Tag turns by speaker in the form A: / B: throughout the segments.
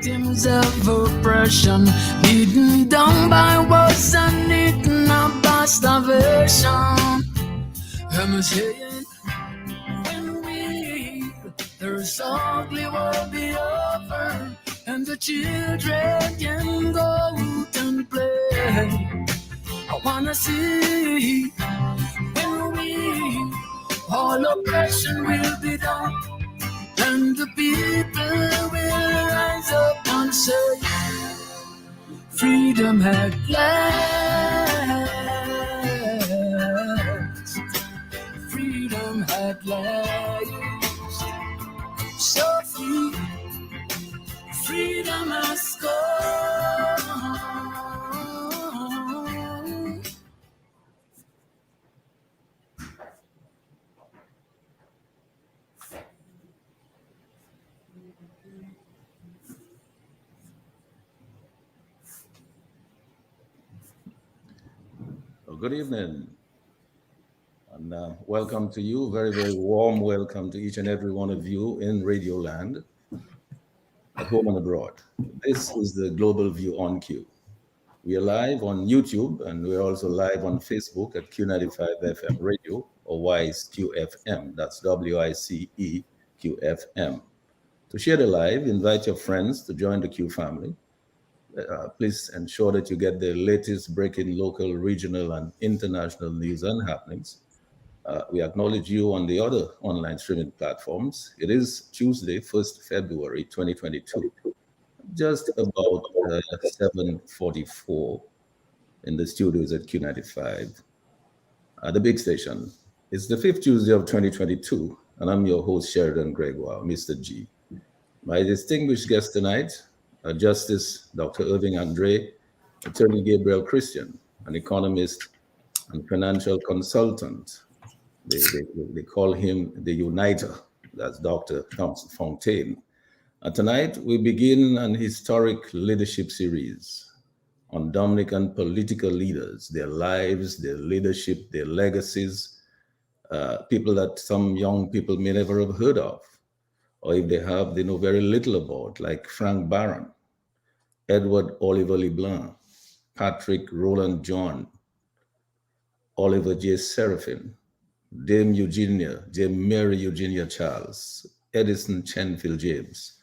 A: victims of oppression, beaten down by words and eaten up by starvation. I'm saying, when we, there's ugly will be over, and the children can go out and play. I wanna see when we, all oppression will be done, and the people will rise up and say, freedom at last, freedom at last, so free, freedom has come.
B: Good evening, and welcome to you. Very, very warm welcome to each and every one of you in Radio Land, at home and abroad. This is the Global View on Q. We are live on YouTube, and we're also live on Facebook at Q95 FM Radio, or WISE QFM. That's WICE QFM. To share the live, invite your friends to join the Q family. Please ensure that you get the latest breaking local, regional, and international news and happenings. We acknowledge you on the other online streaming platforms. It is Tuesday, 1st February 2022, just about 7:44 in the studios at Q95, the big station. It's the 5th Tuesday of 2022, and I'm your host, Sheridan Gregoire, Mr. G. My distinguished guest tonight, Justice Dr. Irving Attorney Gabriel Christian, an economist and financial consultant. They call him the Uniter. That's Dr. Thomson Fontaine. And tonight we begin an historic leadership series on Dominican political leaders, their lives, their leadership, their legacies, people that some young people may never have heard of, or if they have, they know very little about, like Frank Barron, Edward Oliver LeBlanc, Patrick Roland John, Oliver J. Seraphin, Dame Mary Eugenia Charles, Edison Chenfield James,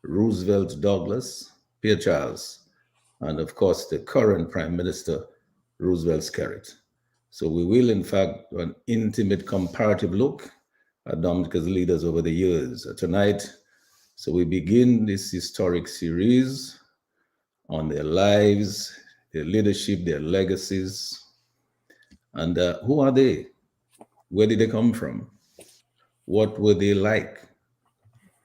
B: Roosevelt Douglas, Pierre Charles, and of course the current Prime Minister, Roosevelt Skerritt. So we will in fact do an intimate comparative look at Dominica's leaders over the years tonight. So we begin this historic series on their lives, their leadership, their legacies, and who are they? Where did they come from? What were they like?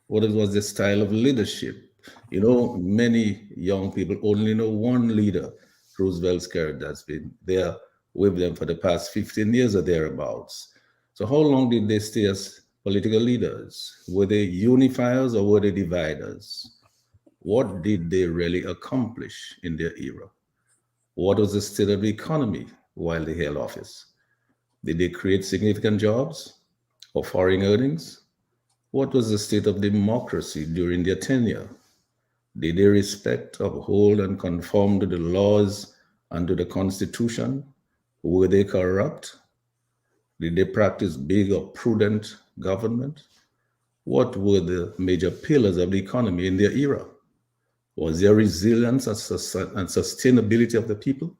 B: What was the style of leadership? You know, many young people only know one leader, Roosevelt Skerritt, that's been there with them for the past 15 years or thereabouts. So how long did they stay as political leaders? Were they unifiers or were they dividers? What did they really accomplish in their era? What was the state of the economy while they held office? Did they create significant jobs or foreign earnings? What was the state of democracy during their tenure? Did they respect, uphold, and conform to the laws and to the Constitution? Were they corrupt? Did they practice big or prudent government? What were the major pillars of the economy in their era? Was there resilience and sustainability of the people?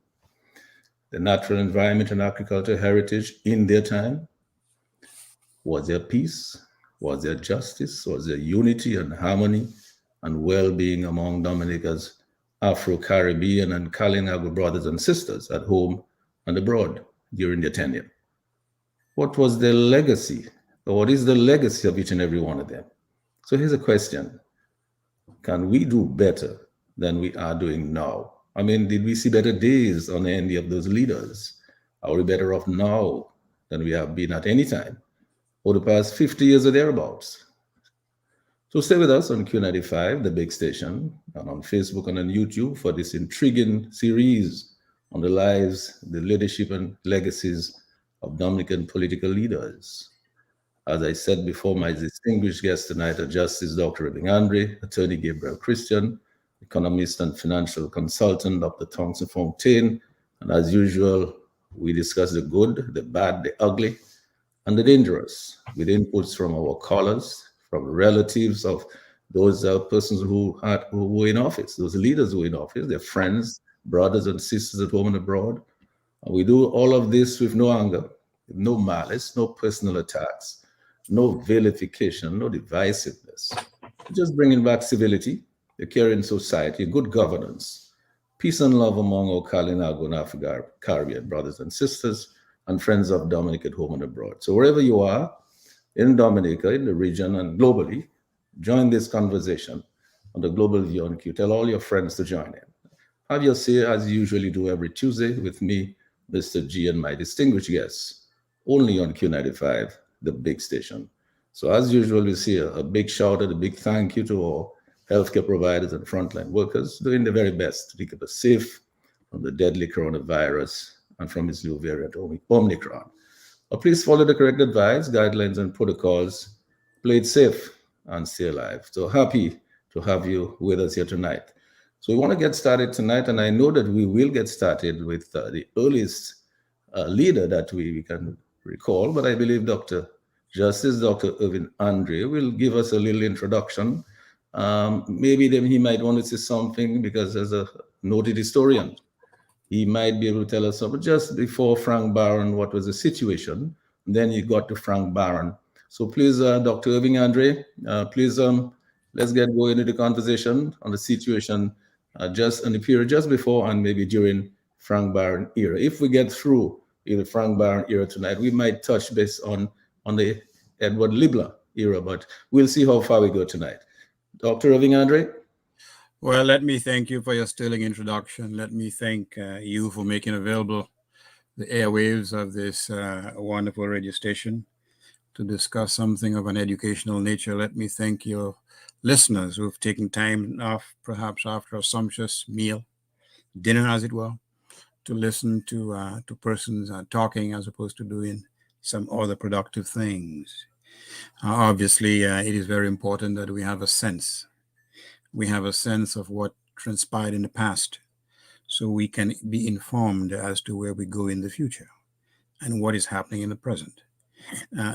B: The natural environment and agricultural heritage in their time? Was there peace? Was there justice? Was there unity and harmony and well-being among Dominica's Afro-Caribbean and Kalinago brothers and sisters at home and abroad during their tenure? What was their legacy? Or what is the legacy of each and every one of them? So here's a question. Can we do better than we are doing now? I mean, did we see better days on any of those leaders? Are we better off now than we have been at any time over the past 50 years or thereabouts? So stay with us on Q95, the big station, and on Facebook and on YouTube for this intriguing series on the lives, the leadership, and legacies of Dominican political leaders. As I said before, my distinguished guest tonight are Justice Dr. Irving Attorney Gabriel Christian, economist and financial consultant, Dr. Thomson Fontaine. And as usual, we discuss the good, the bad, the ugly, and the dangerous with inputs from our callers, from relatives of those persons who were in office, those leaders who were in office, their friends, brothers and sisters at home and abroad. And we do all of this with no anger, no malice, no personal attacks, no vilification, no divisiveness. Just bringing back civility, a caring society, good governance, peace and love among our Kalinago and Africa, Caribbean brothers and sisters, and friends of Dominica at home and abroad. So wherever you are in Dominica, in the region, and globally, join this conversation on the Global View on Q. Tell all your friends to join in. Have your say, as you usually do every Tuesday, with me, Mr. G, and my distinguished guests, only on Q95, the big station. So as usual, we see a big shout out, a big thank you to all healthcare providers and frontline workers doing the very best to keep us safe from the deadly coronavirus and from its new variant, Omicron. Please follow the correct advice, guidelines, and protocols. Play it safe and stay alive. So happy to have you with us here tonight. So we want to get started tonight, and I know that we will get started with the earliest leader that we can recall, but I believe Dr. Irving Andre will give us a little introduction. Maybe then he might want to say something because as a noted historian, he might be able to tell us something. Just before Frank Barron, what was the situation? And then you got to Frank Barron. So please, Dr. Irving Andre, please let's get going into the conversation on the situation just in the period just before and maybe during Frank Barron era. If we get through in the Frank Barron era tonight, we might touch base on the Edward Libler era, but we'll see how far we go tonight. Dr. Irving Andre?
C: Well, let me thank you for your sterling introduction. Let me thank you for making available the airwaves of this wonderful radio station to discuss something of an educational nature. Let me thank your listeners who have taken time off, perhaps after a sumptuous meal, dinner as it were, to listen to persons talking as opposed to doing some other productive things. Obviously, it is very important that we have a sense. We have a sense of what transpired in the past so we can be informed as to where we go in the future and what is happening in the present.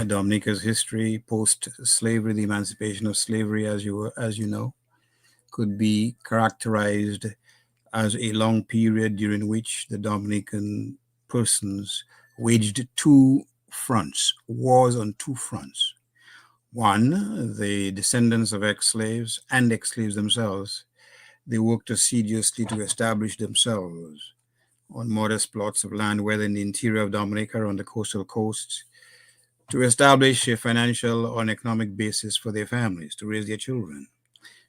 C: Dominica's history post-slavery, the emancipation of slavery, as you know, could be characterized as a long period during which the Dominican persons waged wars on two fronts. One, the descendants of ex-slaves and ex-slaves themselves, they worked assiduously to establish themselves on modest plots of land, whether in the interior of Dominica or on the coastal coasts, to establish a financial or an economic basis for their families, to raise their children,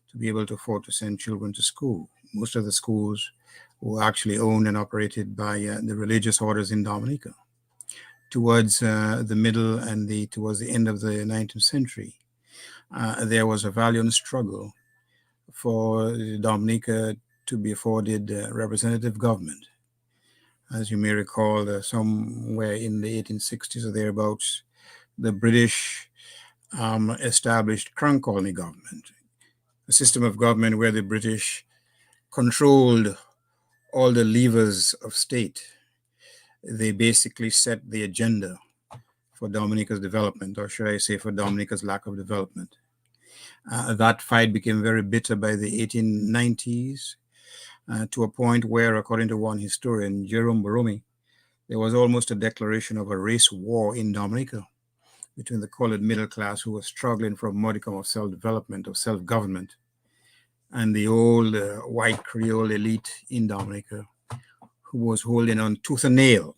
C: to be able to afford to send children to school. Most of the schools were actually owned and operated by the religious orders in Dominica. Towards the middle and towards the end of the 19th century, there was a valiant struggle for Dominica to be afforded representative government. As you may recall, somewhere in the 1860s or thereabouts, the British established Crown Colony government, a system of government where the British controlled all the levers of state. They basically set the agenda for Dominica's development, or should I say for Dominica's lack of development. That fight became very bitter by the 1890s to a point where, according to one historian, Jerome Borromei, there was almost a declaration of a race war in Dominica between the colored middle class who was struggling for a modicum of self-development, of self-government, and the old white Creole elite in Dominica who was holding on tooth and nail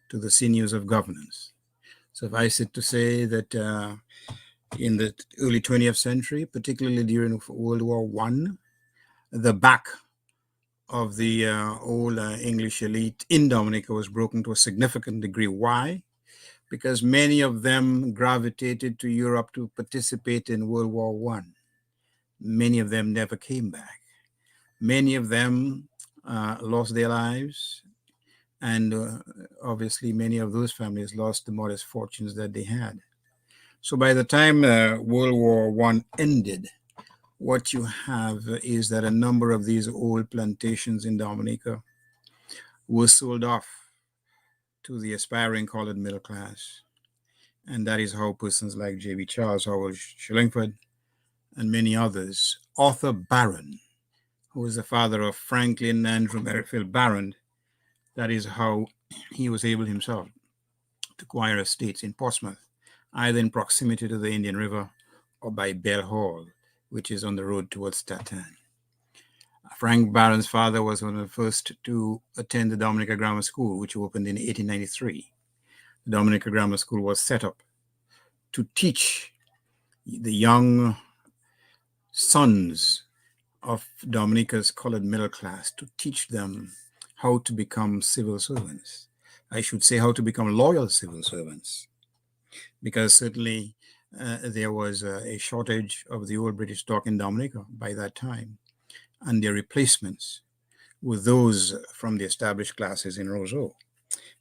C: to the sinews of governance. Suffice it to say that in the early 20th century, particularly during World War I, the back of the old English elite in Dominica was broken to a significant degree. Why? Because many of them gravitated to Europe to participate in World War I. Many of them never came back. Many of them lost their lives, and obviously many of those families lost the modest fortunes that they had. So by the time World War I ended, what you have is that a number of these old plantations in Dominica were sold off to the aspiring colored middle class. And that is how persons like J.B. Charles, Howard Shillingford, and many others, Arthur Barron, who was the father of Franklin Andrew Merrifield Barron, that is how he was able himself to acquire estates in Portsmouth, either in proximity to the Indian River or by Bell Hall, which is on the road towards Staten. Frank Barron's father was one of the first to attend the Dominica Grammar School, which opened in 1893. The Dominica Grammar School was set up to teach the young sons of Dominica's colored middle class, to teach them how to become civil servants. I should say how to become loyal civil servants, because certainly there was a shortage of the old British stock in Dominica by that time, and their replacements were those from the established classes in Roseau.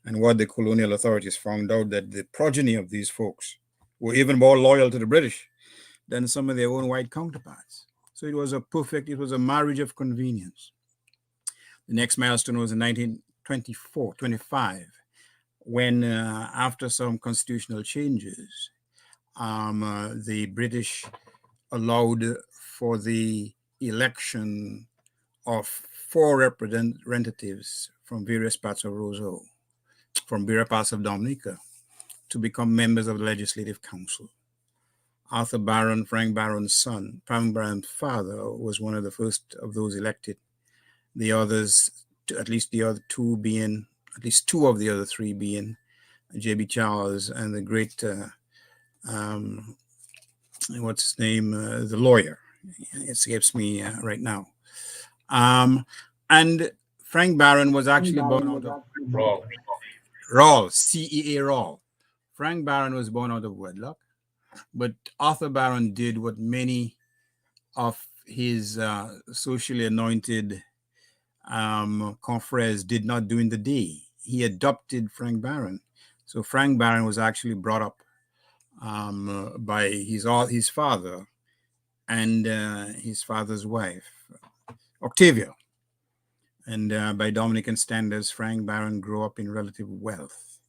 C: And what the colonial authorities found out, that the progeny of these folks were even more loyal to the British than some of their own white counterparts. So it was a marriage of convenience. The next milestone was in 1925, when after some constitutional changes, the British allowed for the election of 4 representatives from various parts of Roseau, from various parts of Dominica, to become members of the Legislative Council. Arthur Barron, Frank Barron's son, Frank Barron's father, was one of the first of those elected. The others, at least two of the other 3 being J.B. Charles and the great, what's his name, the lawyer. It escapes me right now. And Frank Barron was actually born out of Rawle, C-E-A Rawle. Frank Barron was born out of wedlock, but Arthur Barron did what many of his socially anointed confreres did not do in the day. He adopted Frank Barron. So Frank Barron was actually brought up by his father and his father's wife, Octavia. And by Dominican standards, Frank Barron grew up in relative wealth.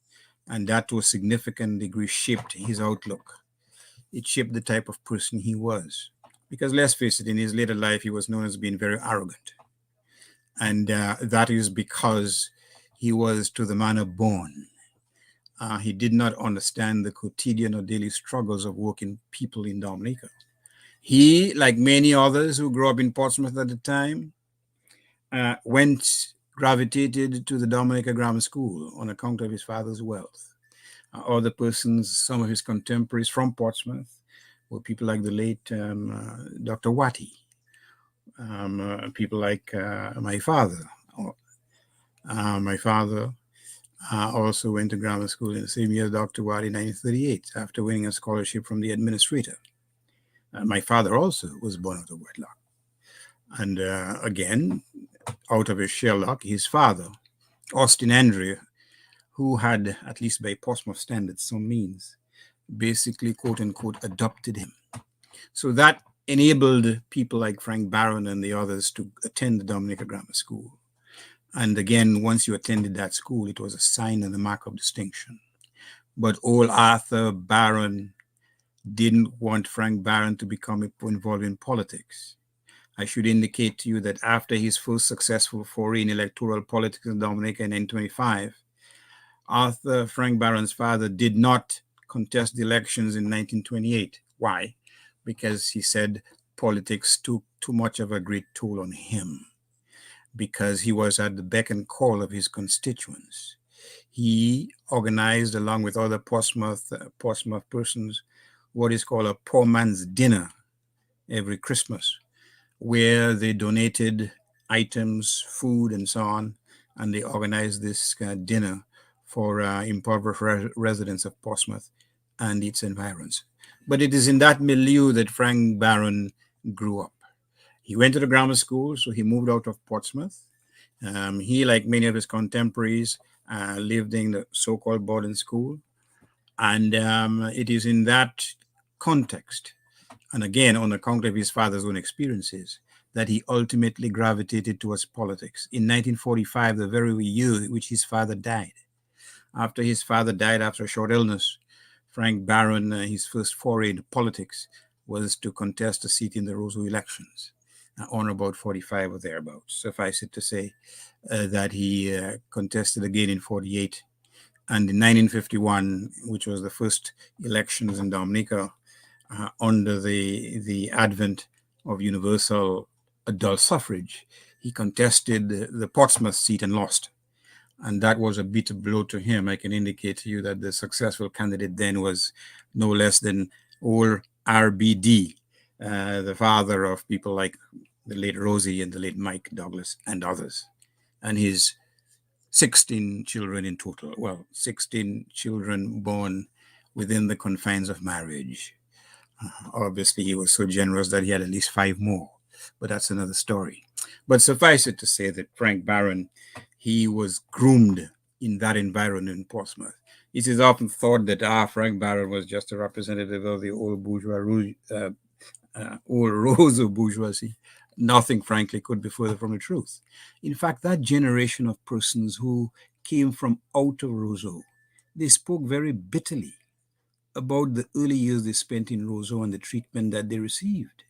C: And that to a significant degree shaped his outlook. It shaped the type of person he was. Because let's face it, in his later life, he was known as being very arrogant. And that is because he was to the manner born. He did not understand the quotidian or daily struggles of working people in Dominica. He, like many others who grew up in Portsmouth at the time, gravitated to the Dominica Grammar School on account of his father's wealth. Other persons, some of his contemporaries from Portsmouth, were people like the late Dr. Watty, people like my father. My father also went to grammar school in the same year as Dr. Watty in 1938, after winning a scholarship from the administrator. My father also was born out of wedlock. And again, out of his Sherlock, his father, Austin Andrew, who had, at least by Portsmouth standards, some means, basically, quote unquote, adopted him. So that enabled people like Frank Barron and the others to attend the Dominica Grammar School. And again, once you attended that school, it was a sign and a mark of distinction. But old Arthur Barron didn't want Frank Barron to become involved in politics. I should indicate to you that after his first successful foray in electoral politics in Dominica in 1925, Arthur Frank Barron's father did not contest the elections in 1928. Why? Because he said politics took too much of a great toll on him, because he was at the beck and call of his constituents. He organized, along with other Portsmouth persons, what is called a poor man's dinner every Christmas, where they donated items, food, and so on, and they organized this dinner for impoverished residents of Portsmouth and its environs. But it is in that milieu that Frank Barron grew up. He went to the grammar school, so he moved out of Portsmouth. He, like many of his contemporaries, lived in the so-called boarding school. And it is in that context and again on account of his father's own experiences, that he ultimately gravitated towards politics. In 1945, the very year in which his father died, after his father died after a short illness, Frank Barron, his first foray into politics was to contest a seat in the Roseau elections, on about 45 or thereabouts. Suffice it to say that he contested again in 48. And in 1951, which was the first elections in Dominica under the advent of universal adult suffrage, he contested the Portsmouth seat and lost. And that was a bitter blow to him. I can indicate to you that the successful candidate then was no less than old RBD, the father of people like the late Rosie and the late Mike Douglas and others, and his 16 children in total. Well, 16 children born within the confines of marriage. Obviously, he was so generous that he had at least 5 more, but that's another story. But suffice it to say that Frank Barron, he was groomed in that environment in Portsmouth. It is often thought that Frank Barron was just a representative of the old old Roseau bourgeoisie. Nothing, frankly, could be further from the truth. In fact, that generation of persons who came from out of Roseau, they spoke very bitterly about the early years they spent in Roseau and the treatment that they received.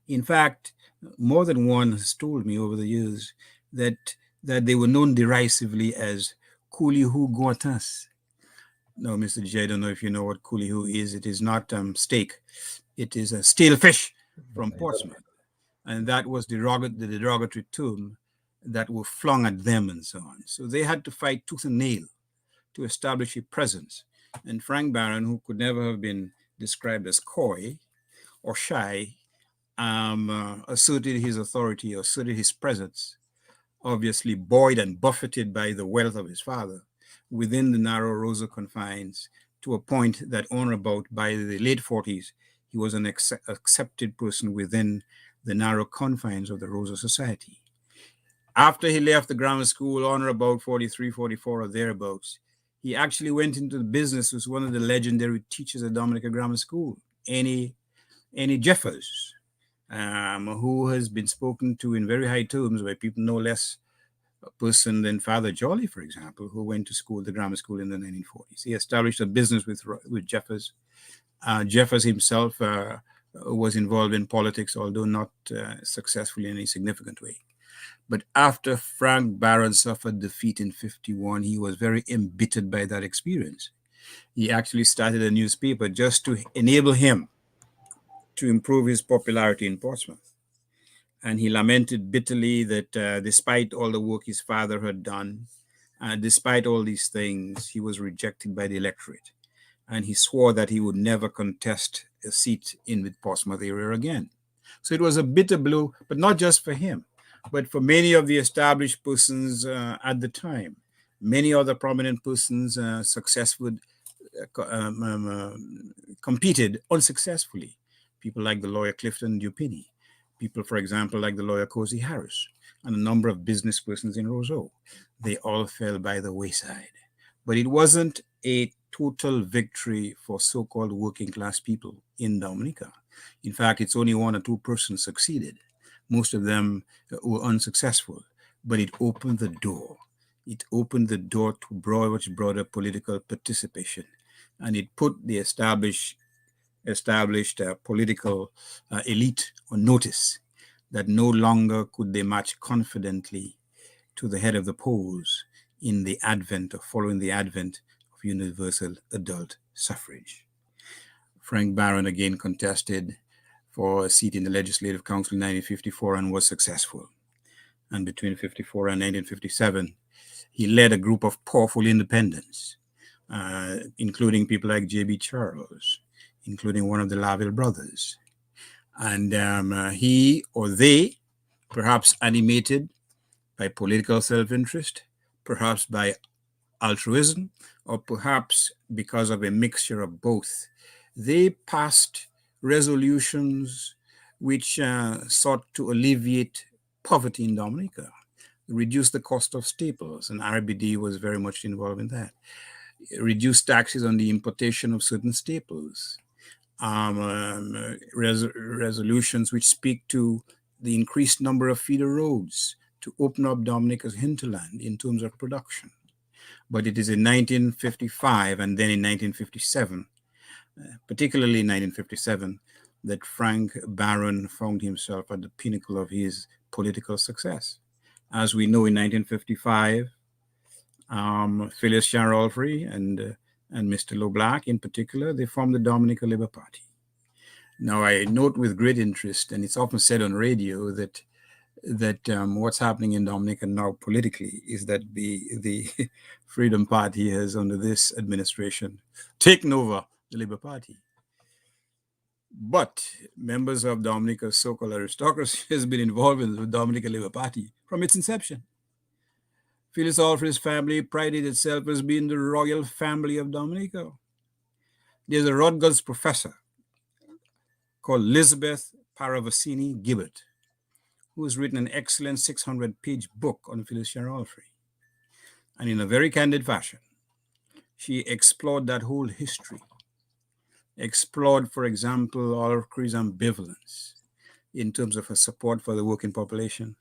C: In fact, more than one has told me over the years that they were known derisively as coulis-hou gointans. No, Mr. J, I don't know if you know what coulis-hou is. It is not steak. It is a stale fish from Portsmouth. And that was the derogatory term that were flung at them and so on. So they had to fight tooth and nail to establish a presence. And Frank Barron, who could never have been described as coy or shy, asserted his authority, asserted his presence, obviously buoyed and buffeted by the wealth of his father within the narrow Roseau confines, to a point that on or about by the late 40s, he was an accepted person within the narrow confines of the Roseau Society. After he left the grammar school on or about 43, 44 or thereabouts, he actually went into the business as one of the legendary teachers at Dominica Grammar School, Annie Jeffers, who has been spoken to in very high terms by people no less a person than Father Jolly, for example, who went to school, the grammar school, in the 1940s. He established a business with Jeffers. Jeffers himself was involved in politics, although not successfully in any significant way. But after Frank Barron suffered defeat in 51, he was very embittered by that experience. He actually started a newspaper just to enable him to improve his popularity in Portsmouth. And he lamented bitterly that despite all the work his father had done, despite all these things, he was rejected by the electorate. And he swore that he would never contest a seat in the Portsmouth area again. So it was a bitter blow, but not just for him, but for many of the established persons at the time. Many other prominent persons competed unsuccessfully. People like the lawyer Clifton Dupini, people, for example, like the lawyer Cozy Harris, and a number of business persons in Roseau. They all fell by the wayside. But it wasn't a total victory for so-called working class people in Dominica. In fact, it's only 1 or 2 persons succeeded. Most of them were unsuccessful, but it opened the door. It opened the door to much broader political participation, and it put the established political elite on notice that no longer could they march confidently to the head of the polls in the following the advent of universal adult suffrage. Frank Barron again contested for a seat in the Legislative Council in 1954 and was successful. And between 54 and 1957, he led a group of powerful independents, including people like J.B. Charles, including one of the Laville brothers. And he or they, perhaps animated by political self-interest, perhaps by altruism, or perhaps because of a mixture of both, they passed resolutions which sought to alleviate poverty in Dominica, reduce the cost of staples, and RBD was very much involved in that, reduce taxes on the importation of certain staples, resolutions which speak to the increased number of feeder roads to open up Dominica's hinterland in terms of production. But it is in 1955 and then in 1957, particularly in 1957, that Frank Barron found himself at the pinnacle of his political success. As we know, in 1955, Phyllis Sharolfrey and Mr. LeBlanc in particular, they formed the Dominica Labour Party. Now, I note with great interest, and it's often said on radio, that what's happening in Dominica now politically is that the Freedom Party has, under this administration, taken over the Labour Party. But members of Dominica's so-called aristocracy has been involved in the Dominica Labour Party from its inception. Phyllis Alfred's family prided itself as being the royal family of Dominica. There's a Rutgers professor called Elizabeth Paravicini Gibbert, who has written an excellent 600-page book on Phyllis Sharolfrey. And in a very candid fashion, she explored that whole history, explored, for example, Alfrey's ambivalence in terms of her support for the working population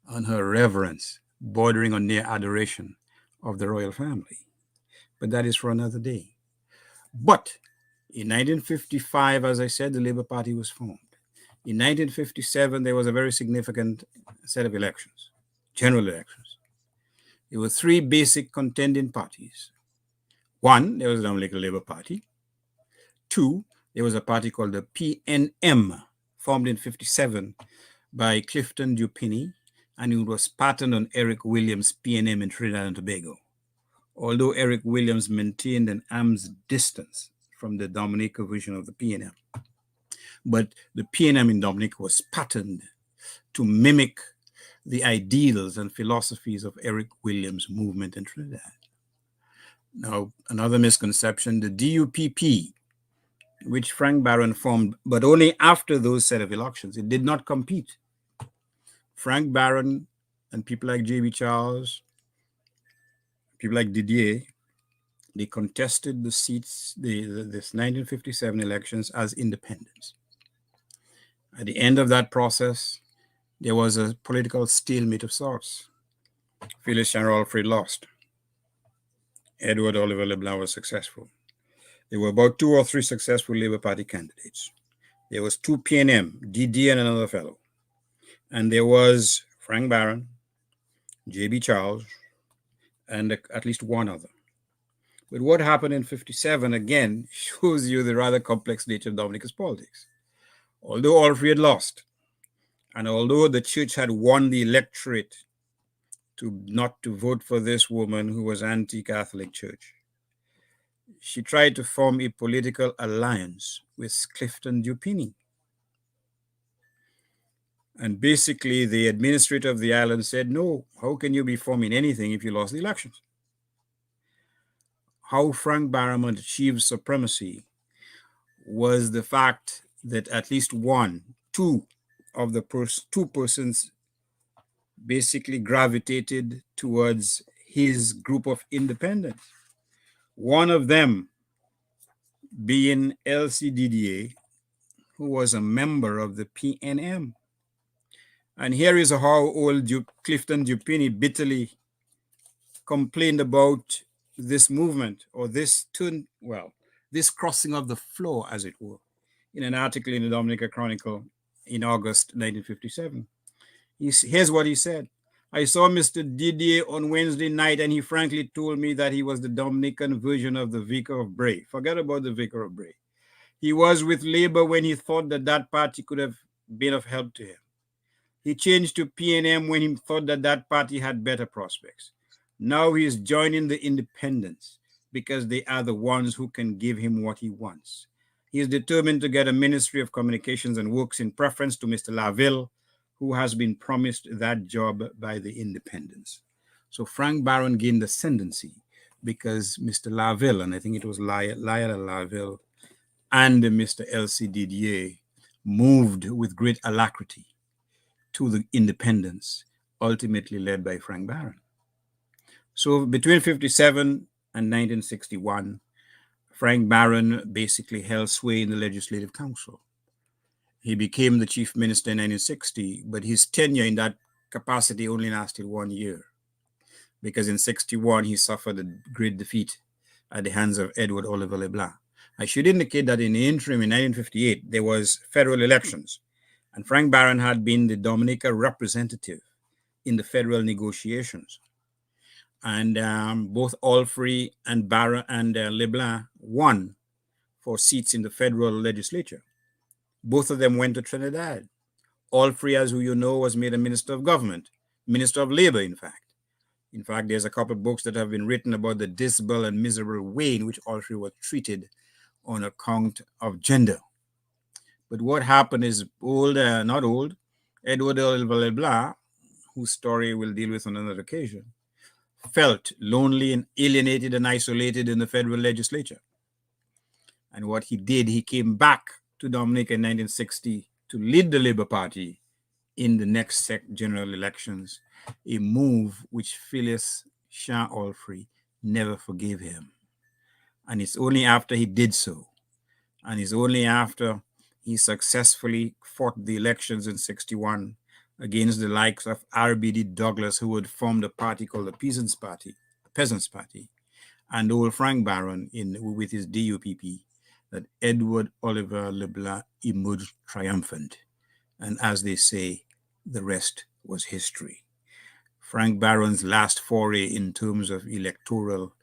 C: and her reverence, bordering on near adoration of the royal family. But that is for another day. But in 1955, as I said, the Labour Party was formed. In 1957, there was a very significant set of elections, general elections. There were three basic contending parties. One, there was the Dominica Labour Party. Two, there was a party called the PNM, formed in 57 by Clifton Dupini, and it was patterned on Eric Williams' PNM in Trinidad and Tobago, although Eric Williams maintained an arm's distance from the Dominica version of the PNM. But the PNM in Dominica was patterned to mimic the ideals and philosophies of Eric Williams' movement in Trinidad. Now, another misconception, the DUPP, which Frank Barron formed, but only after those set of elections, it did not compete. Frank Barron and people like J.B. Charles, people like Didier, they contested the seats, this 1957 elections as independents. At the end of that process, there was a political stalemate of sorts. Phyllis Sharolfrey lost. Edward Oliver LeBlanc was successful. There were about 2 or 3 successful Labour Party candidates. There was 2 PNM, Didier and another fellow. And there was Frank Barron, J.B. Charles, and at least one other. But what happened in 57, again, shows you the rather complex nature of Dominica's politics. Although Alfred had lost, and although the church had won the electorate not to vote for this woman who was anti-Catholic church, she tried to form a political alliance with Clifton Dupini. And basically, the administrator of the island said, no, how can you be forming anything if you lost the elections? How Frank Barron achieved supremacy was the fact that at least two of the two persons basically gravitated towards his group of independents. One of them being Elsie Didier, who was a member of the PNM. And here is how old Clifton Dupini bitterly complained about this movement, or this crossing of the floor, as it were, in an article in the Dominica Chronicle in August 1957. Here's what he said. I saw Mr. Didier on Wednesday night, and he frankly told me that he was the Dominican version of the Vicar of Bray. Forget about the Vicar of Bray. He was with Labour when he thought that party could have been of help to him. He changed to PNM when he thought that party had better prospects. Now he is joining the independents because they are the ones who can give him what he wants. He is determined to get a Ministry of Communications and Works in preference to Mr. Laville, who has been promised that job by the independents. So Frank Barron gained ascendancy because Mr. Laville, and I think it was Lionel Laville, and Mr. Elsie Didier moved with great alacrity to the independents, ultimately led by Frank Barron. So between 57 and 1961, Frank Barron basically held sway in the Legislative Council. He became the chief minister in 1960, but his tenure in that capacity only lasted 1 year, because in 61 he suffered a great defeat at the hands of Edward Oliver LeBlanc. I should indicate that in the interim in 1958 there was federal elections, and Frank Barron had been the Dominica representative in the federal negotiations. And both Alfrey and Barron and LeBlanc won for seats in the federal legislature. Both of them went to Trinidad. Alfrey, as who you know, was made a minister of government, minister of labor, in fact. In fact, there's a couple of books that have been written about the dismal and miserable way in which Alfrey was treated on account of gender. But what happened is Edward Oliver LeBlanc, whose story we'll deal with on another occasion, felt lonely and alienated and isolated in the federal legislature. And what he did, he came back to Dominica in 1960 to lead the Labour Party in the next general elections, a move which Phyllis Shah Alfrey never forgave him. And it's only after he did so, and it's only after he successfully fought the elections in 61 against the likes of R.B.D. Douglas, who had formed a party called the Peasants' Party, and old Frank Barron with his DUPP, that Edward Oliver LeBlanc emerged triumphant. And as they say, the rest was history. Frank Barron's last foray in terms of electoral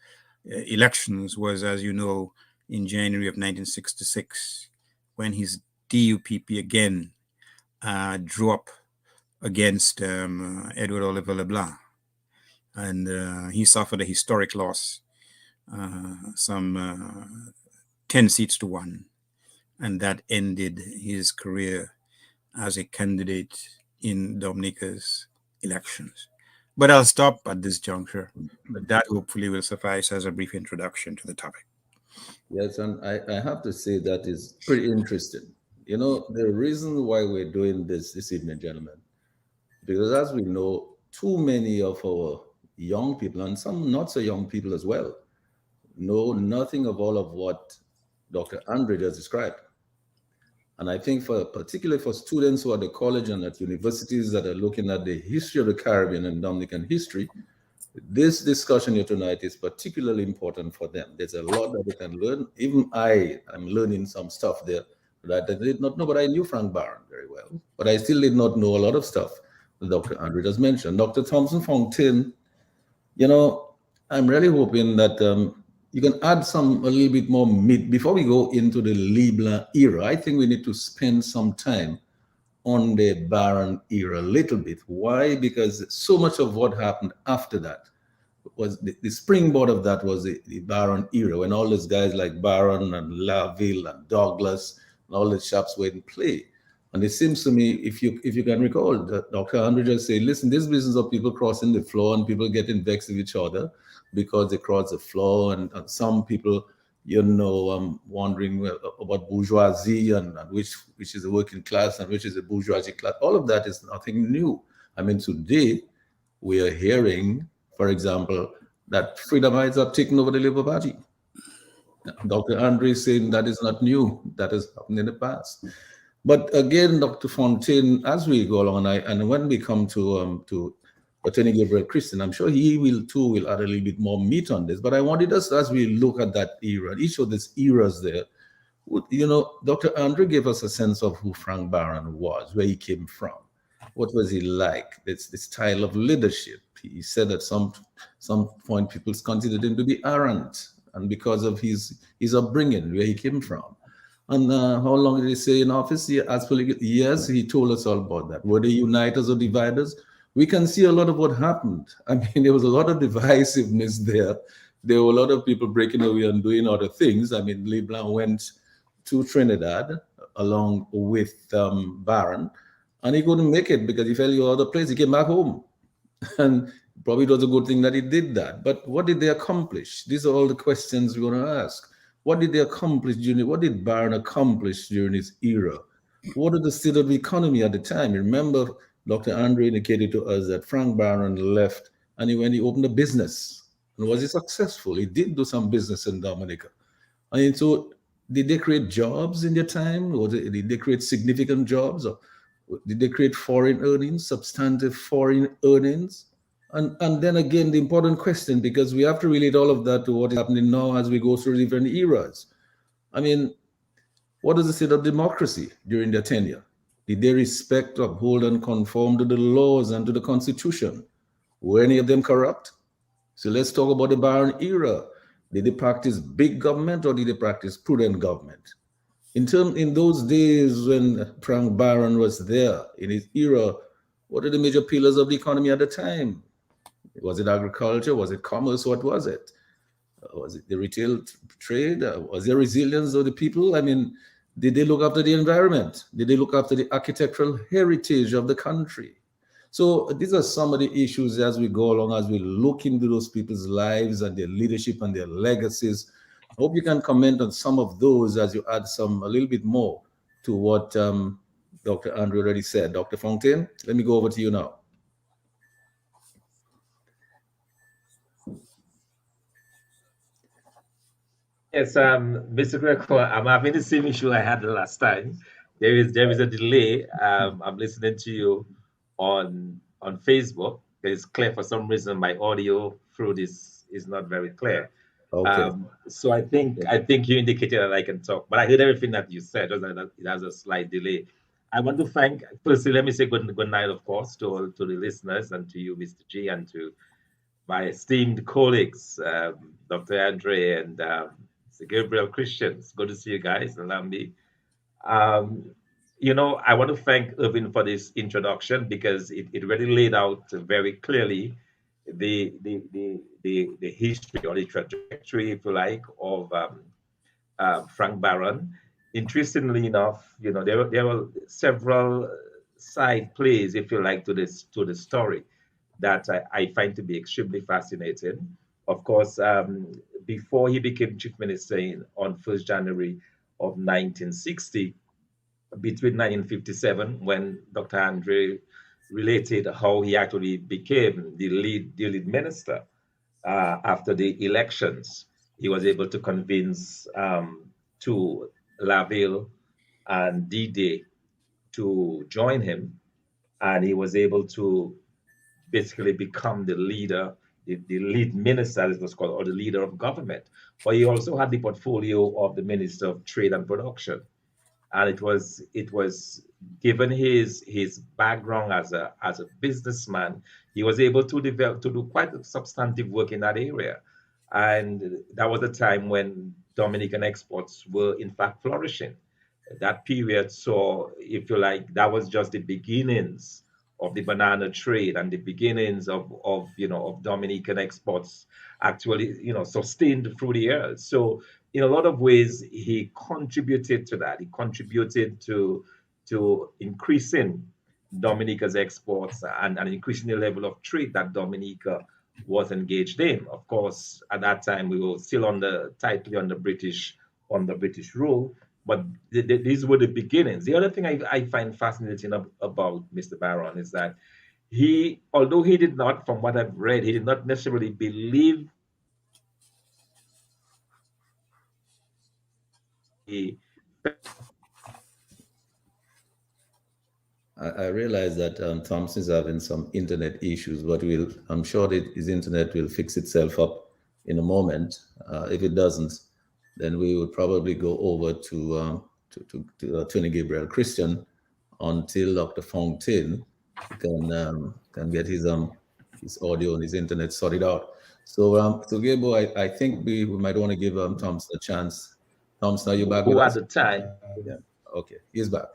C: elections was, as you know, in January of 1966, when his DUPP again drew up against Edward Oliver LeBlanc. And he suffered a historic loss, some 10 seats to 1. And that ended his career as a candidate in Dominica's elections. But I'll stop at this juncture. But that hopefully will suffice as a brief introduction to the topic.
B: Yes, and I have to say that is pretty interesting. You know, the reason why we're doing this evening, gentlemen, because as we know, too many of our young people, and some not so young people as well, know nothing of all of what Dr. Andre just described. And I think particularly for students who are at the college and at universities that are looking at the history of the Caribbean and Dominican history, this discussion here tonight is particularly important for them. There's a lot that they can learn. Even I am learning some stuff there that I did not know, but I knew Frank Barron very well. But I still did not know a lot of stuff that Dr. Andre just mentioned. Dr. Thomson Fontaine, you know, I'm really hoping that you can add a little bit more meat before we go into the LeBlanc era. I think we need to spend some time on the Barron era a little bit. Why? Because so much of what happened after that was the springboard of that was the Barron era, when all those guys like Barron and Laville and Douglas and all the chaps were in play. And it seems to me, if you can recall, Dr. Andre just said, listen, this business of people crossing the floor and people getting vexed with each other because they cross the floor, and some people, you know, wondering about bourgeoisie and which is the working class and which is the bourgeoisie class. All of that is nothing new. I mean, today we are hearing, for example, that Freedomites are taking over the Labour Party. Dr. Andre is saying that is not new. That has happened in the past. But again, Dr. Fontaine, as we go along, and when we come to Attorney Gabriel Christian, I'm sure he will add a little bit more meat on this. But I wanted us, as we look at that era, each of these eras there, you know, Dr. Andre gave us a sense of who Frank Barron was, where he came from, what was he like, this style of leadership. He said at some point people considered him to be arrogant, and because of his upbringing, where he came from. And how long did he stay in office? Yes, he told us all about that. Were they uniters or dividers? We can see a lot of what happened. I mean, there was a lot of divisiveness there. There were a lot of people breaking away and doing other things. I mean, LeBlanc went to Trinidad along with Barron, and he couldn't make it because he fell to other place. He came back home. And probably it was a good thing that he did that. But what did they accomplish? These are all the questions we're going to ask. What did they accomplish what did Barron accomplish during his era? What is the state of the economy at the time? Remember, Dr. Andre indicated to us that Frank Barron left and he opened a business. And was he successful? He did do some business in Dominica. I mean, so did they create jobs in their time, or did they create significant jobs, or did they create foreign earnings, substantive foreign earnings? And then again, the important question, because we have to relate all of that to what is happening now as we go through different eras. I mean, what does it say of democracy during their tenure? Did they respect, uphold, and conform to the laws and to the Constitution? Were any of them corrupt? So let's talk about the Barron era. Did they practice big government or did they practice prudent government? In those days when Frank Barron was there in his era, what are the major pillars of the economy at the time? Was it agriculture? Was it commerce? What was it? Was it the retail trade? Was there resilience of the people? I mean, did they look after the environment? Did they look after the architectural heritage of the country? So these are some of the issues as we go along, as we look into those people's lives and their leadership and their legacies. I hope you can comment on some of those as you add some a little bit more to what Dr. Andrew already said. Dr. Fontaine, let me go over to you now.
D: Yes, Mr. Gregoire, I'm having the same issue I had the last time. There is a delay. I'm listening to you on Facebook. It's clear for some reason my audio through this is not very clear.
B: Okay.
D: So I think you indicated that I can talk, but I heard everything that you said. Just that it has a slight delay. I want to thank firstly. Let me say good night, of course, to the listeners and to you, Mr. G, and to my esteemed colleagues, Dr. Andre and Mr. Gabriel Christians. Good to see you guys, and Lambi. Um, I want to thank Irving for this introduction because it really laid out very clearly the history or the trajectory, if you like, of Frank Barron. Interestingly enough, there were several side plays, if you like, to the story that I find to be extremely fascinating. Of course, before he became chief minister on 1st January of 1960, between 1957, when Dr. Andre related how he actually became the lead minister after the elections, he was able to convince to Laville and D-Day to join him, and he was able to basically become the leader, the lead minister, as it was called, or the leader of government. But he also had the portfolio of the Minister of Trade and Production, and it was given his background as a businessman, he was able to develop to do quite substantive work in that area, and that was a time when Dominican exports were in fact flourishing. That period saw, if you like, that was just the beginnings of the banana trade and the beginnings of Dominican exports actually sustained through the years. So in a lot of ways, he contributed to that. He contributed to increasing Dominica's exports and increasing the level of trade that Dominica was engaged in. Of course, at that time we were still tightly under British rule, but these were the beginnings. The other thing I find fascinating about Mr. Barron is that although he did not, from what I've read, he did not necessarily believe he
B: I realize that Thompson's having some internet issues, but I'm sure that his internet will fix itself up in a moment. If it doesn't, then we would probably go over to Attorney Gabriel Christian until Dr. Fontaine can get his audio and his internet sorted out. So Gabriel, I think we might want to give Thompson a chance. Thompson, are you back with
D: who at
B: us?
D: the time.
B: Yeah. Okay, he's back.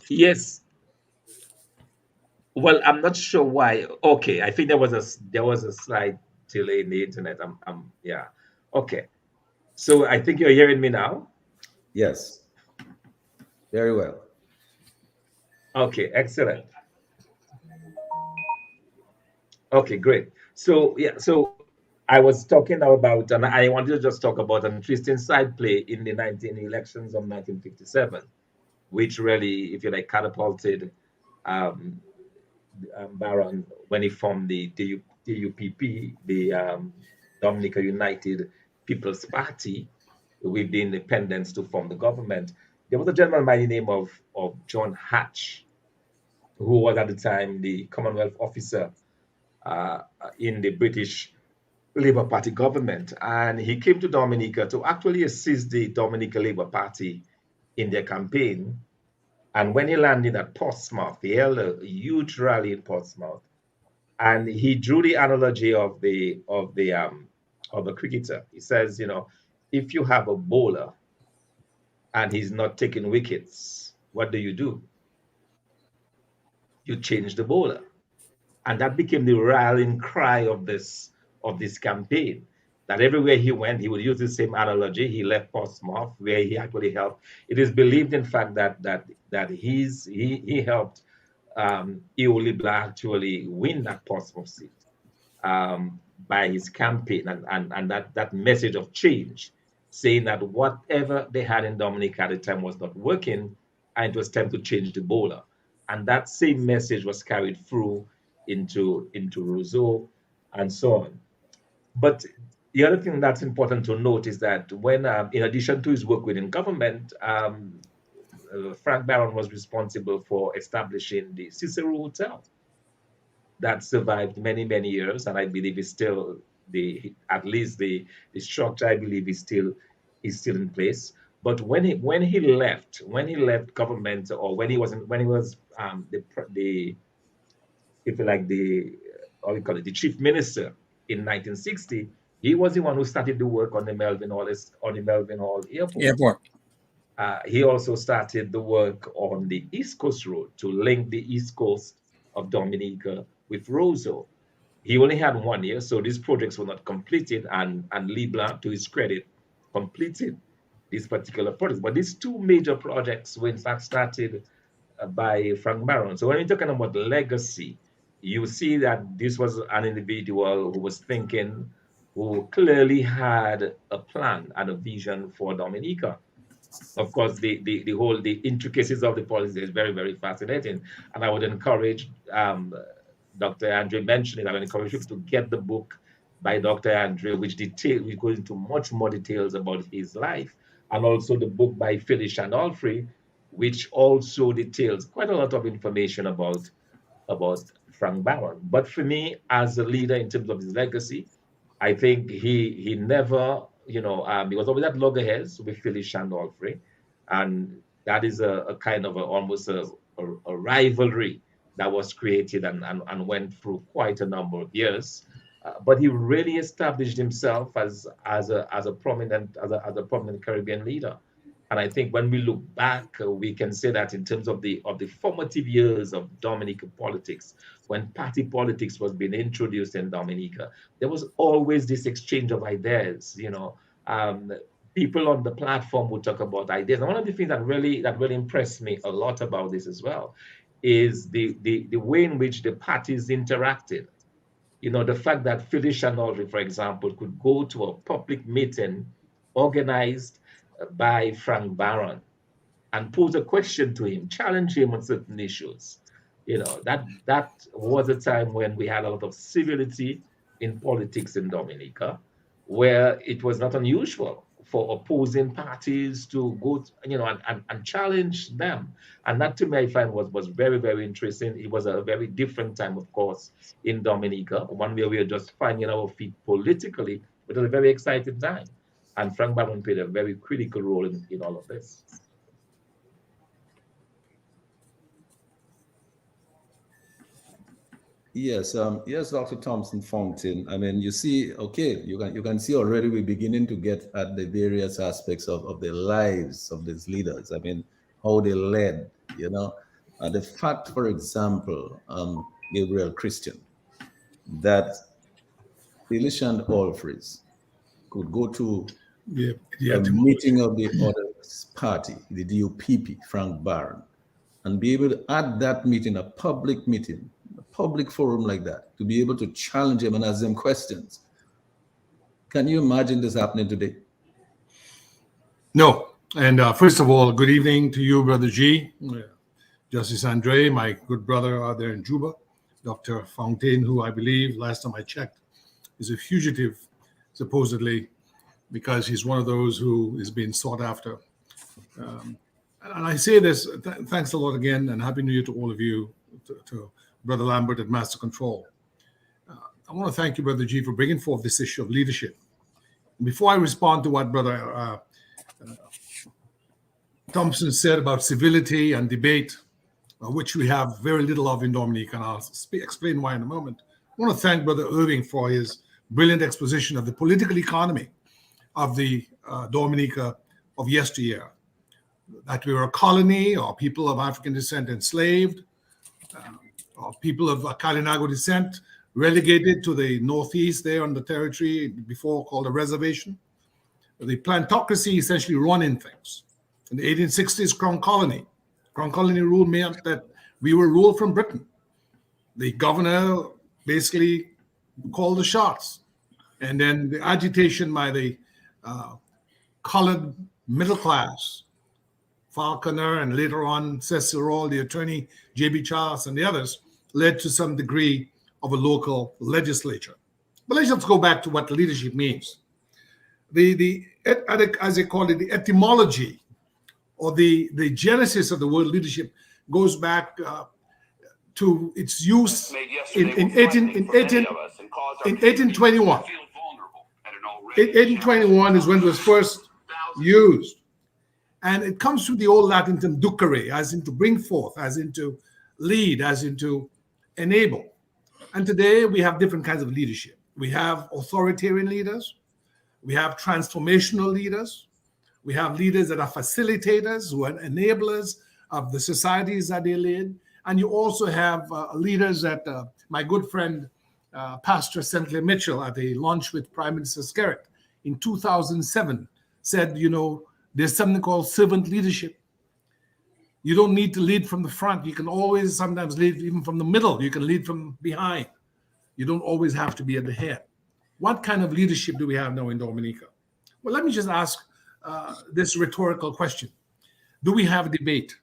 D: Yes. Well, I'm not sure why. Okay, I think there was a slight delay in the internet. Yeah. Okay. So I think you're hearing me now.
B: Yes, very well.
D: Okay, excellent. Okay, great. So I was talking now about, and I wanted to just talk about an interesting side play in the 19 elections of 1957, which really, if you like, catapulted um, Barron when he formed the DUPP, the Dominica United People's Party, with the independents to form the government. There was a gentleman by the name of John Hatch, who was at the time the Commonwealth officer uh, in the British Labour Party government. And he came to Dominica to actually assist the Dominica Labour Party in their campaign. And when he landed at Portsmouth, he held a huge rally in Portsmouth, and he drew the analogy of a cricketer. He says, if you have a bowler and he's not taking wickets, what do? You change the bowler, and that became the rallying cry of this campaign. That everywhere he went, he would use the same analogy. He left Portsmouth, where he actually helped. It is believed, in fact, that he helped Ioli Blah actually win that Portsmouth seat by his campaign, and that message of change, saying that whatever they had in Dominica at the time was not working, and it was time to change the bowler. And that same message was carried through into Rousseau and so on. But the other thing that's important to note is that when, in addition to his work within government, Frank Barron was responsible for establishing the Cicero Hotel that survived many, many years, and I believe is still at least the structure, I believe, is still in place. But when he left government, or when he was the if you like, the how we call it, the chief minister in 1960, he was the one who started the work on the Melvin Hall Airport.
C: Airport.
D: He also started the work on the East Coast Road to link the East Coast of Dominica with Roseau. He only had 1 year, so these projects were not completed, and Libla, to his credit, completed these particular projects. But these two major projects were in fact started by Frank Barron. So when we're talking about legacy, you see that this was an individual who was thinking, who clearly had a plan and a vision for Dominica. Of course, the intricacies of the policy is very, very fascinating, and I would encourage Dr. Andre mentioned it. I would encourage people to get the book by Dr. Andre, which goes into much more details about his life, and also the book by Phyllis Shandolfrey, which also details quite a lot of information about Frank Barron. But for me, as a leader in terms of his legacy, I think he never, he was always at loggerheads with Phyllis Shandolfrey, and that is a kind of almost a rivalry that was created and went through quite a number of years. But he really established himself as a prominent Caribbean leader. And I think when we look back, we can say that in terms of the formative years of Dominican politics, when party politics was being introduced in Dominica, there was always this exchange of ideas. People on the platform would talk about ideas. And one of the things that really impressed me a lot about this as well is the way in which the parties interacted. The fact that Phyllis Shandolfrey, for example, could go to a public meeting organized by Frank Barron and pose a question to him, challenge him on certain issues. That was a time when we had a lot of civility in politics in Dominica, where it was not unusual for opposing parties to go, and challenge them. And that, to me, I find was very, very interesting. It was a very different time, of course, in Dominica, one where we were just finding our feet politically, but it was a very exciting time. And Frank Barron played a very critical role in all of this.
B: Yes, Dr. Thomson Fontaine. I mean, you see, okay, you can see already we're beginning to get at the various aspects of the lives of these leaders. I mean, how they led, the fact, for example, Gabriel Christian, that Phyllis Shandolfrey could go to a meeting of the other party, the DUPP, Frank Barron, and be able to, at that meeting, a public public forum like that, to be able to challenge them and ask them questions. Can you imagine this happening today?
E: No. And first of all, good evening to you, Brother G, Justice Andre, my good brother out there in Juba, Dr. Fontaine, who I believe, last time I checked, is a fugitive, supposedly, because he's one of those who is being sought after. And I say this, thanks a lot again, and Happy New Year to all of you, to Brother Lambert at Master Control. I want to thank you, Brother G, for bringing forth this issue of leadership. Before I respond to what Brother Thomson said about civility and debate, which we have very little of in Dominica, and I'll explain why in a moment. I want to thank Brother Irving for his brilliant exposition of the political economy of the Dominica of yesteryear. That we were a colony, or people of African descent enslaved, or people of Kalinago descent relegated to the northeast there on the territory before called a reservation. The plantocracy essentially running things. In the 1860s, Crown Colony rule meant that we were ruled from Britain. The governor basically called the shots. And then the agitation by the colored middle class, Falconer and later on Cecil Roll, the attorney, J.B. Charles and the others, led to some degree of a local legislature. But let's just go back to what leadership means. As they call it, the etymology or the genesis of the word leadership goes back to its use in 1821. 1821 is when it was first used. And it comes from the old Latin term ducere, as in to bring forth, as in to lead, as in to enable. And today we have different kinds of leadership. We have authoritarian leaders. We have transformational leaders. We have leaders that are facilitators, who are enablers of the societies that they lead. And you also have leaders that my good friend, Pastor Sentley Mitchell, at a lunch with Prime Minister Skerritt in 2007 said, there's something called servant leadership. You don't need to lead from the front. You can always sometimes lead even from the middle. You can lead from behind. You don't always have to be at the head. What kind of leadership do we have now in Dominica? Well, let me just ask this rhetorical question. Do we have debate?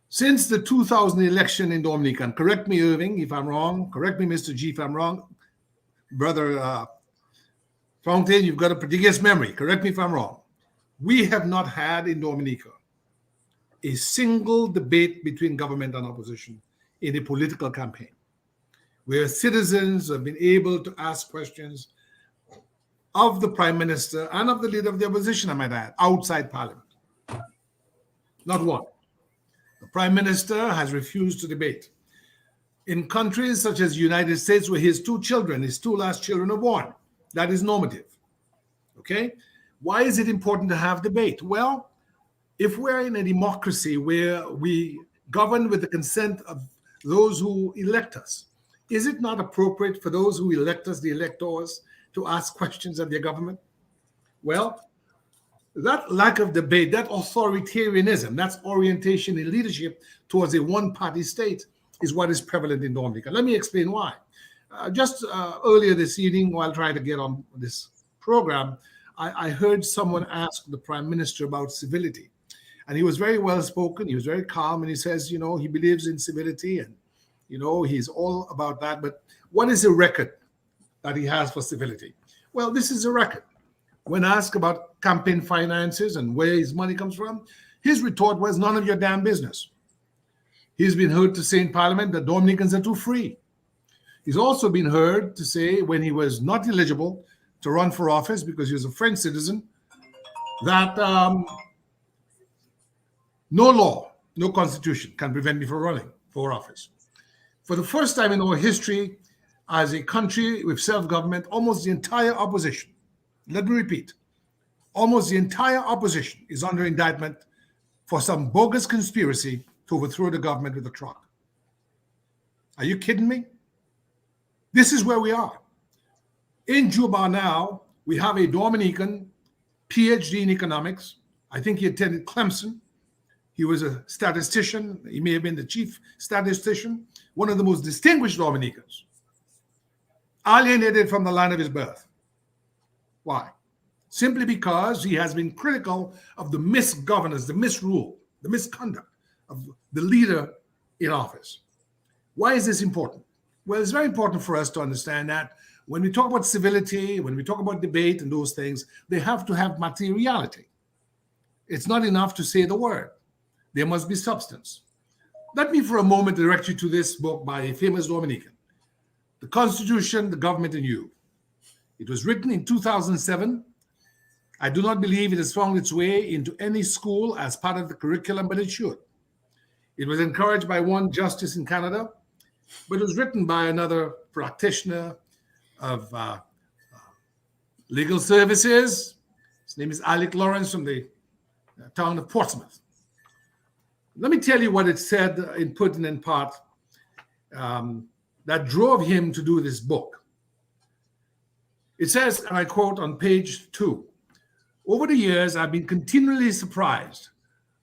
E: Since the 2000 election in Dominica, and correct me, Irving, if I'm wrong, correct me, Mr. G, if I'm wrong, Brother Fontaine, you've got a prodigious memory. Correct me if I'm wrong. We have not had in Dominica a single debate between government and opposition in a political campaign, where citizens have been able to ask questions of the Prime Minister and of the leader of the opposition, I might add, outside Parliament. Not one. The Prime Minister has refused to debate. In countries such as the United States, where his two last children are born, that is normative. Okay? Why is it important to have debate? Well, if we're in a democracy where we govern with the consent of those who elect us, is it not appropriate for those who elect us, the electors, to ask questions of their government? Well, that lack of debate, that authoritarianism, that's orientation in leadership towards a one-party state is what is prevalent in Dominica. Let me explain why. Just earlier this evening, while trying to get on this program, I heard someone ask the Prime Minister about civility. And he was very well spoken, he was very calm, and he says, he believes in civility and, he's all about that. But what is the record that he has for civility? Well, this is a record. When asked about campaign finances and where his money comes from, his retort was none of your damn business. He's been heard to say in Parliament that Dominicans are too free. He's also been heard to say, when he was not eligible to run for office because he was a French citizen, that no law, no constitution can prevent me from running for office. For the first time in our history, as a country with self-government, almost the entire opposition, let me repeat, almost the entire opposition is under indictment for some bogus conspiracy to overthrow the government with a truck. Are you kidding me? This is where we are. In Juba now, we have a Dominican PhD in economics. I think he attended Clemson, He was a statistician. He may have been the chief statistician, one of the most distinguished Dominicans, alienated from the land of his birth. Why? Simply because he has been critical of the misgovernance, the misrule, the misconduct of the leader in office. Why is this important? Well, it's very important for us to understand that when we talk about civility, when we talk about debate and those things, they have to have materiality. It's not enough to say the word. There must be substance. Let me for a moment direct you to this book by a famous Dominican, The Constitution, the Government, and You. It was written in 2007. I do not believe it has found its way into any school as part of the curriculum, but it should. It was encouraged by one justice in Canada, but it was written by another practitioner of legal services. His name is Alec Lawrence from the town of Portsmouth. Let me tell you what it said in pertinent part that drove him to do this book. It says, and I quote on page 2, "Over the years, I've been continually surprised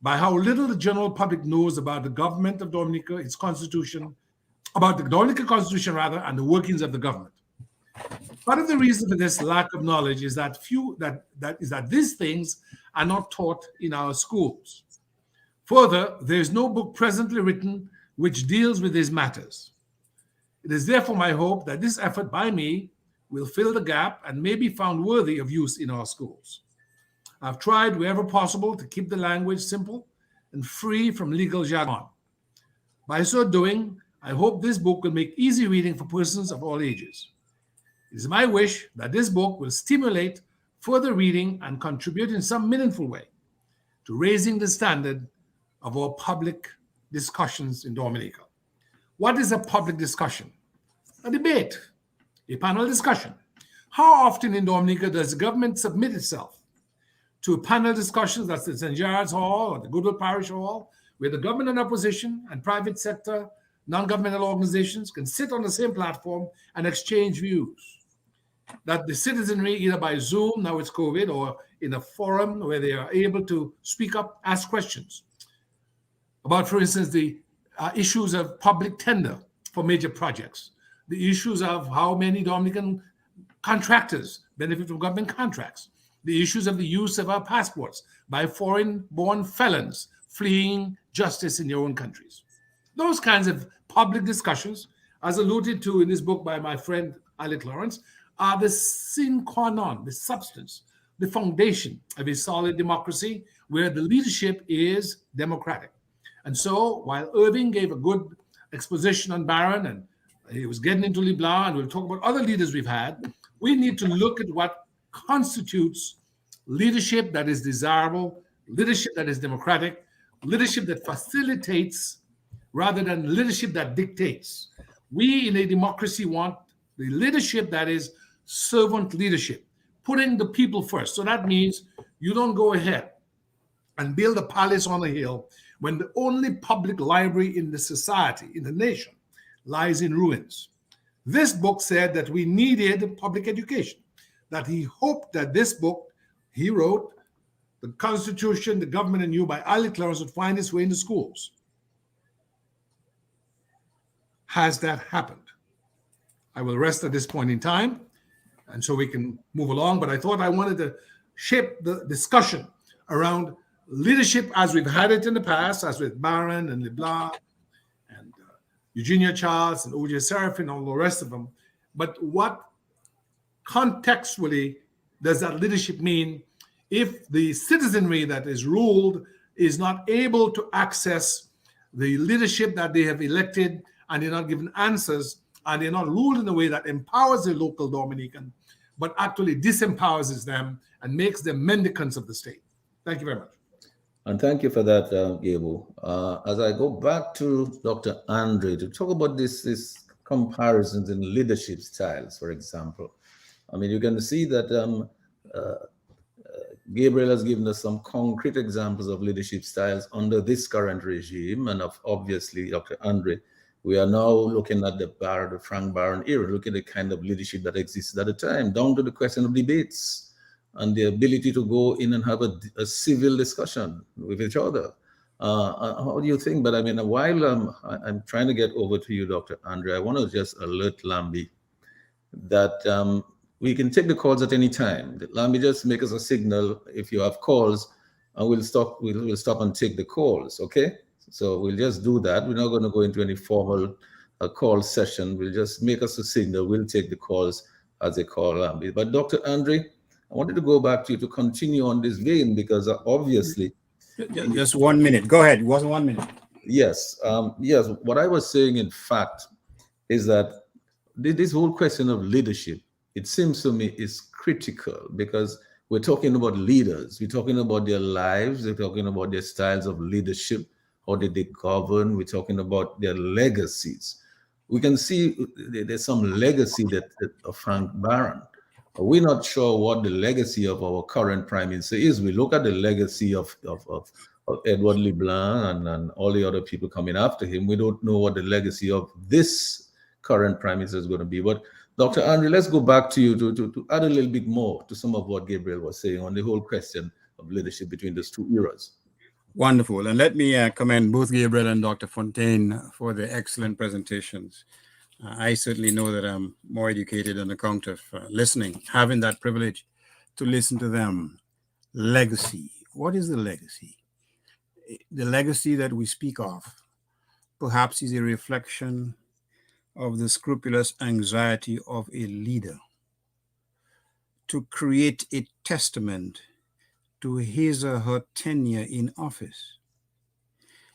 E: by how little the general public knows about the government of Dominica, its constitution, about the Dominica Constitution, rather, and the workings of the government. Part of the reason for this lack of knowledge is that these things are not taught in our schools. Further, there is no book presently written which deals with these matters. It is therefore my hope that this effort by me will fill the gap and may be found worthy of use in our schools. I've tried wherever possible to keep the language simple and free from legal jargon. By so doing, I hope this book will make easy reading for persons of all ages. It is my wish that this book will stimulate further reading and contribute in some meaningful way to raising the standard of our public discussions in Dominica." What is a public discussion? A debate, a panel discussion. How often in Dominica does the government submit itself to a panel discussion, that's the St. Gerard's Hall or the Goodwill Parish Hall, where the government and opposition and private sector, non-governmental organizations can sit on the same platform and exchange views? That the citizenry, either by Zoom, now it's COVID, or in a forum where they are able to speak up, ask questions about, for instance, the issues of public tender for major projects, the issues of how many Dominican contractors benefit from government contracts, the issues of the use of our passports by foreign-born felons fleeing justice in their own countries. Those kinds of public discussions, as alluded to in this book by my friend Alec Lawrence, are the sine qua non, the substance, the foundation of a solid democracy where the leadership is democratic. And so while Irving gave a good exposition on Barron and he was getting into LeBlanc, and we'll talk about other leaders we've had, we need to look at what constitutes leadership that is desirable, leadership that is democratic, leadership that facilitates rather than leadership that dictates. We in a democracy want the leadership that is servant leadership, putting the people first. So that means you don't go ahead and build a palace on a hill when the only public library in the society, in the nation, lies in ruins. This book said that we needed public education, that he hoped that this book he wrote, The Constitution, the Government, and You by Alec Lawrence, would find its way into schools. Has that happened? I will rest at this point in time, and so we can move along, but I thought I wanted to shape the discussion around leadership as we've had it in the past, as with Barron and LeBlanc and Eugenia Charles and O.J. Seraphin and all the rest of them. But what contextually does that leadership mean if the citizenry that is ruled is not able to access the leadership that they have elected, and they're not given answers, and they're not ruled in a way that empowers the local Dominican, but actually disempowers them and makes them mendicants of the state? Thank you very much.
B: And thank you for that, Gabriel. As I go back to Dr. Andre to talk about this comparisons in leadership styles, for example. I mean, you can see that Gabriel has given us some concrete examples of leadership styles under this current regime, and obviously, Dr. Andre, we are now looking at the Frank Barron era, looking at the kind of leadership that existed at the time, down to the question of debates and the ability to go in and have a civil discussion with each other. How do you think? But I mean, while I'm trying to get over to you, Dr. Andre, I want to just alert Lambi that we can take the calls at any time. Lambi, just make us a signal if you have calls, and we'll stop. We'll stop and take the calls. Okay. So we'll just do that. We're not going to go into any formal call session. We'll just make us a signal. We'll take the calls as they call Lambi. But Dr. Andre, I wanted to go back to you to continue on this vein because obviously.
C: Just 1 minute. Go ahead. It wasn't 1 minute.
B: Yes. Yes. What I was saying, in fact, is that this whole question of leadership, it seems to me, is critical because we're talking about leaders. We're talking about their lives. We're talking about their styles of leadership. How did they govern? We're talking about their legacies. We can see there's some legacy that of Frank Barron. We're not sure what the legacy of our current prime minister is. We look at the legacy of Edward LeBlanc and all the other people coming after him. We don't know what the legacy of this current prime minister is going to be. But Dr. Andre, let's go back to you to add a little bit more to some of what Gabriel was saying on the whole question of leadership between those two eras.
C: Wonderful. And let me commend both Gabriel and Dr. Fontaine for their excellent presentations. I certainly know that I'm more educated on account of listening, having that privilege to listen to them. Legacy. What is the legacy? The legacy that we speak of perhaps is a reflection of the scrupulous anxiety of a leader to create a testament to his or her tenure in office.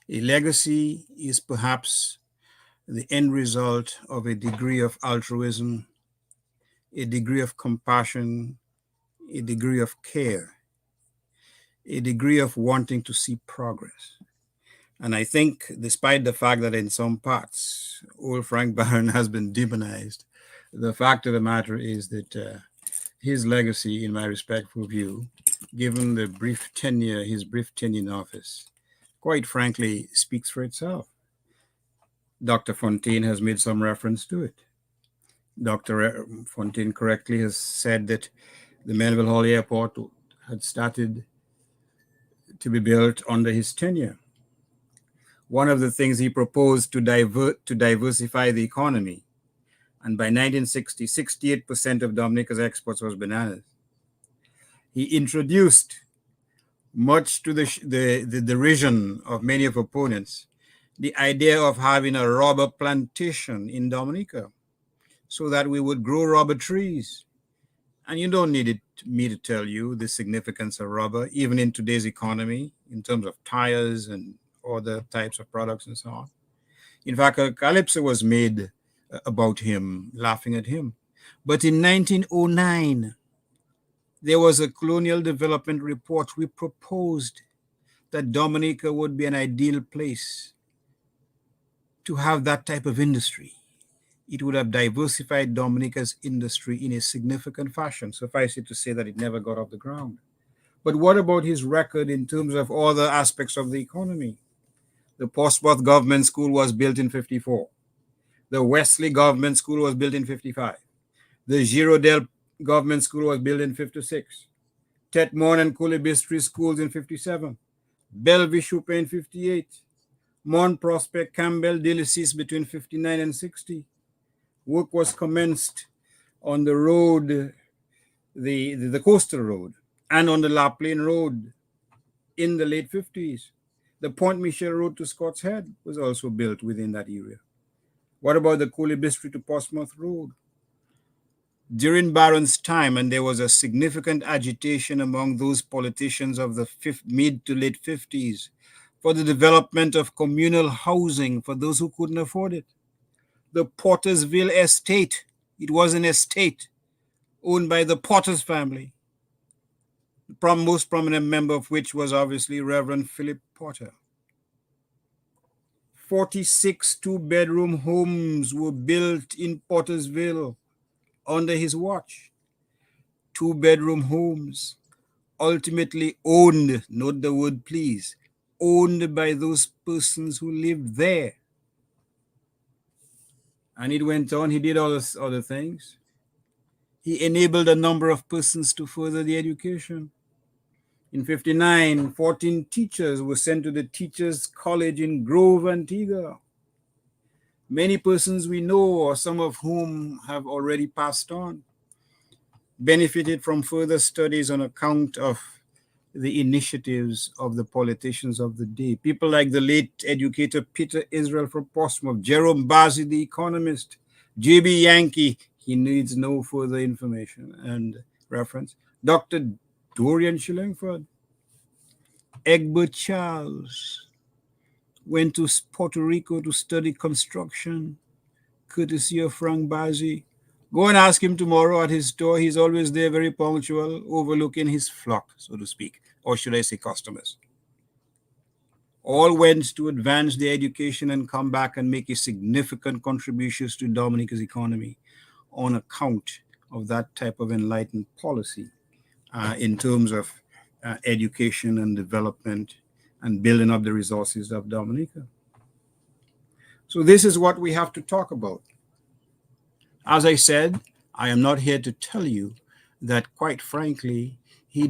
C: A legacy is perhaps the end result of a degree of altruism, a degree of compassion, a degree of care, a degree of wanting to see progress. And I think, despite the fact that in some parts, old Frank Barron has been demonized, the fact of the matter is that his legacy, in my respectful view, given the his brief tenure in office, quite frankly, speaks for itself. Dr. Fontaine has made some reference to it. Dr. Fontaine correctly has said that the Melville Hall Airport had started to be built under his tenure. One of the things he proposed to diversify the economy, and by 1960, 68% of Dominica's exports was bananas. He introduced, much to the derision of many of opponents, the idea of having a rubber plantation in Dominica so that we would grow rubber trees. And you don't need me to tell you the significance of rubber, even in today's economy, in terms of tires and other types of products and so on. In fact, a calypso was made about him, laughing at him. But in 1909, there was a colonial development report. We proposed that Dominica would be an ideal place to have that type of industry. It would have diversified Dominica's industry in a significant fashion. Suffice it to say that it never got off the ground. But what about his record in terms of other aspects of the economy? The Portsmouth Government School was built in 1954. The Wesley Government School was built in 1955. The Girondel Government School was built in 1956. Tetmon and Coolibistry schools in 1957. Bellevue Chupin in 1958. Mont Prospect, Campbell, Delacis between 1959 and 1960. Work was commenced on the road, the coastal road, and on the La Plaine Road in the late 1950s. The Point Michel Road to Scott's Head was also built within that area. What about the Coolibistry to Portsmouth Road? During Barron's time, and there was a significant agitation among those politicians of the mid to late 50s for the development of communal housing for those who couldn't afford it. The Pottersville Estate, it was an estate owned by the Potters family, the most prominent member of which was obviously Reverend Philip Potter. 46 two-bedroom homes were built in Pottersville under his watch. Two-bedroom homes ultimately owned, note the word please, owned by those persons who lived there. And it went on, he did all those other things. He enabled a number of persons to further their education. In 59, 14 teachers were sent to the Teachers College in Grove, Antigua. Many persons we know, or some of whom have already passed on, benefited from further studies on account of the initiatives of the politicians of the day. People like the late educator Peter Israel from Portsmouth, Jerome Bazzi, the economist, J.B. Yankee, he needs no further information and reference, Dr. Dorian Shillingford, Egbert Charles went to Puerto Rico to study construction, courtesy of Frank Bazzi. Go and ask him tomorrow at his store. He's always there, very punctual, overlooking his flock, so to speak, or should I say customers. All went to advance their education and come back and make a significant contributions to Dominica's economy on account of that type of enlightened policy in terms of education and development and building up the resources of Dominica. So this is what we have to talk about. As I said, I am not here to tell you that, quite frankly, he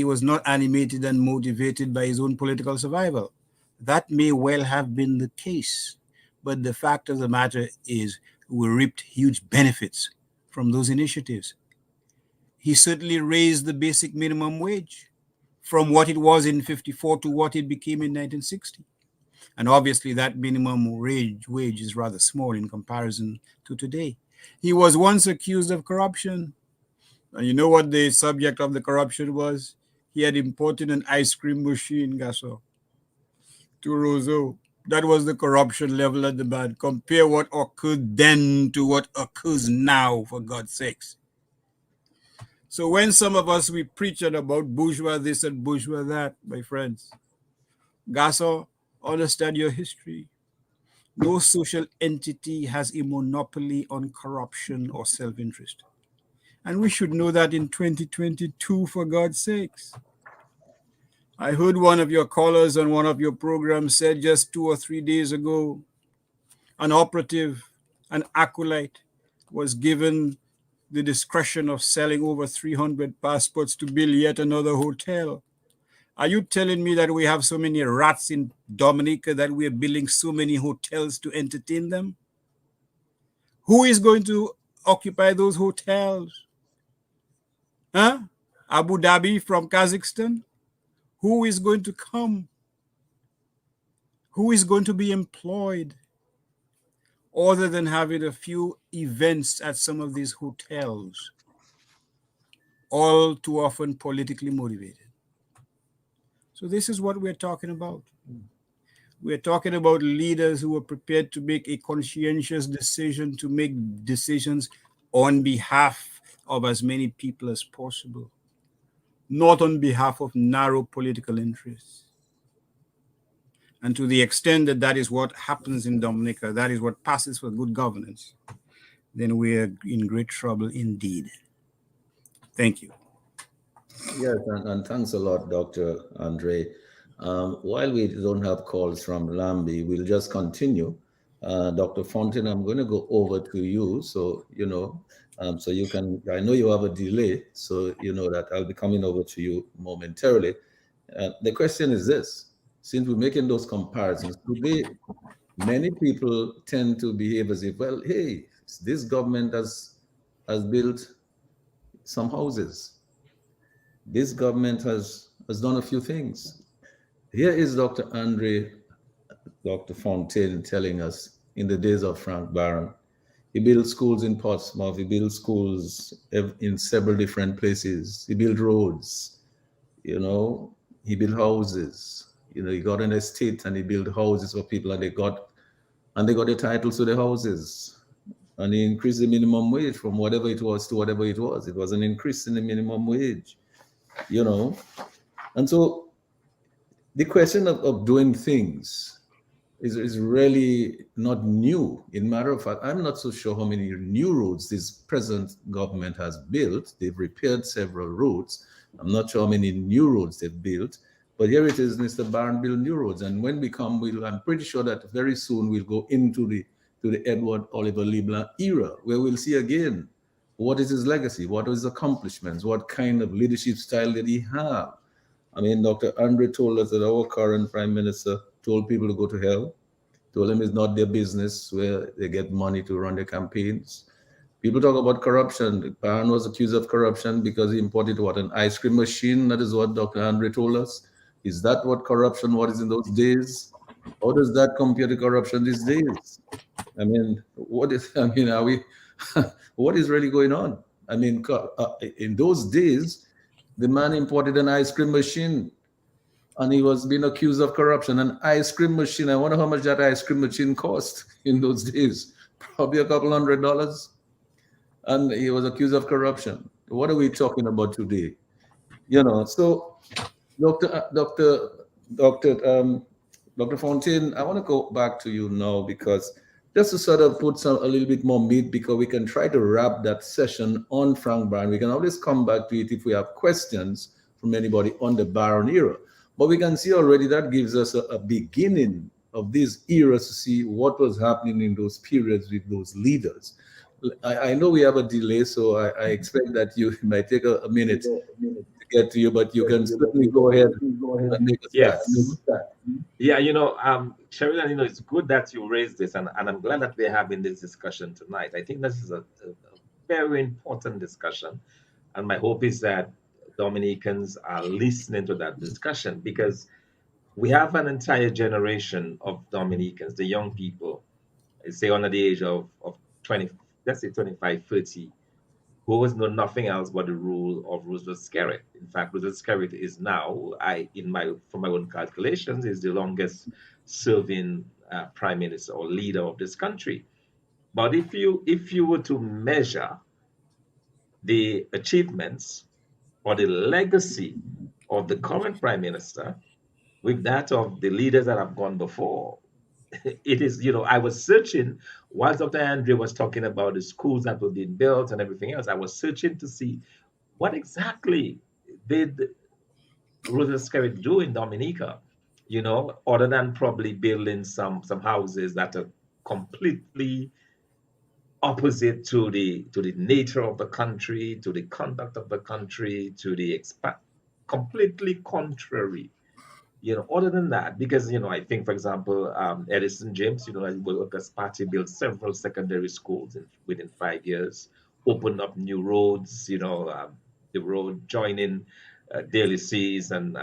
C: was not animated and motivated by his own political survival. That may well have been the case, but the fact of the matter is we reaped huge benefits from those initiatives. He certainly raised the basic minimum wage from what it was in 54 to what it became in 1960. And obviously that minimum wage is rather small in comparison to today. He was once accused of corruption. And you know what the subject of the corruption was? He had imported an ice cream machine, Gasso, to Roseau. That was the corruption level at the band. Compare what occurred then to what occurs now, for God's sakes. So when some of us, we preach about bourgeois this and bourgeois that, my friends, Gasso, understand your history. No social entity has a monopoly on corruption or self-interest. And we should know that in 2022, for God's sakes. I heard one of your callers on one of your programs said just 2 or 3 days ago, an operative, an acolyte, was given the discretion of selling over 300 passports to build yet another hotel. Are you telling me that we have so many rats in Dominica that we are building so many hotels to entertain them? Who is going to occupy those hotels? Huh? Abu Dhabi from Kazakhstan? Who is going to come? Who is going to be employed? Other than having a few events at some of these hotels, all too often politically motivated. So this is what we're talking about. We're talking about leaders who are prepared to make a conscientious decision, to make decisions on behalf of as many people as possible, not on behalf of narrow political interests. And to the extent that that is what happens in Dominica, that is what passes for good governance, then we're in great trouble indeed. Thank you.
B: Yes, and thanks a lot, Dr. Andre. While we don't have calls from Lambi, we'll just continue. Dr. Fontaine, I'm going to go over to you. So, so you can, I know you have a delay, so you know that I'll be coming over to you momentarily. The question is this: since we're making those comparisons, today, many people tend to behave as if, well, hey, this government has built some houses. This government has done a few things. Here is Dr. Fontaine telling us in the days of Frank Barron, he built schools in Portsmouth, he built schools in several different places, he built roads, he built houses, he got an estate and he built houses for people and they got the titles to the houses. And he increased the minimum wage from whatever it was to whatever it was. It was an increase in the minimum wage. And so the question of doing things is really not new. In matter of fact, I'm not so sure how many new roads this present government has built. They've repaired several roads. I'm not sure how many new roads they've built, but here it is, Mr. Barron built new roads. And when I'm pretty sure that very soon we'll go into the Edward Oliver Leblanc era, where we'll see again what is his legacy, what are his accomplishments, what kind of leadership style did he have, I mean, Dr. Andre told us that our current prime minister told people to go to hell, told them it's not their business where they get money to run their campaigns. People talk about corruption. Barron was accused of corruption because he imported what, an ice cream machine? That is what Dr. Andre told us. Is that what corruption was in those days? How does that compare to corruption these days? I mean, what is? I mean, are we? What is really going on? I mean, in those days, the man imported an ice cream machine, and he was being accused of corruption. An ice cream machine. I wonder how much that ice cream machine cost in those days. Probably a couple $100, and he was accused of corruption. What are we talking about today? You know. So, Doctor, Doctor, Dr. Fontaine, I want to go back to you now because just to sort of put a little bit more meat, because we can try to wrap that session on Frank Barron. We can always come back to it if we have questions from anybody on the Barron era. But we can see already that gives us a beginning of these eras to see what was happening in those periods with those leaders. I know we have a delay, so I expect that you might take a minute to get to you, but you can certainly go ahead and make a start.
D: Yes. Yeah, Sheridan, it's good that you raised this, and I'm glad that we're having this discussion tonight. I think this is a very important discussion, and my hope is that Dominicans are listening to that discussion because we have an entire generation of Dominicans, the young people, say under the age of 20, let's say 25, 30, who always know nothing else but the rule of Roosevelt Skerrit. In fact, Roosevelt Skerrit is now, from my own calculations, is the longest serving prime minister or leader of this country. But if you were to measure the achievements or the legacy of the current prime minister with that of the leaders that have gone before, it is, I was searching while Dr. Andre was talking about the schools that were being built and everything else. I was searching to see what exactly did Roosevelt Skerrit do in Dominica, other than probably building some houses that are completely opposite to the nature of the country, to the conduct of the country, to the completely contrary. Other than that, because I think, for example, Edison James, the Workers' Party built several secondary schools within 5 years, opened up new roads. The road joining Daly Seas and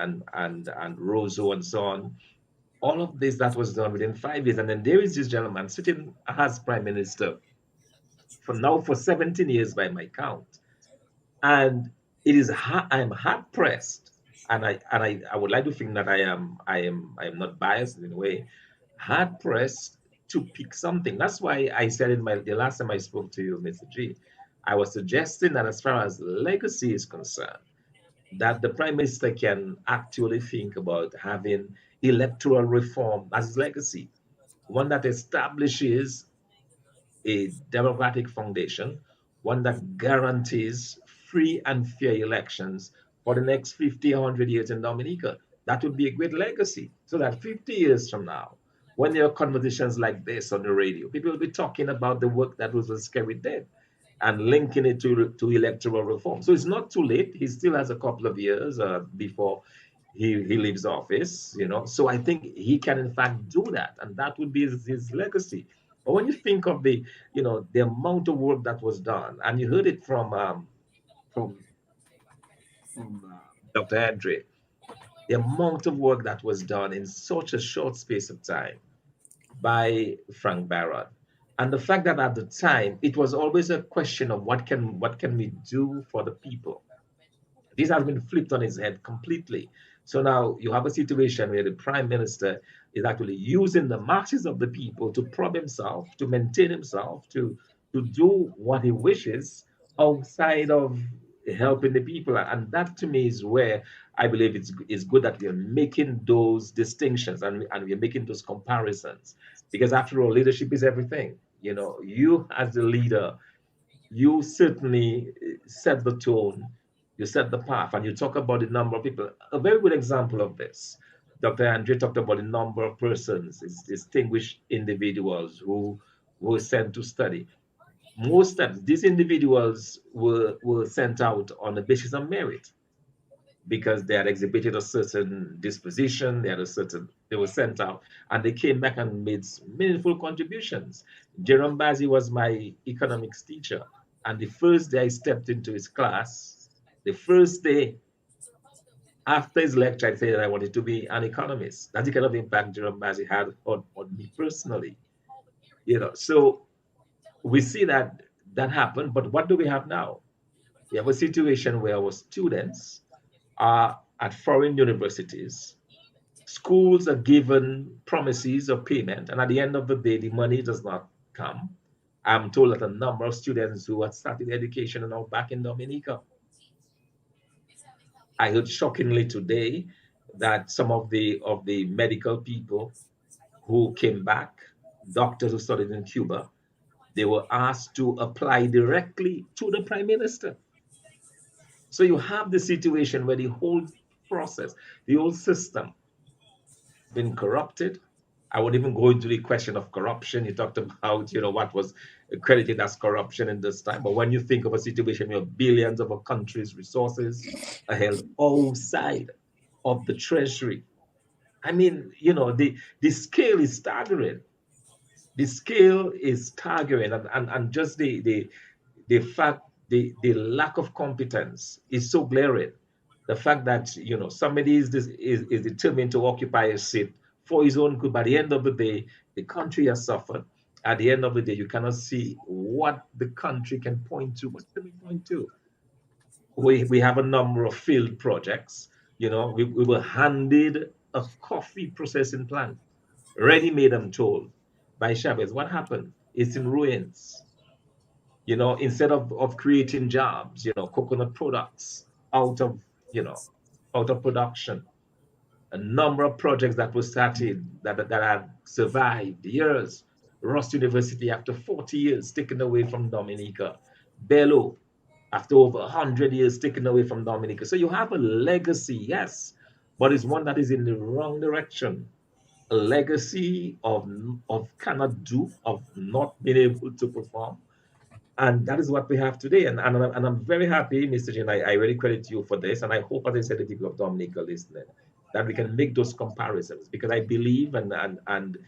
D: Roseau and so on. All of this that was done within 5 years, and then there is this gentleman sitting as prime minister for 17 years by my count, and I'm hard pressed, and I would like to think that I am not biased in a way, hard pressed to pick something. That's why I said the last time I spoke to you, Mr. G, I was suggesting that as far as legacy is concerned, that the prime minister can actually think about having electoral reform as his legacy, one that establishes a democratic foundation, one that guarantees free and fair elections for the next 50, 100 years in Dominica. That would be a great legacy. So that 50 years from now, when there are conversations like this on the radio, people will be talking about the work that was Scary did and linking it to electoral reform. So it's not too late. He still has a couple of years before he leaves office. So I think he can in fact do that, and that would be his legacy. But when you think of the amount of work that was done, and you heard it from Dr. Andre, the amount of work that was done in such a short space of time by Frank Barron, and the fact that at the time it was always a question of what can we do for the people. This has been flipped on its head completely. So now you have a situation where the prime minister is actually using the masses of the people to prop himself, to maintain himself, to do what he wishes outside of helping the people. And that to me is where I believe it's good that we are making those distinctions and we are making those comparisons. Because after all, leadership is everything. You as the leader, you certainly set the tone, you set the path, and you talk about the number of people. A very good example of this, Dr. Andre talked about the number of persons, distinguished individuals who were sent to study. Most times, these individuals were sent out on the basis of merit. because they had exhibited a certain disposition, they were sent out, and they came back and made meaningful contributions. Jerome Bazi was my economics teacher, and the first day I stepped into his class, the first day after his lecture, I said that I wanted to be an economist. That's the kind of impact Jerome Bazi had on me personally. So we see that that happened, but what do we have now? We have a situation where our students are at foreign universities. Schools are given promises of payment, and at the end of the day, the money does not come. I'm told that a number of students who had started education are now back in Dominica. I heard shockingly today that some of the medical people who came back, doctors who studied in Cuba, they were asked to apply directly to the prime minister. So you have the situation where the whole process, the whole system, been corrupted. I won't even go into the question of corruption. You talked about, what was credited as corruption in this time. But when you think of a situation where billions of a country's resources are held outside of the treasury, I mean, the scale is staggering. The scale is staggering, and just the fact the lack of competence is so glaring. The fact that somebody is determined to occupy a seat for his own good. By the end of the day, the country has suffered. At the end of the day, you cannot see what the country can point to. What can we point to? We have a number of failed projects. We were handed a coffee processing plant, ready made, I'm told, by Chavez. What happened? It's in ruins. Instead of creating jobs, coconut products out of production. A number of projects that were started that had survived years. Ross University, after 40 years, taken away from Dominica. Bello, after over 100 years, taken away from Dominica. So you have a legacy, yes, but it's one that is in the wrong direction. A legacy of cannot do, of not being able to perform. And that is what we have today. And I'm very happy, Mr. Jin, I really credit you for this. And I hope, as I said, the people of Dominica listening, that we can make those comparisons, because I believe, and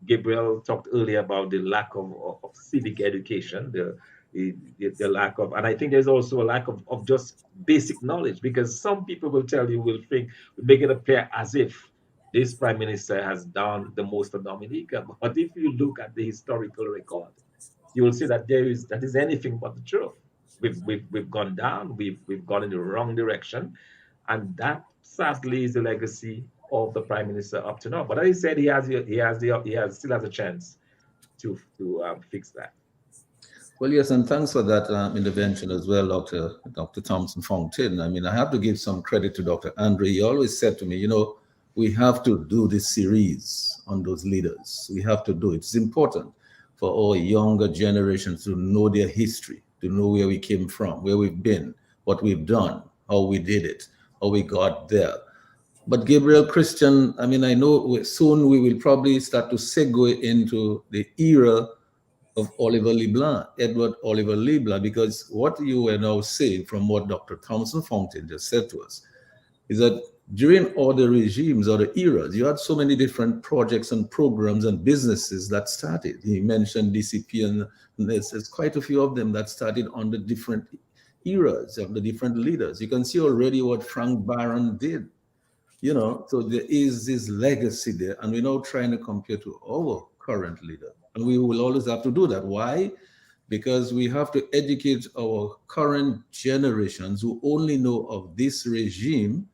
D: Gabriel talked earlier about the lack of civic education, the lack of, and I think there's also a lack of just basic knowledge, because some people will make it appear as if this prime minister has done the most for Dominica. But if you look at the historical record, you will see that that is anything but the truth. We've gone down, we've gone in the wrong direction, and that sadly is the legacy of the prime minister up to now. But as I said, he still has a chance to fix that.
B: Well, yes, and thanks for that intervention as well, Dr. Thomson Fontaine. I mean, I have to give some credit to Dr. Andre. He always said to me, we have to do this series on those leaders. We have to do it. It's important for our younger generations to know their history, to know where we came from, where we've been, what we've done, how we did it, how we got there. But Gabriel, Christian, I mean, I know soon we will probably start to segue into the era of Edward Oliver Leblanc, because what you were now saying from what Dr. Thomson Fontaine just said to us is that during all the regimes or the eras, you had so many different projects and programs and businesses that started. He mentioned DCP, and there's quite a few of them that started on the different eras of the different leaders. You can see already what Frank Barron did, so there is this legacy there, and we're now trying to compare to our current leader. And we will always have to do that. Why? Because we have to educate our current generations who only know of this regime,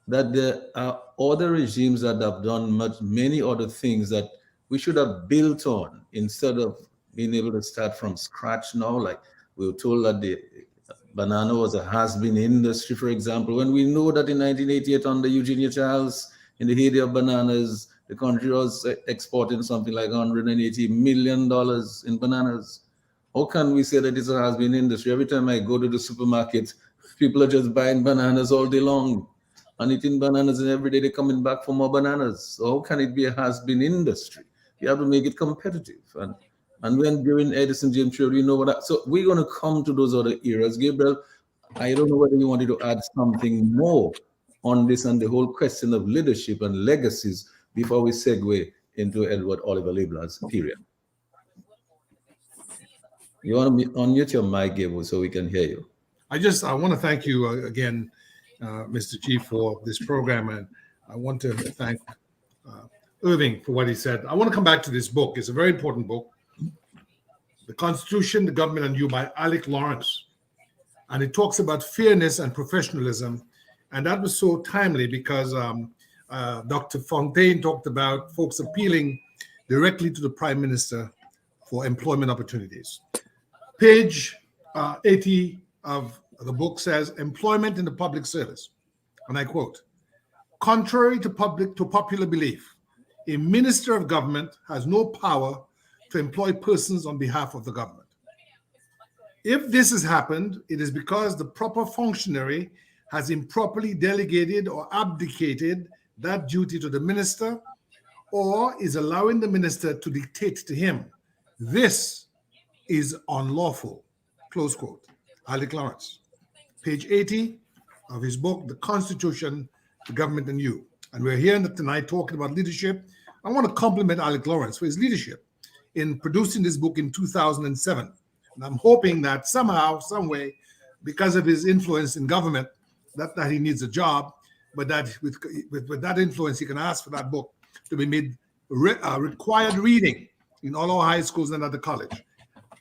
B: that there are other regimes that have done many other things that we should have built on, instead of being able to start from scratch now. Like we were told that the banana was a has-been industry, for example, when we know that in 1988 under Eugenia Childs, in the heyday of bananas, the country was exporting something like $180 million in bananas. How can we say that it's a has-been industry? Every time I go to the supermarket, people are just buying bananas all day long and eating bananas, and every day they're coming back for more bananas. So how can it be a has-been industry? You have to make it competitive. And when during Edison, James Sherwood, you know what? So we're going to come to those other eras. Gabriel, I don't know whether you wanted to add something more on this and the whole question of leadership and legacies before we segue into Edward Oliver Leblanc's period? You want to unmute your mic, Gabriel, so we can hear you.
E: I want to thank you again, Mr. Chief, for this program, and I want to thank Irving for what he said. I want to come back to this book. It's a very important book, The Constitution, the Government, and You by Alec Lawrence. And it talks about fairness and professionalism. And that was so timely because Dr. Fontaine talked about folks appealing directly to the Prime Minister for employment opportunities. Page 80 of the book says, employment in the public service. And I quote, contrary to popular belief, a minister of government has no power to employ persons on behalf of the government. If this has happened, it is because the proper functionary has improperly delegated or abdicated that duty to the minister, or is allowing the minister to dictate to him. This is unlawful, close quote. Alec Lawrence, page 80 of his book, The Constitution, the Government, and You. And we're here tonight talking about leadership. I want to compliment Alec Lawrence for his leadership in producing this book in 2007. And I'm hoping that somehow, some way, because of his influence in government, not that he needs a job, but that with that influence, he can ask for that book to be made required reading in all our high schools and at the college.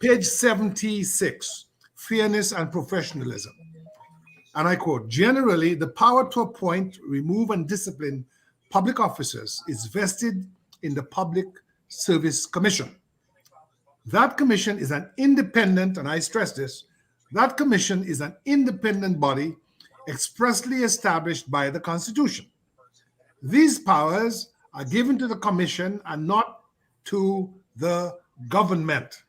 E: Page 76, fairness and professionalism. And I quote, generally, the power to appoint, remove, and discipline public officers is vested in the Public Service Commission. That commission is an independent, and I stress this, that commission is an independent body expressly established by the Constitution. These powers are given to the commission and not to the government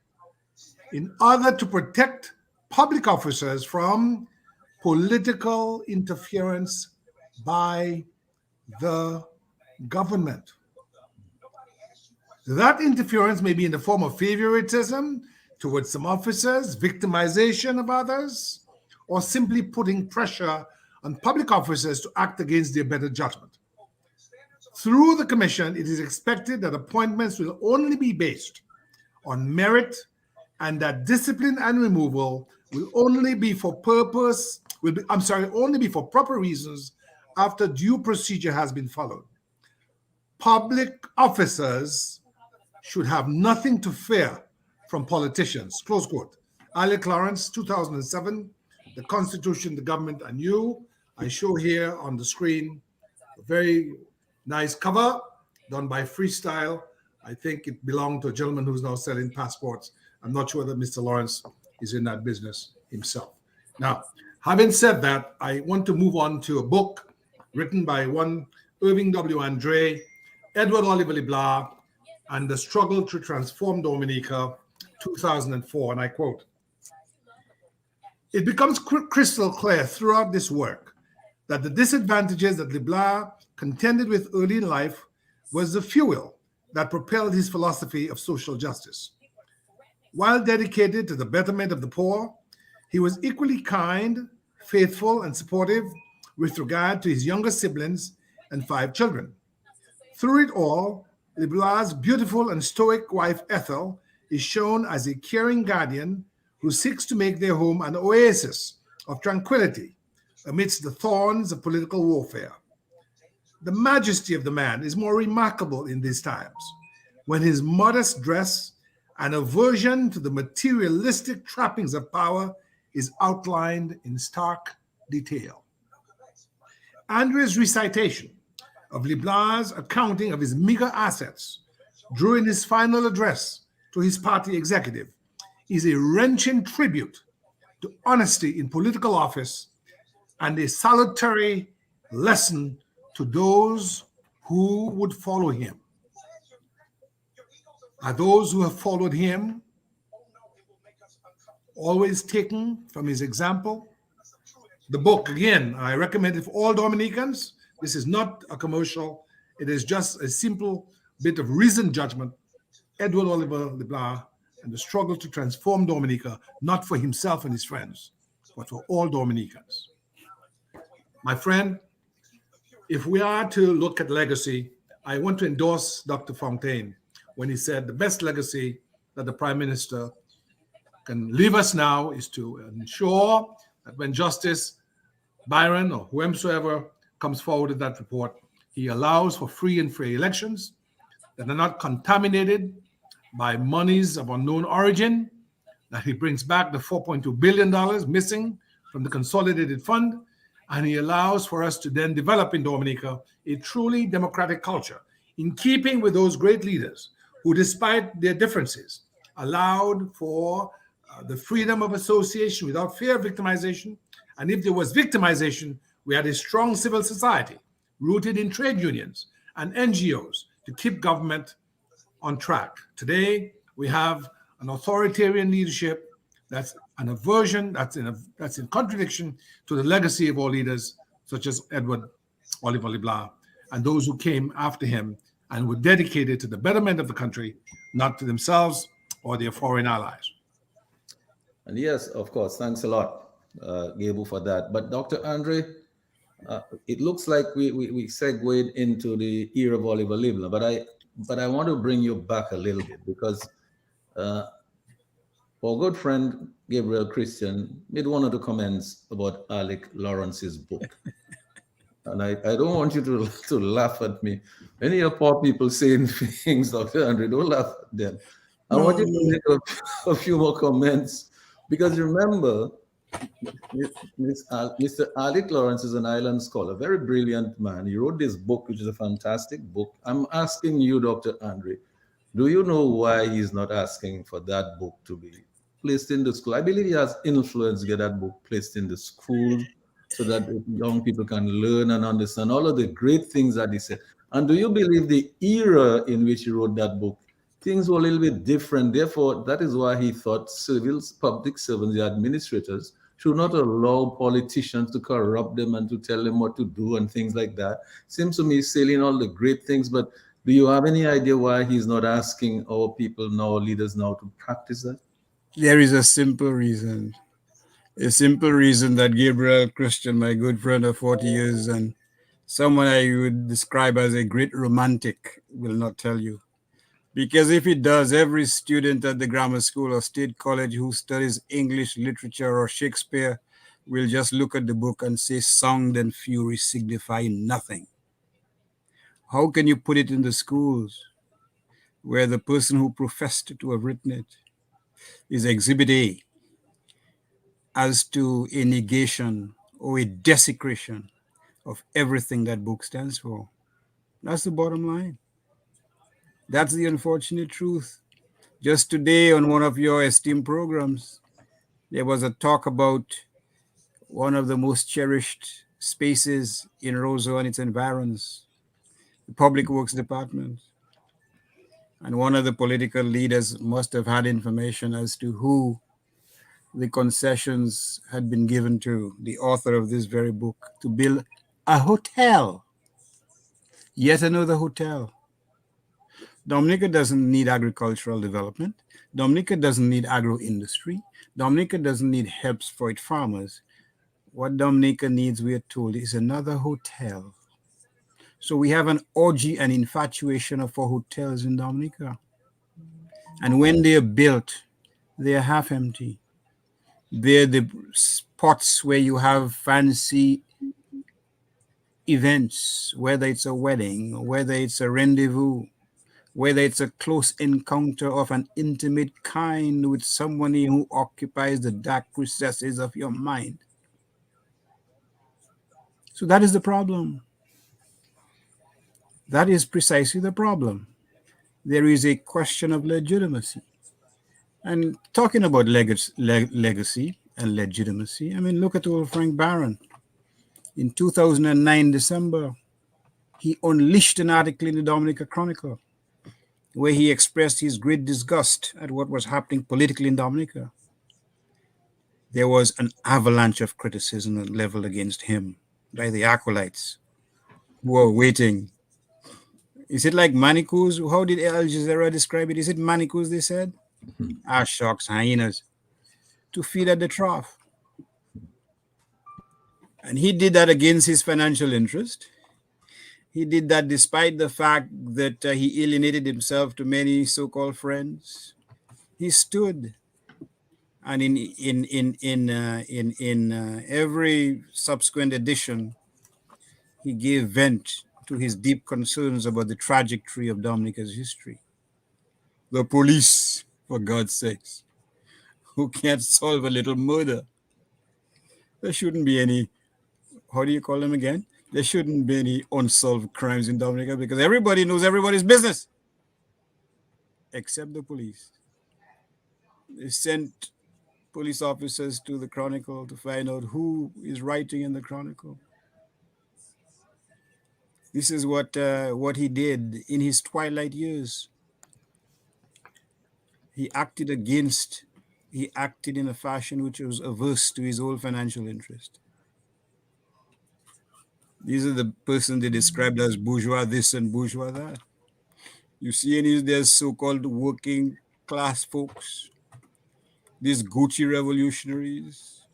E: in order to protect public officers from political interference by the government. That interference may be in the form of favoritism towards some officers, victimization of others, or simply putting pressure on public officers to act against their better judgment. Through the commission, it is expected that appointments will only be based on merit, and that discipline and removal will only be for proper reasons after due procedure has been followed. Public officers should have nothing to fear from politicians, close quote. Alec Lawrence, 2007, The Constitution, the Government, and You. I show here on the screen a very nice cover done by Freestyle. I think it belonged to a gentleman who's now selling passports. I'm not sure that Mr. Lawrence is in that business himself. Now, having said that, I want to move on to a book written by one Irving W. Andre, Edward Oliver Leblanc, and The Struggle to Transform Dominica, 2004, and I quote, it becomes crystal clear throughout this work that the disadvantages that Leblanc contended with early in life was the fuel that propelled his philosophy of social justice. While dedicated to the betterment of the poor, he was equally kind, faithful, and supportive with regard to his younger siblings and 5 children. Through it all, Leblanc's beautiful and stoic wife Ethel is shown as a caring guardian who seeks to make their home an oasis of tranquility amidst the thorns of political warfare. The majesty of the man is more remarkable in these times, when his modest dress and aversion to the materialistic trappings of power is outlined in stark detail. Andre's recitation of Leblanc's accounting of his meager assets during his final address to his party executive is a wrenching tribute to honesty in political office and a salutary lesson to those who would follow him. Are those who have followed him always taken from his example? The book, again, I recommend it for all Dominicans. This is not a commercial. It is just a simple bit of reasoned judgment. Edward Oliver Leblanc and the Struggle to Transform Dominica, not for himself and his friends, but for all Dominicans. My friend, if we are to look at legacy, I want to endorse Dr. Fontaine when he said the best legacy that the Prime Minister can leave us now is to ensure that when Justice Byron or whomsoever comes forward with that report, he allows for free and fair elections that are not contaminated by monies of unknown origin, that he brings back the $4.2 billion missing from the consolidated fund, and he allows for us to then develop in Dominica a truly democratic culture in keeping with those great leaders who, despite their differences, allowed for the freedom of association without fear of victimization. And if there was victimization, we had a strong civil society rooted in trade unions and NGOs to keep government on track. Today, we have an authoritarian leadership that's an aversion, that's in contradiction to the legacy of our leaders, such as Edward Oliver LeBlanc, and those who came after him and were dedicated to the betterment of the country, not to themselves or their foreign allies.
B: And yes, of course, thanks a lot, Gabriel, for that. But Dr. Andre, it looks like we segued into the era of Oliver LeBlanc, but I want to bring you back a little bit, because our good friend Gabriel Christian made one of the comments about Alec Lawrence's book. And I don't want you to laugh at me. Any of poor people saying things, Dr. Andre, don't laugh at them. I want you to make a few more comments, because remember, Mr. Alec Lawrence is an island scholar, a very brilliant man. He wrote this book, which is a fantastic book. I'm asking you, Dr. Andre, do you know why he's not asking for that book to be placed in the school? I believe he has influence to get that book placed in the school so that young people can learn and understand all of the great things that he said. And do you believe the era in which he wrote that book, things were a little bit different? Therefore, that is why he thought public servants, the administrators, should not allow politicians to corrupt them and to tell them what to do and things like that. Seems to me he's saying all the great things, but do you have any idea why he's not asking our people now, leaders now, to practice that?
C: There is a simple reason. A simple reason that Gabriel Christian, my good friend of 40 years and someone I would describe as a great romantic, will not tell you. Because if it does, every student at the grammar school or state college who studies English literature or Shakespeare will just look at the book and say song and fury signify nothing. How can you put it in the schools where the person who professed to have written it is Exhibit A as to a negation or a desecration of everything that book stands for? That's the bottom line. That's the unfortunate truth. Just today on one of your esteemed programs, there was a talk about one of the most cherished spaces in Roseau and its environs, the Public Works Department. And one of the political leaders must have had information as to who the concessions had been given to, the author of this very book, to build a hotel. Yet another hotel. Dominica doesn't need agricultural development. Dominica doesn't need agro-industry. Dominica doesn't need helps for its farmers. What Dominica needs, we are told, is another hotel. So we have an orgy and infatuation of our hotels in Dominica. And when they are built, they are half empty. They're the spots where you have fancy events, whether it's a wedding, whether it's a rendezvous, whether it's a close encounter of an intimate kind with someone who occupies the dark recesses of your mind. So that is the problem. That is precisely the problem. There is a question of legitimacy. And talking about legacy and legitimacy, I mean, look at old Frank Barron. In 2009, December, he unleashed an article in the Dominica Chronicle where he expressed his great disgust at what was happening politically in Dominica. There was an avalanche of criticism leveled against him by the acolytes who were waiting. Is it like manicures? How did Al Jazeera describe it? Is it manicures, they said? Sharks, hyenas, to feed at the trough. And he did that against his financial interest. He did that despite the fact that he alienated himself to many so-called friends. He stood, and in every subsequent edition, he gave vent to his deep concerns about the trajectory of Dominica's history. The police, for God's sakes, who can't solve a little murder. There shouldn't be any, how do you call them again? There shouldn't be any unsolved crimes in Dominica because everybody knows everybody's business, except the police. They sent police officers to the Chronicle to find out who is writing in the Chronicle. This is what he did in his twilight years. He acted in a fashion which was averse to his own financial interest. These are the persons they described as bourgeois this and bourgeois that. You see any of their so-called working class folks, these Gucci revolutionaries.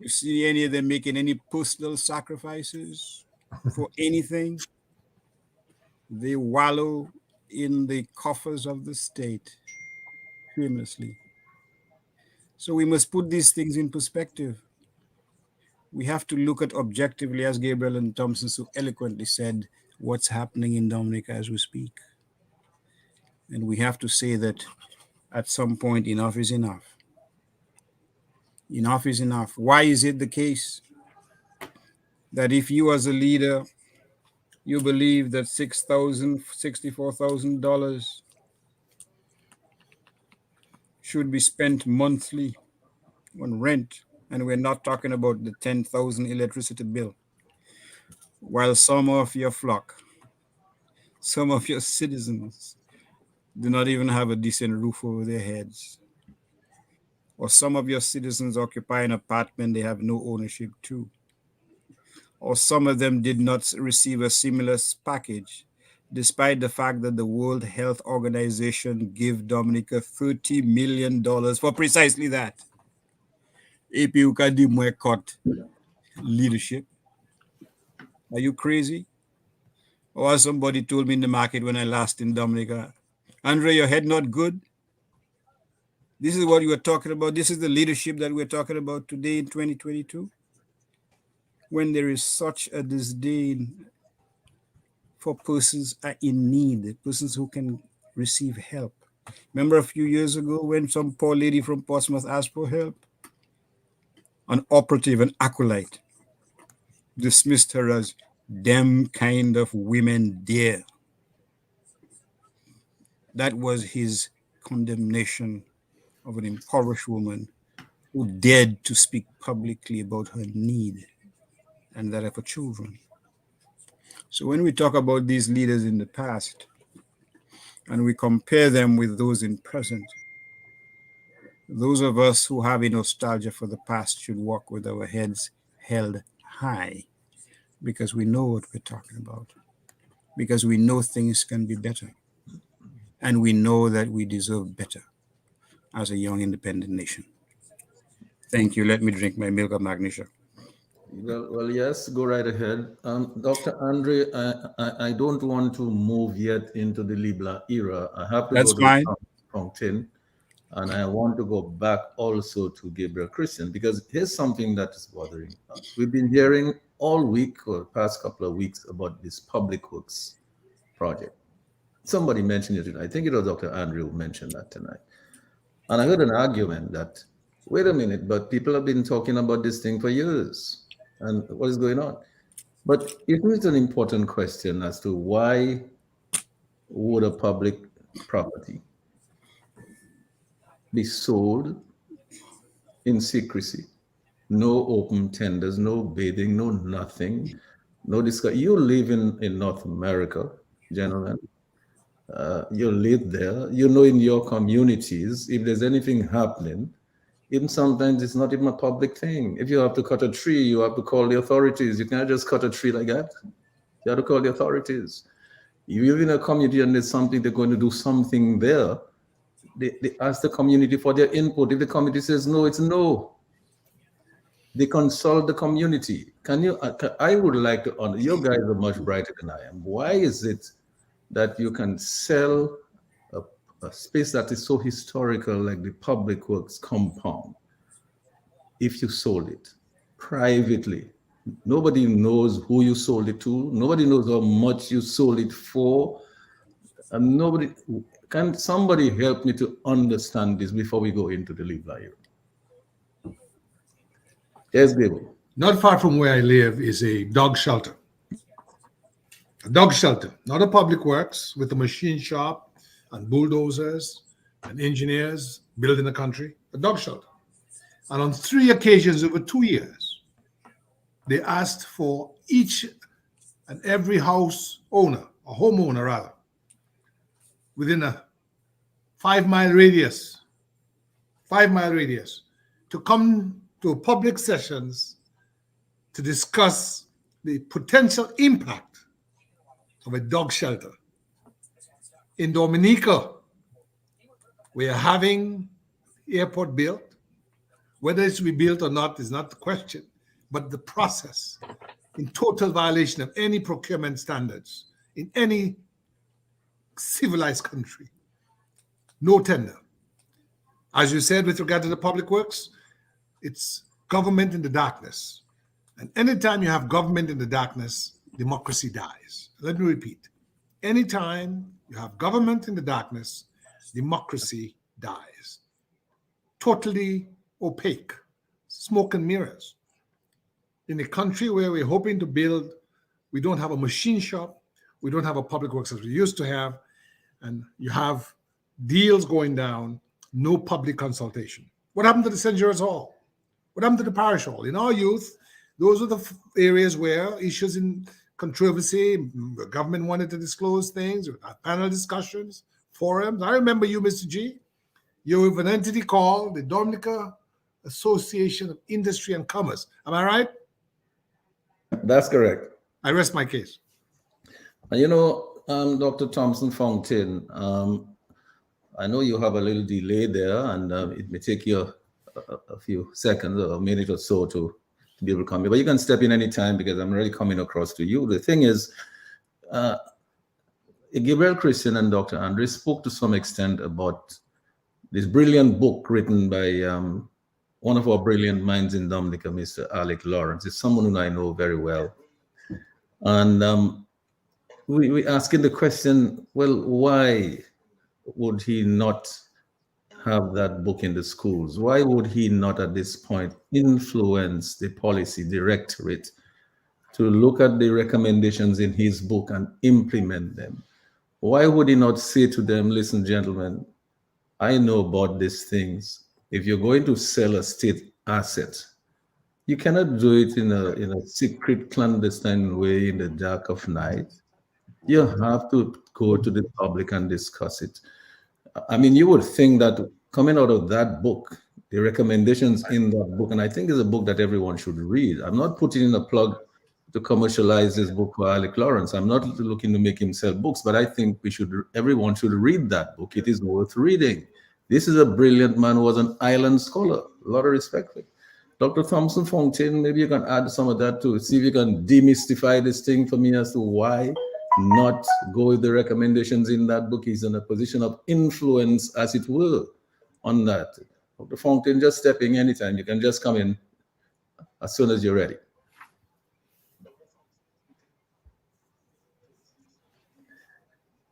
C: You see any of them making any personal sacrifices for anything? They wallow in the coffers of the state shamelessly. So we must put these things in perspective. We have to look at objectively, as Gabriel and Thomson so eloquently said, what's happening in Dominica as we speak. And we have to say that at some point, enough is enough. Enough is enough. Why is it the case that if you as a leader, you believe that $6,000, $64,000 should be spent monthly on rent, and we're not talking about the 10,000 electricity bill, while some of your flock, some of your citizens do not even have a decent roof over their heads, or some of your citizens occupy an apartment they have no ownership to, or some of them did not receive a stimulus package, despite the fact that the World Health Organization gave Dominica $30 million for precisely that. Et puis, you can do more cut leadership. Are you crazy? Or as somebody told me in the market when I last in Dominica, Andre, your head not good? This is what you were talking about. This is the leadership that we're talking about today in 2022. When there is such a disdain for persons in need, persons who can receive help. Remember a few years ago when some poor lady from Portsmouth asked for help? An operative, an acolyte, dismissed her as them kind of women there. That was his condemnation of an impoverished woman who dared to speak publicly about her need and that of her children. So when we talk about these leaders in the past and we compare them with those in present, those of us who have a nostalgia for the past should walk with our heads held high because we know what we're talking about, because we know things can be better, and we know that we deserve better as a young independent nation. Thank you. Let me drink my milk of magnesia.
B: Well, yes, go right ahead. Dr. Andre, I don't want to move yet into the Libla era. I have to
C: That's
B: go to
C: fine.
B: Fontaine, and I want to go back also to Gabriel Christian, because here's something that is bothering us. We've been hearing all week or past couple of weeks about this public works project. Somebody mentioned it tonight. I think it was Dr. Andre who mentioned that tonight. And I heard an argument that, wait a minute, but people have been talking about this thing for years. And what is going on? But it is an important question as to why would a public property be sold in secrecy? No open tenders, no bidding, no nothing, no discussion. You live in North America, gentlemen. You live there. You know in your communities, if there's anything happening, even sometimes it's not even a public thing. If you have to cut a tree, you have to call the authorities. You can't just cut a tree like that. You have to call the authorities. You live in a community and there's something, they're going to do something there. They ask the community for their input. If the community says no, it's no. They consult the community. Can you? I would like to honor. You guys are much brighter than I am. Why is it that you can sell a, a space that is so historical, like the Public Works compound, if you sold it privately? Nobody knows who you sold it to. Nobody knows how much you sold it for. And nobody can somebody help me to understand this before we go into the leave line? Yes, Gabriel.
E: Not far from where I live is a dog shelter. A dog shelter, not a public works with a machine shop and bulldozers and engineers building the country. A dog shelter. And on 3 occasions over 2 years, they asked for each and every house owner, a homeowner rather, within a 5-mile radius, to come to public sessions to discuss the potential impact of a dog shelter. In Dominica, we are having airport built. Whether it's to be built or not is not the question, but the process in total violation of any procurement standards in any civilized country. No tender. As you said with regard to the public works, it's government in the darkness. And anytime you have government in the darkness, democracy dies. Let me repeat. Anytime you have government in the darkness, democracy dies. Totally opaque, smoke and mirrors. In a country where we're hoping to build, we don't have a machine shop, we don't have a public works as we used to have, and you have deals going down, no public consultation. What happened to the St. George's Hall? What happened to the parish hall? In our youth, those were the areas where issues in controversy, the government wanted to disclose things, panel discussions, forums. I remember you, Mr. G. You have an entity called the Dominica Association of Industry and Commerce. Am I right?
B: That's correct.
E: I rest my case.
B: You know, Dr. Thomson Fontaine, I know you have a little delay there, and it may take you a few seconds or a minute or so to be able to come in, but you can step in anytime because I'm really coming across to you. The thing is, Gabriel Christian and Dr. Andre spoke to some extent about this brilliant book written by one of our brilliant minds in Dominica, Mr. Alec Lawrence. It's someone who I know very well. And we asking the question, well, why would he not have that book in the schools? Why would he not at this point influence the policy directorate to look at the recommendations in his book and implement them? Why would he not say to them, listen, gentlemen, I know about these things. If you're going to sell a state asset, you cannot do it in a secret, clandestine way in the dark of night. You have to go to the public and discuss it. I mean, you would think that coming out of that book, the recommendations in that book, and I think it's a book that everyone should read. I'm not putting in a plug to commercialize this book for Alec Lawrence. I'm not looking to make him sell books, but I think everyone should read that book. It is worth reading. This is a brilliant man who was an island scholar. A lot of respect for him. Dr. Thomson Fontaine, maybe you can add some of that too. See if you can demystify this thing for me as to why not go with the recommendations in that book. He's in a position of influence, as it were, on that. Dr. Fontaine, just stepping anytime. You can just come in as soon as you're ready.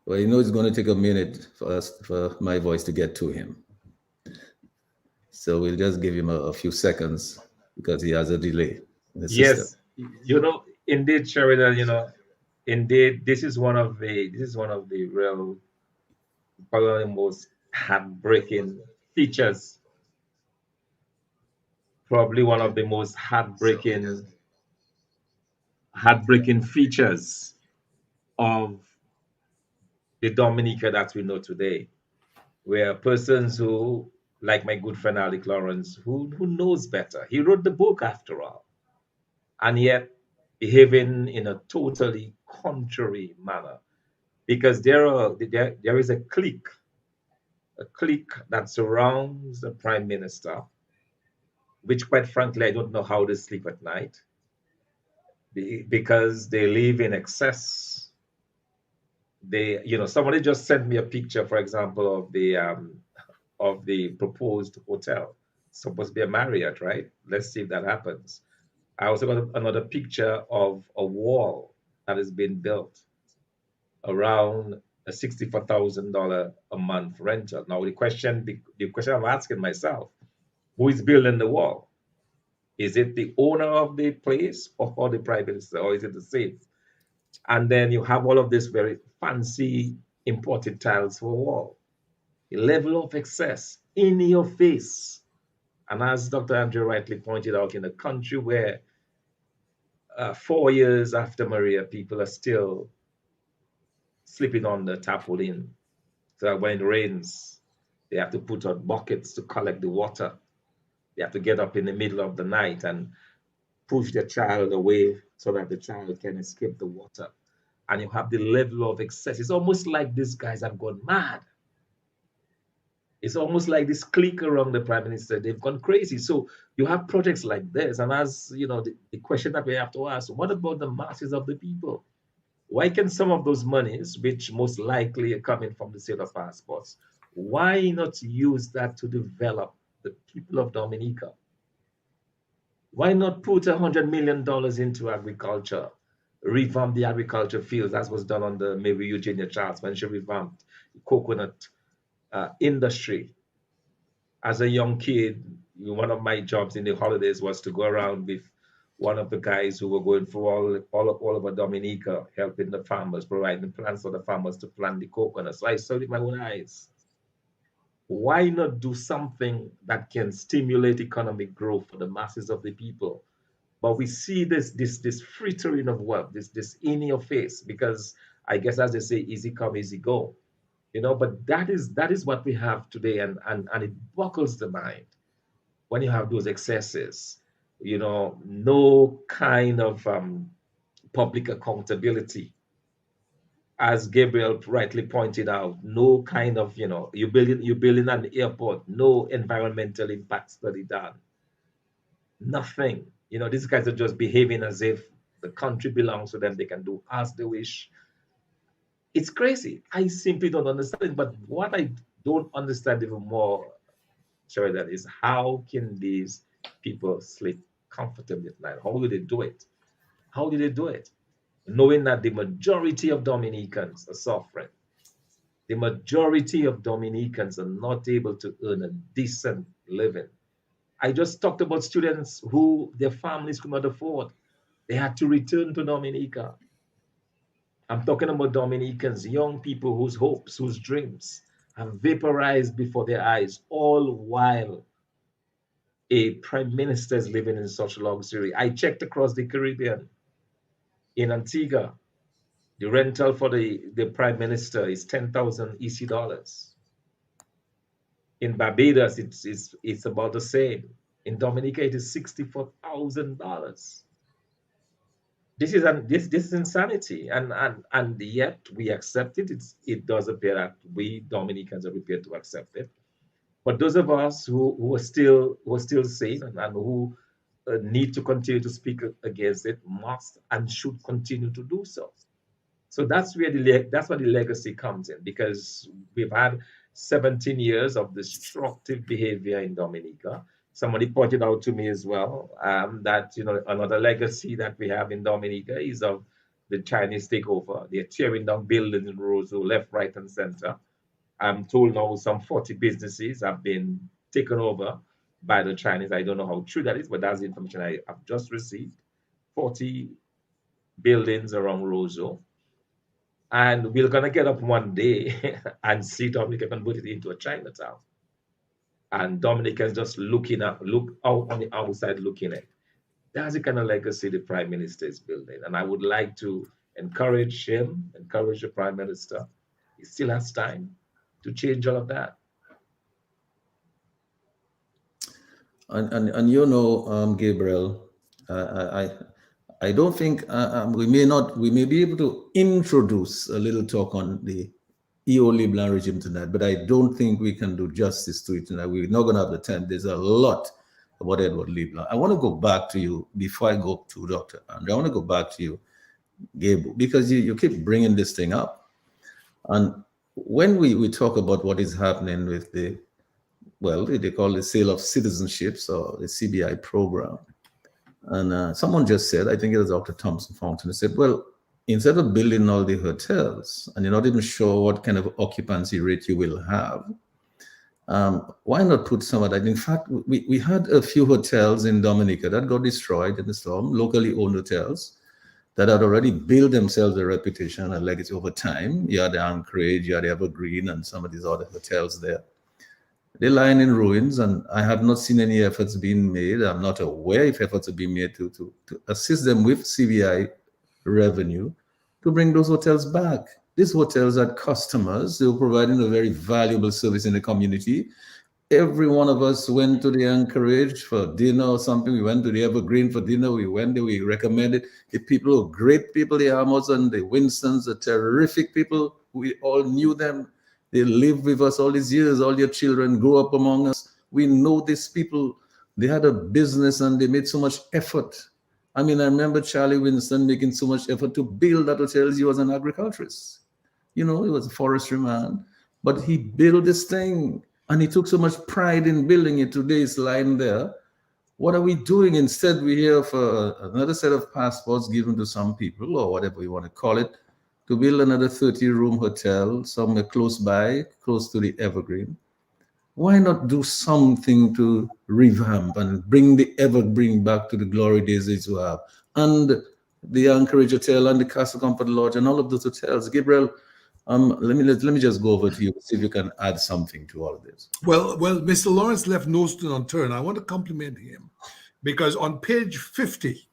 B: Well, you know it's going to take a minute for my voice to get to him. So we'll just give him a few seconds because he has a delay in the system.
D: Yes, you know, indeed, Sheridan, you know, indeed, this is one of the real, probably one of the most heartbreaking features. Probably one of the most heartbreaking features of the Dominica that we know today, where persons who, like my good friend Alec Lawrence, who knows better, he wrote the book after all, and yet behaving in a totally contrary manner, because there is a clique that surrounds the prime minister, which quite frankly, I don't know how they sleep at night because they live in excess. They, somebody just sent me a picture, for example, of the proposed hotel. It's supposed to be a Marriott, right? Let's see if that happens. I also got another picture of a wall that is being built around a $64,000 a month rental. Now the question I'm asking myself, who is building the wall? Is it the owner of the place or the prime minister, or is it the same? And then you have all of this very fancy imported tiles for a wall. The level of excess in your face. And as Dr. Andrew rightly pointed out, in a country where 4 years after Maria, people are still sleeping on the tarpaulin. So when it rains, they have to put out buckets to collect the water. They have to get up in the middle of the night and push their child away so that the child can escape the water. And you have the level of excess. It's almost like these guys have gone mad. It's almost like this clique around the prime minister, they've gone crazy. So you have projects like this. And as you know, the question that we have to ask, what about the masses of the people? Why can some of those monies, which most likely are coming from the sale of passports, why not use that to develop the people of Dominica? Why not put $100 million into agriculture, revamp the agriculture fields, as was done under maybe Eugenia Charles when she revamped the coconut industry? As a young kid, one of my jobs in the holidays was to go around with one of the guys who were going through all over Dominica, helping the farmers, providing plants for the farmers to plant the coconut. So I saw it with my own eyes. Why not do something that can stimulate economic growth for the masses of the people? But we see this frittering of wealth, this in your face, because I guess, as they say, easy come, easy go. But that is what we have today, and it buckles the mind when you have those excesses. No kind of public accountability. As Gabriel rightly pointed out, no kind of, you're building an airport, no environmental impact study done. Nothing. These guys are just behaving as if the country belongs to them. They can do as they wish. It's crazy. I simply don't understand it. But what I don't understand even more, Sheridan, is how can these people sleep comfortably at night? How do they do it? How do they do it? Knowing that the majority of Dominicans are suffering. The majority of Dominicans are not able to earn a decent living. I just talked about students who their families could not afford. They had to return to Dominica. I'm talking about Dominicans, young people whose hopes, whose dreams have vaporized before their eyes, all while a prime minister is living in such luxury. I checked across the Caribbean. In Antigua, the rental for the prime minister is 10,000 EC dollars. In Barbados, it's about the same. In Dominica, it is $64,000. This is insanity, and yet we accept it. It does appear that we Dominicans are prepared to accept it. But those of us who are still sane and who need to continue to speak against it must and should continue to do so. So that's where the legacy comes in, because we've had 17 years of destructive behavior in Dominica. Somebody pointed out to me as well that another legacy that we have in Dominica is of the Chinese takeover. They're tearing down buildings in Roseau, left, right, and center. I'm told now some 40 businesses have been taken over by the Chinese. I don't know how true that is, but that's the information I have just received. 40 buildings around Roseau. And we're going to get up one day and see Dominica convert it into a Chinatown. And Dominicans just look out on the outside looking at. That's the kind of legacy the Prime Minister is building. And I would like to encourage him, encourage the Prime Minister. He still has time to change all of that.
B: And Gabriel, I don't think we may be able to introduce a little talk on the EO Leblanc regime tonight, but I don't think we can do justice to it tonight. We're not going to have the time. There's a lot about Edward LeBlanc. I want to go back to you before I go to Dr. Andre. I want to go back to you, Gabriel, because you keep bringing this thing up. And when we talk about what is happening with the, well, they call it sale of citizenships or the CBI program. And someone just said, I think it was Dr. Thomson, Fontaine, said, well, instead of building all the hotels and you're not even sure what kind of occupancy rate you will have, why not put some of that? In fact, we had a few hotels in Dominica that got destroyed in the storm, locally owned hotels that had already built themselves a reputation and legacy over time. You had the Anchorage, you had the Evergreen, and some of these other hotels there. They're lying in ruins, and I have not seen any efforts being made. I'm not aware if efforts are being made to assist them with CBI revenue to bring those hotels back. These hotels had customers. They were providing a very valuable service in the community. Every one of us went to the Anchorage for dinner or something. We went to the Evergreen for dinner. We went there. We recommended the people were great people. The Amos and the Winstons are terrific people. We all knew them. They lived with us all these years. All your children grew up among us. We know these people. They had a business and they made so much effort. I mean, I remember Charlie Winston making so much effort to build that hotel. He was an agriculturist. You know, he was a forestry man. But he built this thing. And he took so much pride in building it. Today it's lying there. What are we doing? Instead, we hear for another set of passports given to some people, or whatever you want to call it, to build another 30-room hotel somewhere close by, close to the Evergreen. Why not do something to revamp and bring the Evergreen back to the glory days that you have? And the Anchorage Hotel and the Castle Comfort Lodge and all of those hotels. Gabriel, let me just go over to you, see if you can add something to all of this.
E: Well, Mr. Lawrence left no stone unturned. I want to compliment him because on page 50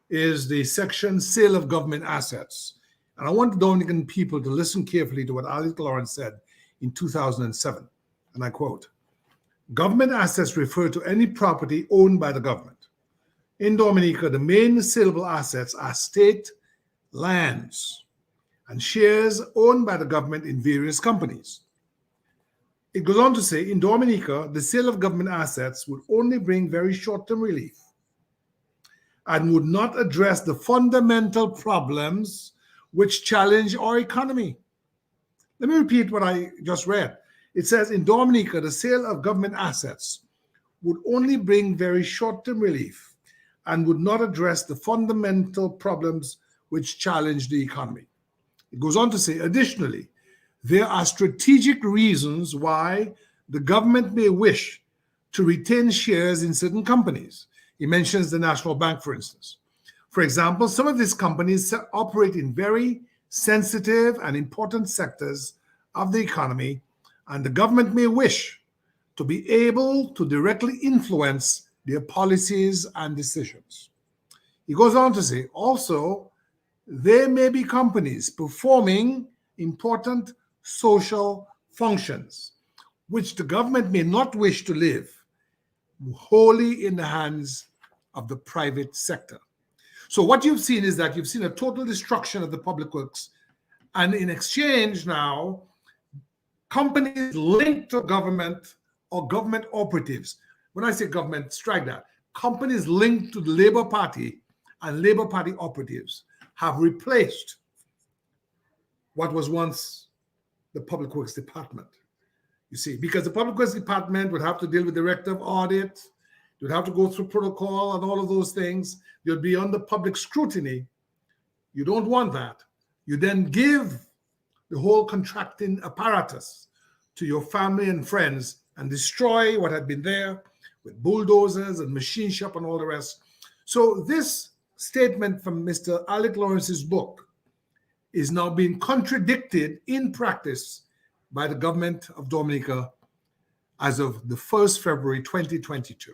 E: is the section Sale of Government Assets. And I want the Dominican people to listen carefully to what Alex Lawrence said in 2007. And I quote, "Government assets refer to any property owned by the government. In Dominica, the main saleable assets are state lands and shares owned by the government in various companies." It goes on to say, in Dominica, the sale of government assets would only bring very short-term relief and would not address the fundamental problems which challenge our economy. Let me repeat what I just read. It says, in Dominica, the sale of government assets would only bring very short-term relief and would not address the fundamental problems which challenge the economy. It goes on to say, additionally, there are strategic reasons why the government may wish to retain shares in certain companies. He mentions the National Bank, for instance. For example, some of these companies operate in very sensitive and important sectors of the economy, and the government may wish to be able to directly influence their policies and decisions. He goes on to say, also, there may be companies performing important social functions, which the government may not wish to leave wholly in the hands of the private sector. So what you've seen is that you've seen a total destruction of the public works. And in exchange now, companies linked to government or government operatives, when I say government, strike that, companies linked to the Labour Party and Labour Party operatives have replaced what was once the Public Works Department. You see, because the Public Works Department would have to deal with director of audit, it would have to go through protocol and all of those things. You'd be under public scrutiny. You don't want that. You then give the whole contracting apparatus to your family and friends and destroy what had been there with bulldozers and machine shop and all the rest. So this statement from Mr. Alec Lawrence's book is now being contradicted in practice by the government of Dominica as of the 1st February 2022.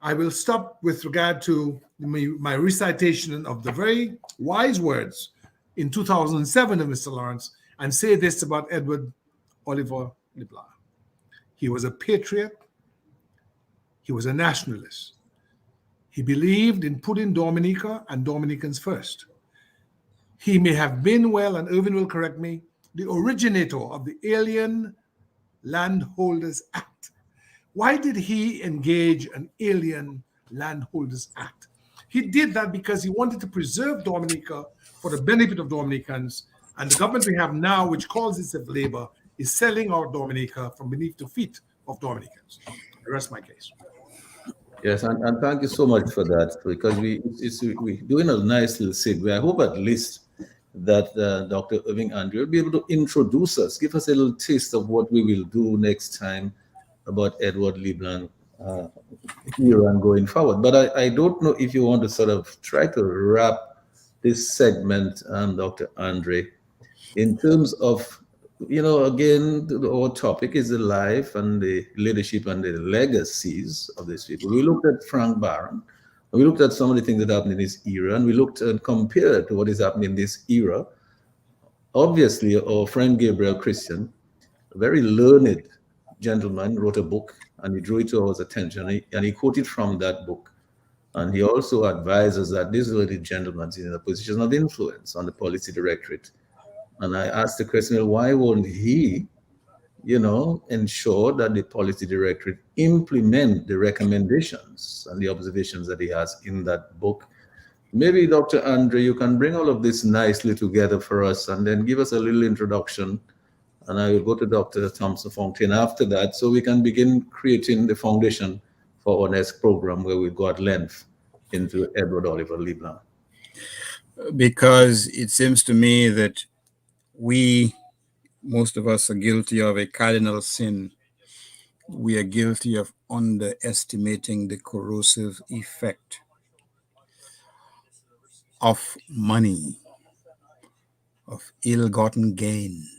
E: I will stop with regard to my recitation of the very wise words in 2007 of Mr. Lawrence and say this about Edward Oliver LeBlanc. He was a patriot. He was a nationalist. He believed in putting Dominica and Dominicans first. He may have been, well, and Irving will correct me, the originator of the Alien Landholders Act, Why did he engage an Alien Landholders Act? He did that because he wanted to preserve Dominica for the benefit of Dominicans. And the government we have now, which calls itself Labor, is selling out Dominica from beneath the feet of Dominicans. The rest of my case.
B: Yes, and thank you so much for that, because we're doing a nice little segue. I hope at least that Dr. Irving Andrew will be able to introduce us, give us a little taste of what we will do next time about Edward Leblanc here and going forward. But I don't know if you want to sort of try to wrap this segment, Dr. Andre, in terms of, again, our topic is the life and the leadership and the legacies of these people. We looked at Frank Barron. We looked at some of the things that happened in this era, and we looked and compared to what is happening in this era. Obviously, our friend Gabriel Christian, a very learned gentleman, wrote a book, and he drew it to our attention, and he quoted from that book. And he also advises that this lady gentleman is in a position of influence on the policy directorate. And I asked the question, well, why won't he, ensure that the policy directorate implement the recommendations and the observations that he has in that book? Maybe, Dr. Andre, you can bring all of this nicely together for us and then give us a little introduction. And I will go to Dr. Thomson Fontaine after that, so we can begin creating the foundation for our next program, where we go at length into Edward Oliver Leblanc.
C: Because it seems to me that most of us are guilty of a cardinal sin. We are guilty of underestimating the corrosive effect of money, of ill-gotten gains.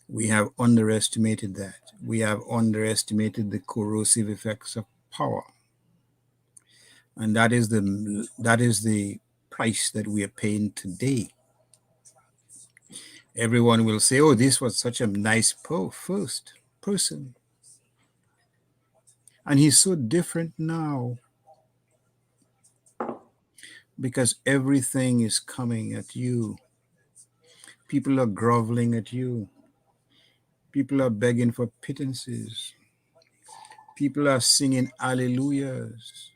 C: We have underestimated that. We have underestimated the corrosive effects of power. And that is the price that we are paying today. Everyone will say, oh, this was such a nice first person. And he's so different now, because everything is coming at you. People are groveling at you. People are begging for pittances. People are singing hallelujahs.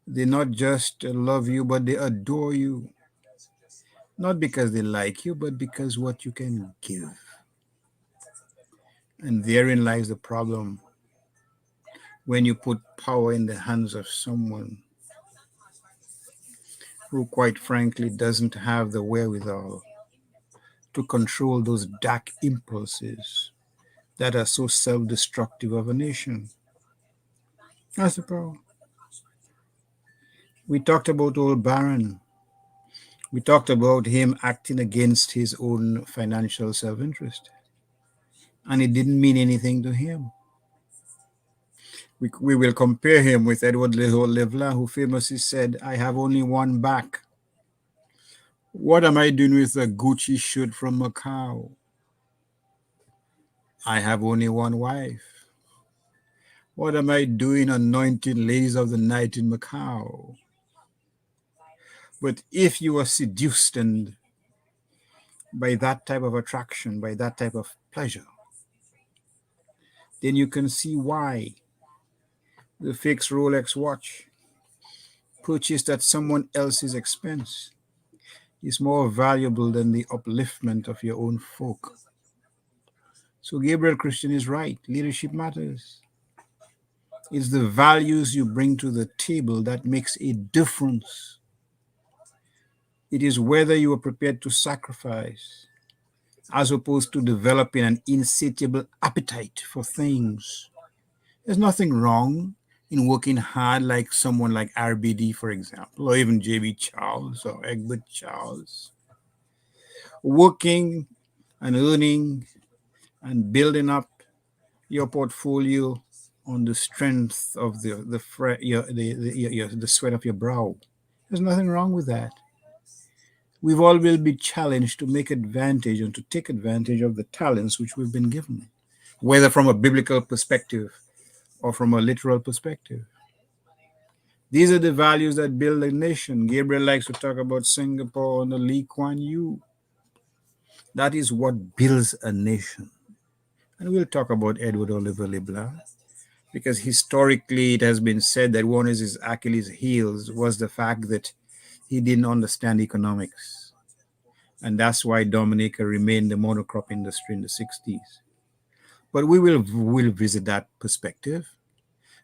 C: They not just love you, but they adore you. Not because they like you, but because what you can give. And therein lies the problem. When you put power in the hands of someone who, quite frankly, doesn't have the wherewithal to control those dark impulses that are so self-destructive of a nation. That's the problem. We talked about old Barron. We talked about him acting against his own financial self-interest. And it didn't mean anything to him. We will compare him with Edward Leblanc, who famously said, I have only one back. What am I doing with a Gucci shirt from Macau? I have only one wife. What am I doing anointing ladies of the night in Macau? But if you are seduced and by that type of attraction, by that type of pleasure, then you can see why the fixed Rolex watch purchased at someone else's expense is more valuable than the upliftment of your own folk. So Gabriel Christian is right. Leadership matters. It's the values you bring to the table that makes a difference. It is whether you are prepared to sacrifice as opposed to developing an insatiable appetite for things. There's nothing wrong in working hard like someone like RBD, for example, or even J.B. Charles or Egbert Charles. Working and earning and building up your portfolio on the strength of the sweat of your brow. There's nothing wrong with that. We've all will be challenged to make advantage and to take advantage of the talents which we've been given, whether from a biblical perspective or from a literal perspective. These are the values that build a nation. Gabriel likes to talk about Singapore and the Lee Kuan Yew. That is what builds a nation. And we'll talk about Edward Oliver Leblanc because historically it has been said that one of his Achilles' heels was the fact that he didn't understand economics. And that's why Dominica remained the monocrop industry in the 60s. But will visit that perspective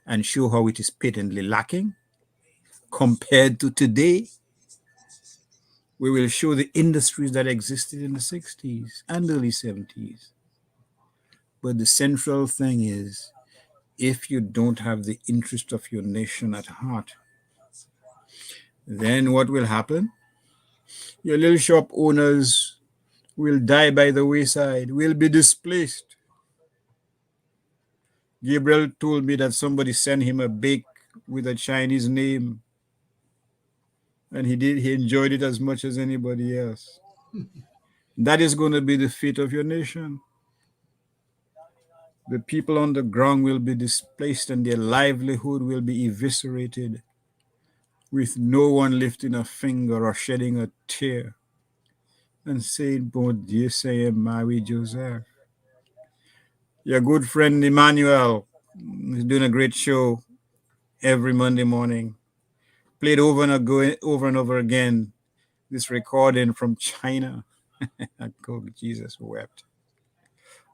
C: and show how it is patently lacking compared to today. We will show the industries that existed in the 60s and early 70s. But the central thing is if you don't have the interest of your nation at heart, then what will happen? Your little shop owners will die by the wayside, will be displaced. Gabriel told me that somebody sent him a bake with a Chinese name, and he enjoyed it as much as anybody else. That is going to be the fate of your nation. The people on the ground will be displaced and their livelihood will be eviscerated with no one lifting a finger or shedding a tear and saying, Bon Dieu, say Marie Joseph. Your good friend Emmanuel is doing a great show every Monday morning. Played over and over again this recording from China. God, Jesus wept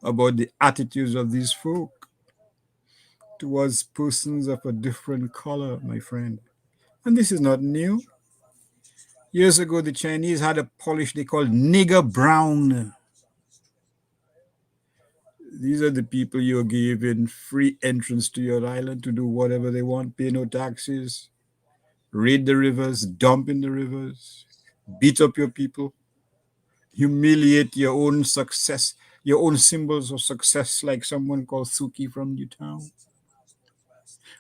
C: about the attitudes of these folk towards persons of a different color, my friend. And this is not new. Years ago, the Chinese had a polish they called nigger brown. These are the people you're giving free entrance to your island to do whatever they want, pay no taxes, raid the rivers, dump in the rivers, beat up your people, humiliate your own success, your own symbols of success, like someone called Suki from Newtown.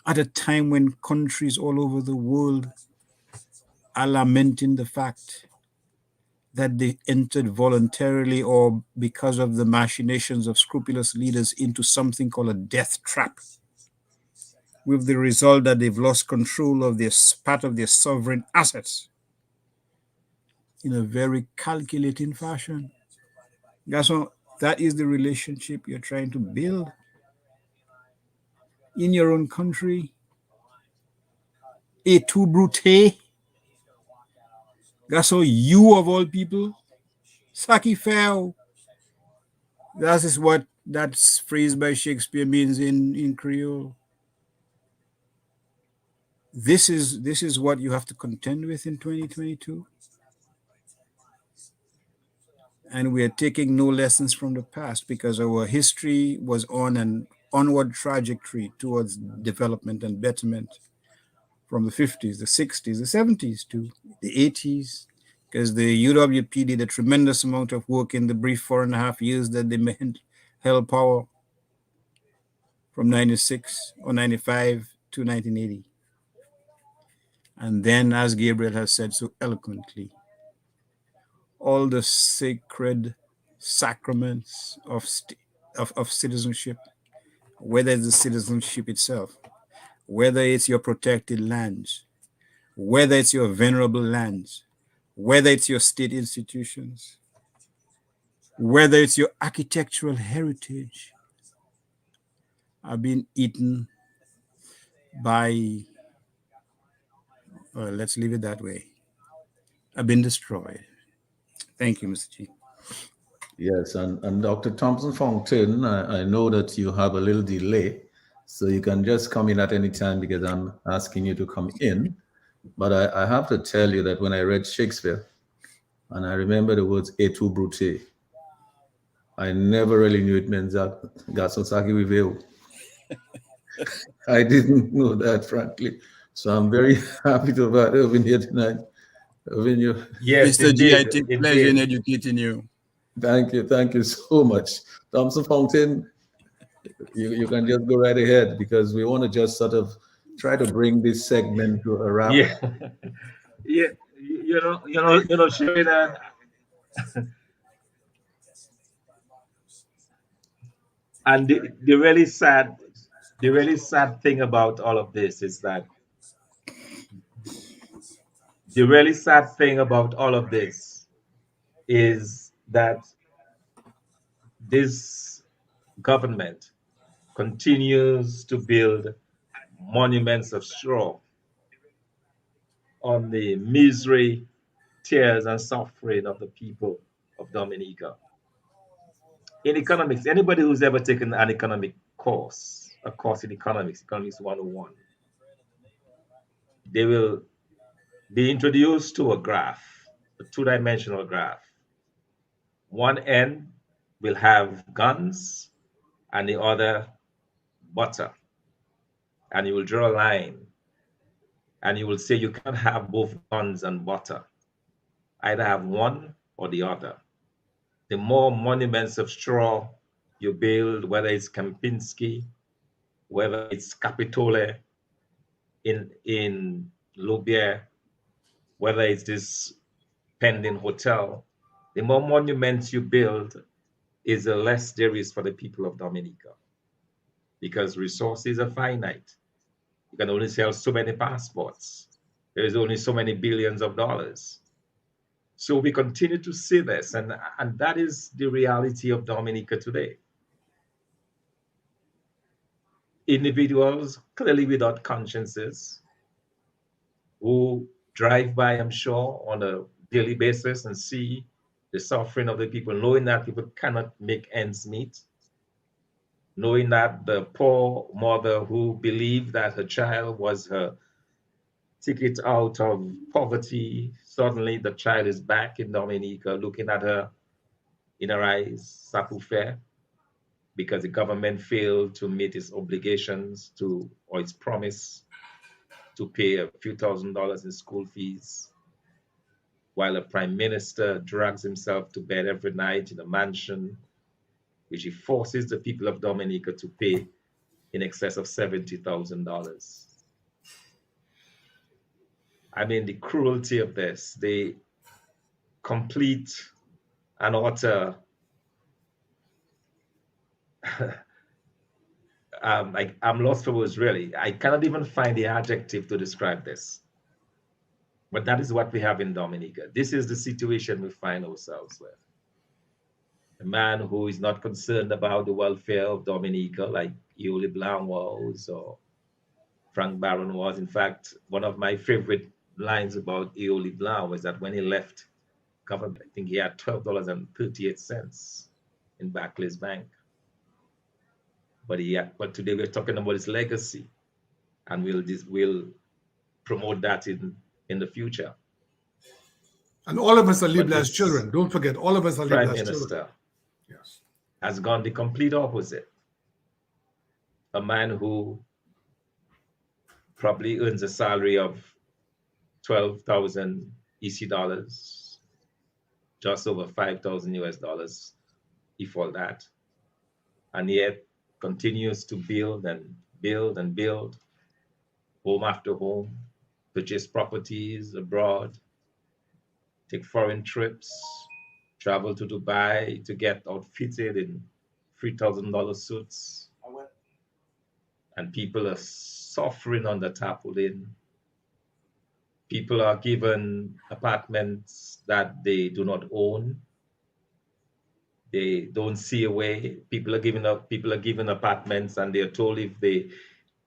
C: At a time when countries all over the world are lamenting the fact that they entered voluntarily or because of the machinations of scrupulous leaders into something called a death trap, with the result that they've lost control of this part of their sovereign assets in a very calculating fashion. That's what, that is the relationship you're trying to build in your own country. Et tout brute. That's how you of all people, Saki fell. That is what that phrase by Shakespeare means in Creole. This is what you have to contend with in 2022. And we are taking no lessons from the past because our history was on an onward trajectory towards development and betterment from the 50s, the 60s, the 70s to the 80s, because the UWP did a tremendous amount of work in the brief 4.5 years that they held power from 96 or 95 to 1980. And then, as Gabriel has said so eloquently, all the sacred sacraments of citizenship, whether it's the citizenship itself, whether it's your protected lands, whether it's your venerable lands, whether it's your state institutions, whether it's your architectural heritage, are being eaten by, well, let's leave it that way, have been destroyed. Thank you, Mr. G.
B: Yes, and Dr. Thomson Fontaine, I know that you have a little delay, so you can just come in at any time because I'm asking you to come in. But I have to tell you that when I read Shakespeare, and I remember the words et tu brute, I never really knew it meant that Gasosaki Viveo. I didn't know that, frankly. So I'm very happy to have Irving here tonight. Irving, you.
D: Yes,
C: Mr. G, I
D: indeed,
C: take pleasure in
D: indeed.
C: educating you.
B: Thank you so much. Thomson Fontaine, you can just go right ahead because we want to just sort of try to bring this segment to a wrap.
D: Yeah, yeah. Sheridan. And the really sad thing about all of this is that the really sad thing about all of this is that this government continues to build monuments of straw on the misery, tears, and suffering of the people of Dominica. In economics, anybody who's ever taken an economic course, a course in economics, Economics 101, they will be introduced to a graph, a two-dimensional graph. One end will have guns and the other butter. And you will draw a line and you will say you can't have both guns and butter. Either have one or the other. The more monuments of straw you build, whether it's Kempinski, whether it's Capitole in Loubier, whether it's this pending hotel, the more monuments you build is the less there is for the people of Dominica, because resources are finite. You can only sell so many passports. There is only so many billions of dollars. So we continue to see this, and that is the reality of Dominica today. Individuals, clearly without consciences, who drive by, I'm sure, on a daily basis and see the suffering of the people, knowing that people cannot make ends meet, knowing that the poor mother who believed that her child was her ticket out of poverty, suddenly the child is back in Dominica, looking at her in her eyes, sapufe, because the government failed to meet its obligations to, or its promise to pay a few $1,000s in school fees, while the prime minister drags himself to bed every night in a mansion, which he forces the people of Dominica to pay in excess of $70,000. I mean, the cruelty of this, the complete and utter I'm lost for words, really. I cannot even find the adjective to describe this. But that is what we have in Dominica. This is the situation we find ourselves with. A man who is not concerned about the welfare of Dominica, like Yuli Blanc was, or Frank Barron was. In fact, one of my favorite lines about Yuli Blanc was that when he left government, I think he had $12.38 in Barclays Bank. But today we're talking about his legacy, and we'll promote that in the future.
E: And all of us are lived as children. Don't forget, all of us are lived as children.
D: Yes, has gone the complete opposite. A man who probably earns a salary of 12,000 EC dollars, just over 5,000 US dollars, if all that, and yet continues to build and build and build, home after home, purchase properties abroad, take foreign trips, travel to Dubai to get outfitted in $3,000 suits. And people are suffering under tarpaulin. People are given apartments that they do not own. They don't see a way. People are given apartments, and they're told if they,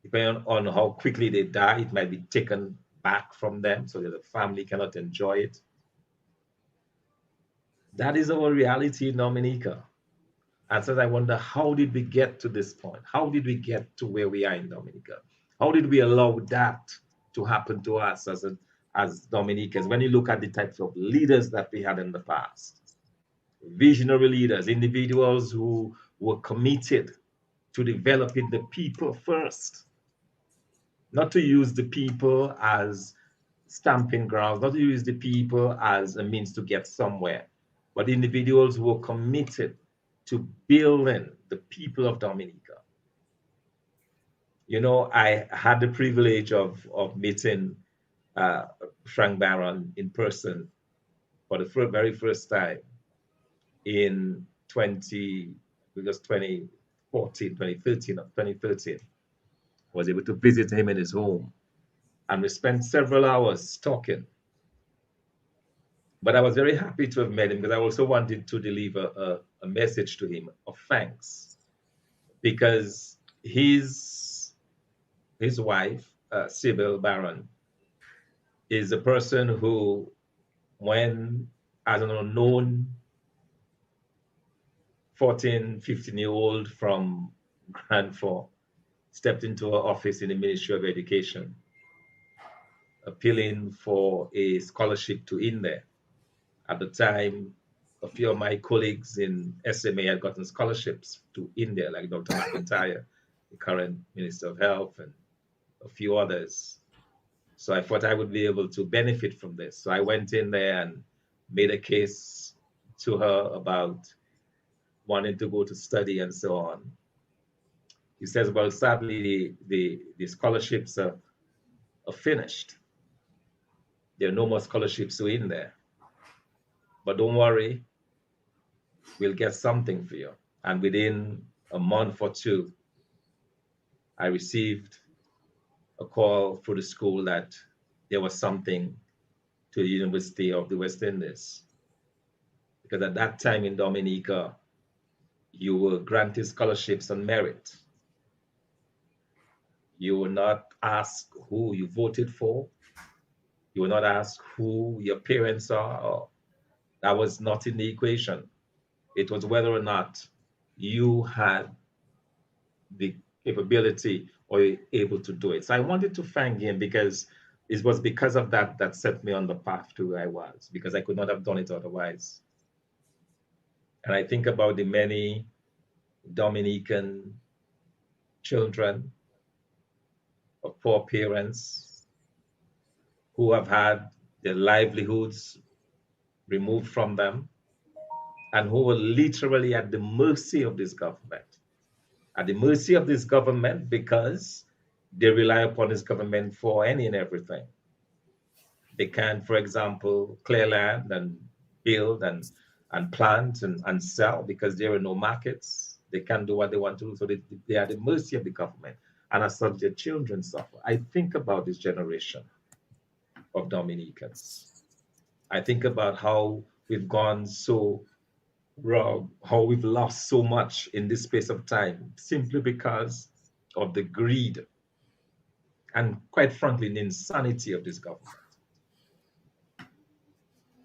D: depending on how quickly they die, it might be taken back from them so that the family cannot enjoy it. That is our reality in Dominica. And so I wonder, how did we get to this point? How did we get to where we are in Dominica? How did we allow that to happen to us as Dominicans? When you look at the types of leaders that we had in the past, visionary leaders, individuals who were committed to developing the people first, not to use the people as stamping grounds, not to use the people as a means to get somewhere, but individuals who were committed to building the people of Dominica. You know, I had the privilege of meeting Frank Barron in person for the very first time in 2013. Was able to visit him in his home, and we spent several hours talking. But I was very happy to have met him, because I also wanted to deliver a message to him of thanks because his wife, Sybil Barron, is a person who, when as an unknown 14, 15-year-old from Grand Forks stepped into her office in the Ministry of Education, appealing for a scholarship to India. At the time, a few of my colleagues in SMA had gotten scholarships to India, like Dr. McIntyre, the current Minister of Health, and a few others. So I thought I would be able to benefit from this. So I went in there and made a case to her about wanting to go to study and so on. He says, well, sadly, the scholarships are finished. There are no more scholarships to in there. But don't worry, we'll get something for you. And within a month or two, I received a call for the school that there was something to the University of the West Indies. Because at that time in Dominica, you were granted scholarships on merit. You were not asked who you voted for. You were not asked who your parents are. Or that was not in the equation. It was whether or not you had the capability or you're able to do it. So I wanted to thank him because it was because of that that set me on the path to where I was, because I could not have done it otherwise. And I think about the many Dominican children of poor parents who have had their livelihoods removed from them and who were literally at the mercy of this government. At the mercy of this government because they rely upon this government for any and everything. They can, for example, clear land and build and plant and sell because there are no markets. They can't do what they want to do. So they are at the mercy of the government. And as such, their children suffer. I think about this generation of Dominicans. I think about how we've gone so wrong, how we've lost so much in this space of time simply because of the greed and, quite frankly, the insanity of this government.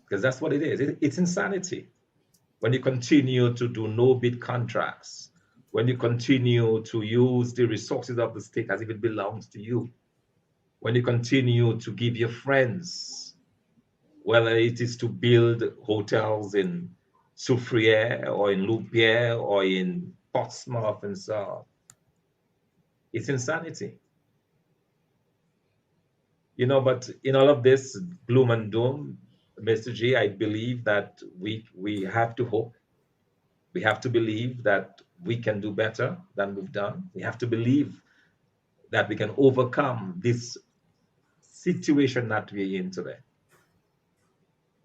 D: Because that's what it is. It's insanity. When you continue to do no-bid contracts, when you continue to use the resources of the state as if it belongs to you, when you continue to give your friends, whether it is to build hotels in Soufriere or in Loupier or in Portsmouth and so on, it's insanity. You know, but in all of this gloom and doom, Mr. G, I believe that we have to hope. We have to believe that we can do better than we've done. We have to believe that we can overcome this situation that we're in today,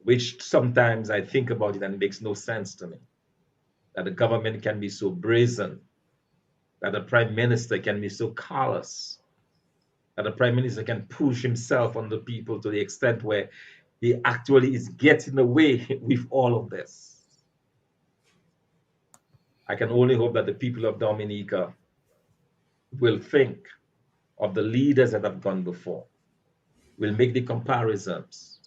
D: which sometimes I think about it and it makes no sense to me, that the government can be so brazen, that the prime minister can be so callous, that the prime minister can push himself on the people to the extent where he actually is getting away with all of this. I can only hope that the people of Dominica will think of the leaders that have gone before, will make the comparisons,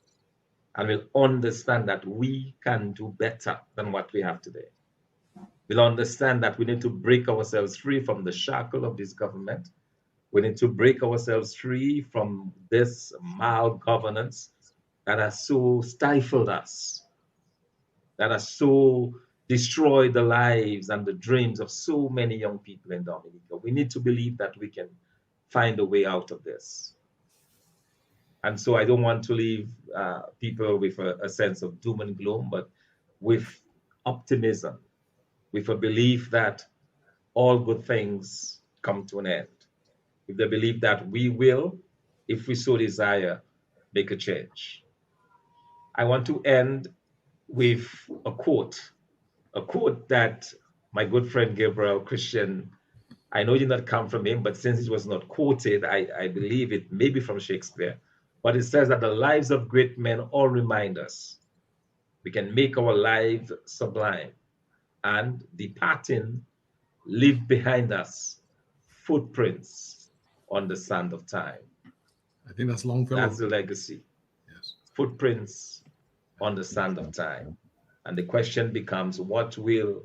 D: and will understand that we can do better than what we have today. We'll understand that we need to break ourselves free from the shackle of this government. We need to break ourselves free from this malgovernance that has so stifled us, that has so destroyed the lives and the dreams of so many young people in Dominica. We need to believe that we can find a way out of this. And so I don't want to leave people with a sense of doom and gloom, but with optimism, with a belief that all good things come to an end. With the belief that we will, if we so desire, make a change. I want to end with a quote that my good friend Gabriel Christian, I know it did not come from him, but since it was not quoted, I believe it may be from Shakespeare. But it says that the lives of great men all remind us we can make our lives sublime, and departing leave behind us footprints on the sand of time.
E: I think that's Longfellow.
D: That's the legacy.
E: Yes.
D: Footprints on the sand of time. And the question becomes, what will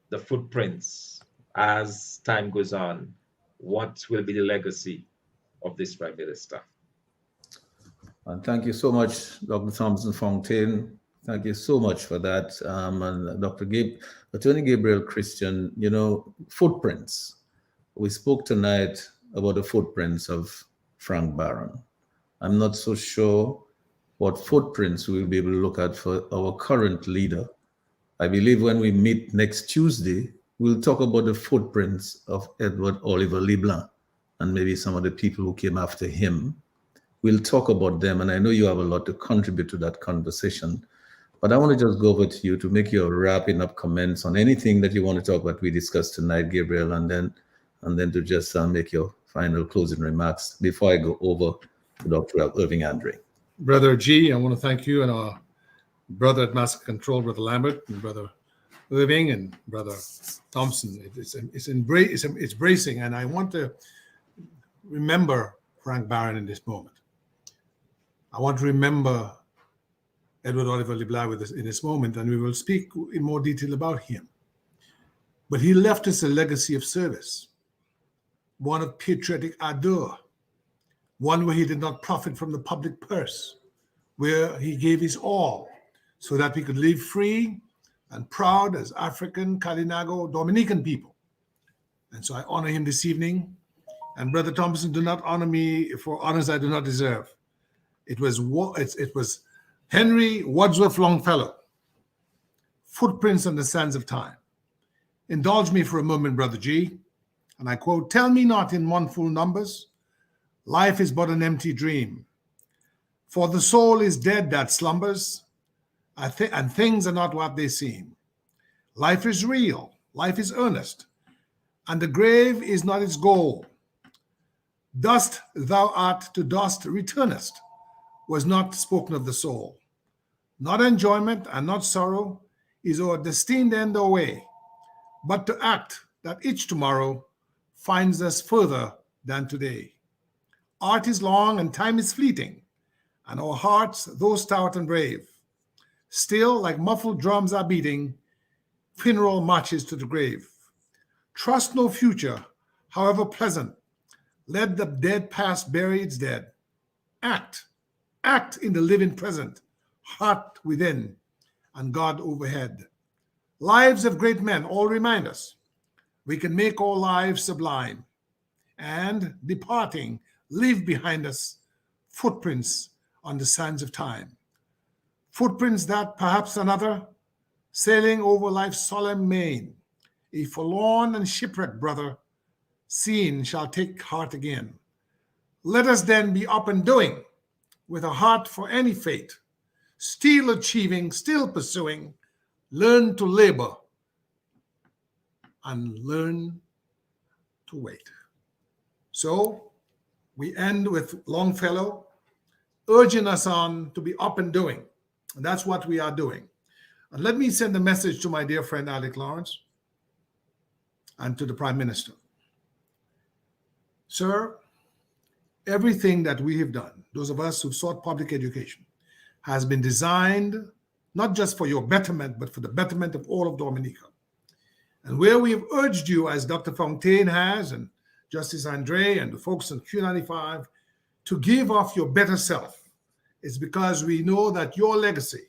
D: the footprints, as time goes on, what will be the legacy of this Prime Minister?
B: And thank you so much, Dr. Thomson Fontaine. Thank you so much for that. And Attorney Gabriel Christian, you know, footprints. We spoke tonight about the footprints of Frank Barron. I'm not so sure what footprints we'll be able to look at for our current leader. I believe when we meet next Tuesday, we'll talk about the footprints of Edward Oliver Leblanc and maybe some of the people who came after him. We'll talk about them, and I know you have a lot to contribute to that conversation. But I want to just go over to you to make your wrapping up comments on anything that you want to talk about we discussed tonight, Gabriel, and then to just make your final closing remarks before I go over to Dr. Irving Andre.
E: Brother G, I want to thank you and our brother at Master Control, Brother Lambert, and Brother Irving, and Brother Thomson. It's bracing, and I want to remember Frank Barron in this moment. I want to remember Edward Oliver Leblanc in this moment, and we will speak in more detail about him. But he left us a legacy of service, one of patriotic ardor, one where he did not profit from the public purse, where he gave his all so that we could live free and proud as African, Kalinago, Dominican people. And so I honor him this evening. And Brother Thomson, do not honor me for honors I do not deserve. It was Henry Wadsworth Longfellow, Footprints on the Sands of Time. Indulge me for a moment, Brother G, and I quote, "Tell me not in mournful numbers, life is but an empty dream. For the soul is dead that slumbers, and things are not what they seem. Life is real, life is earnest, and the grave is not its goal. Dust thou art, to dust returnest, was not spoken of the soul. Not enjoyment and not sorrow is our destined end or way, but to act that each tomorrow finds us further than today. Art is long and time is fleeting, and our hearts, though stout and brave, still like muffled drums are beating funeral marches to the grave. Trust no future, however pleasant. Let the dead past bury its dead. Act in the living present, heart within, and God overhead. Lives of great men all remind us we can make our lives sublime, and departing, leave behind us footprints on the sands of time. Footprints that perhaps another, sailing over life's solemn main, a forlorn and shipwrecked brother, seen shall take heart again. Let us then be up and doing, with a heart for any fate, still achieving, still pursuing, learn to labor and learn to wait. So we end with Longfellow urging us on to be up and doing. And that's what we are doing. And let me send a message to my dear friend Alec Lawrence and to the Prime Minister. Sir, everything that we have done, those of us who've sought public education, has been designed not just for your betterment, but for the betterment of all of Dominica. And where we have urged you, as Dr. Fontaine has, and Justice Andre and the folks on Q95, to give off your better self, is because we know that your legacy,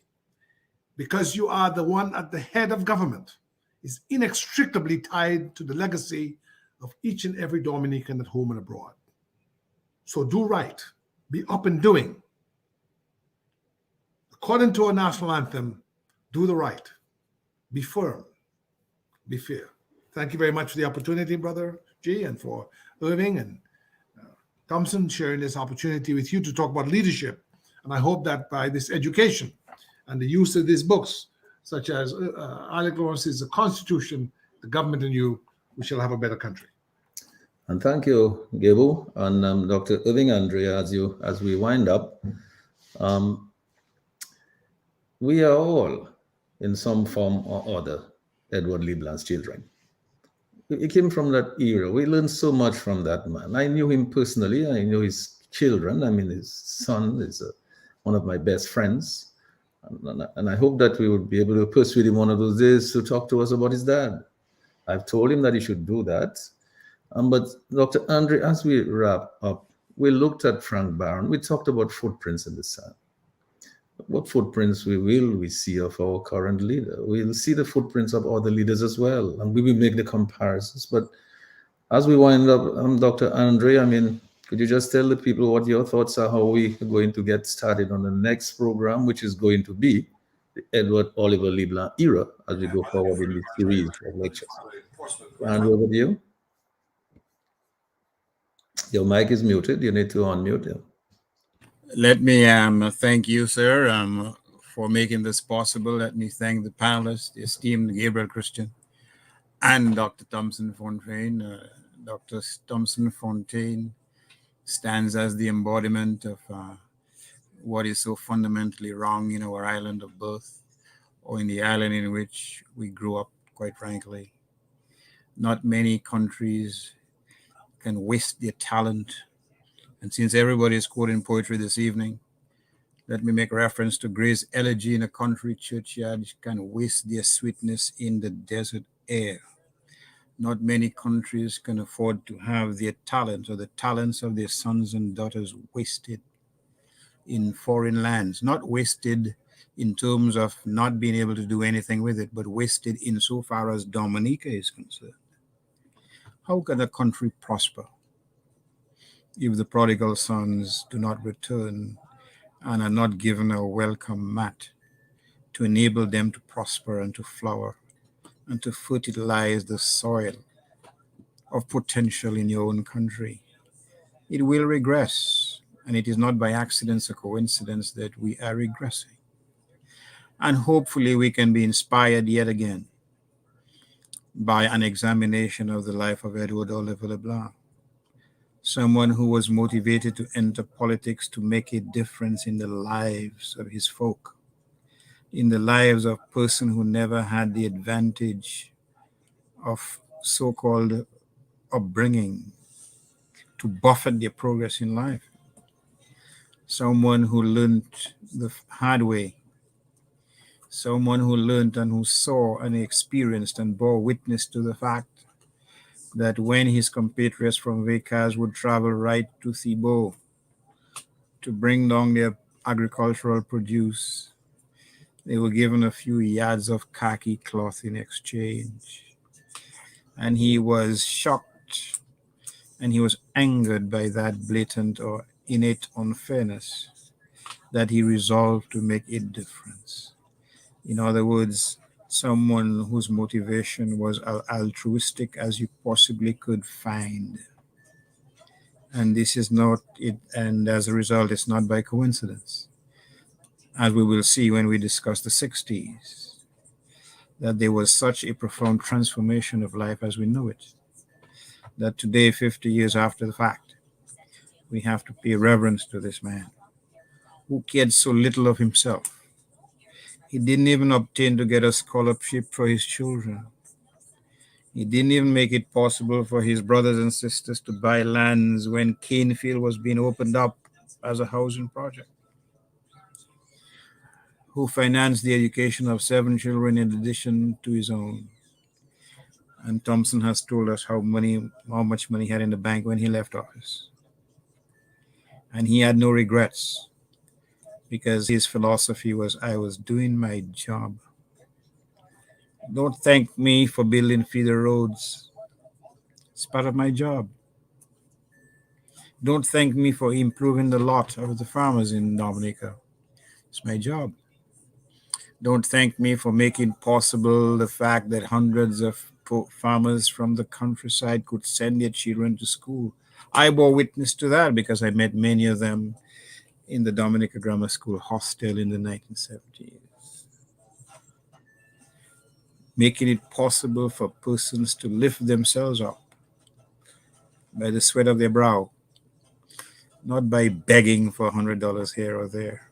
E: because you are the one at the head of government, is inextricably tied to the legacy of each and every Dominican at home and abroad. So do right, be up and doing. According to our national anthem, do the right, be firm, be fair. Thank you very much for the opportunity, Brother G, and for Irving and Thomson sharing this opportunity with you to talk about leadership. And I hope that by this education and the use of these books, such as Alec Lawrence's The Constitution, The Government and You, we shall have a better country.
B: And thank you, Gabriel, and Dr. Irving Andre, as we wind up. We are all, in some form or other, Edward Leblanc's children. he came from that era. We learned so much from that man. I knew him personally. I knew his children. I mean, his son is one of my best friends. And I hope that we would be able to persuade him one of those days to talk to us about his dad. I've told him that he should do that. But Dr. Andre, as we wrap up, we looked at Frank Barron. We talked about footprints in the sand. What footprints we see of our current leader? We'll see the footprints of other leaders as well, and we will make the comparisons. But as we wind up, Dr. Andre, I mean, could you just tell the people what your thoughts are, how we are going to get started on the next program, which is going to be the Edward Oliver Leblanc era as we go forward in this series of lectures? And over to you. Your mic is muted. You need to unmute it.
C: Let me thank you, sir, for making this possible. Let me thank the panelists, the esteemed Gabriel Christian and Dr. Thomson Fontaine. Dr. Thomson Fontaine stands as the embodiment of what is so fundamentally wrong in our island of birth, or in the island in which we grew up, quite frankly. Not many countries can waste their talent. And since everybody is quoting poetry this evening, let me make reference to Gray's elegy in a country churchyard can waste their sweetness in the desert air. Not many countries can afford to have their talent or the talents of their sons and daughters wasted in foreign lands. Not wasted in terms of not being able to do anything with it, but wasted insofar as Dominica is concerned. How can a country prosper if the prodigal sons do not return and are not given a welcome mat to enable them to prosper and to flower and to fertilize the soil of potential in your own country? It will regress, and it is not by accident or coincidence that we are regressing. And hopefully we can be inspired yet again by an examination of the life of Edward Oliver Leblanc, someone who was motivated to enter politics to make a difference in the lives of his folk, in the lives of a person who never had the advantage of so-called upbringing to buffet their progress in life. Someone who learned the hard way, someone who learned and who saw and experienced and bore witness to the fact that when his compatriots from Vacas would travel right to Thibault to bring down their agricultural produce, they were given a few yards of khaki cloth in exchange. And he was shocked and he was angered by that blatant or innate unfairness that he resolved to make a difference. In other words, someone whose motivation was as altruistic as you possibly could find. And this is not it, and as a result, it's not by coincidence, as we will see when we discuss the 60s, that there was such a profound transformation of life as we know it, that today, 50 years after the fact, we have to pay reverence to this man who cared so little of himself. He didn't even obtain to get a scholarship for his children. He didn't even make it possible for his brothers and sisters to buy lands when Canefield was being opened up as a housing project. Who financed the education of 7 children in addition to his own. And Thomson has told us how much money he had in the bank when he left office. And he had no regrets, because his philosophy was, I was doing my job. Don't thank me for building feeder roads. It's part of my job. Don't thank me for improving the lot of the farmers in Dominica. It's my job. Don't thank me for making possible the fact that hundreds of farmers from the countryside could send their children to school. I bore witness to that because I met many of them in the Dominica Grammar School hostel in the 1970s. Making it possible for persons to lift themselves up by the sweat of their brow, not by begging for $100 here or there,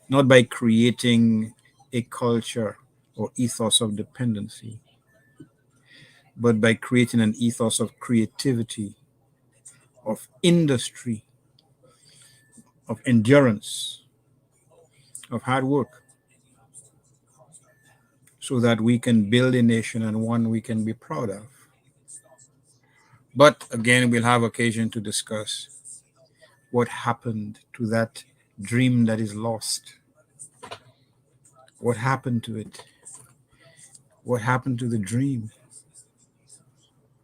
C: not by creating a culture or ethos of dependency, but by creating an ethos of creativity, of industry, of endurance, of hard work, so that we can build a nation and one we can be proud of. But again, we'll have occasion to discuss what happened to that dream that is lost. What happened to it? What happened to the dream?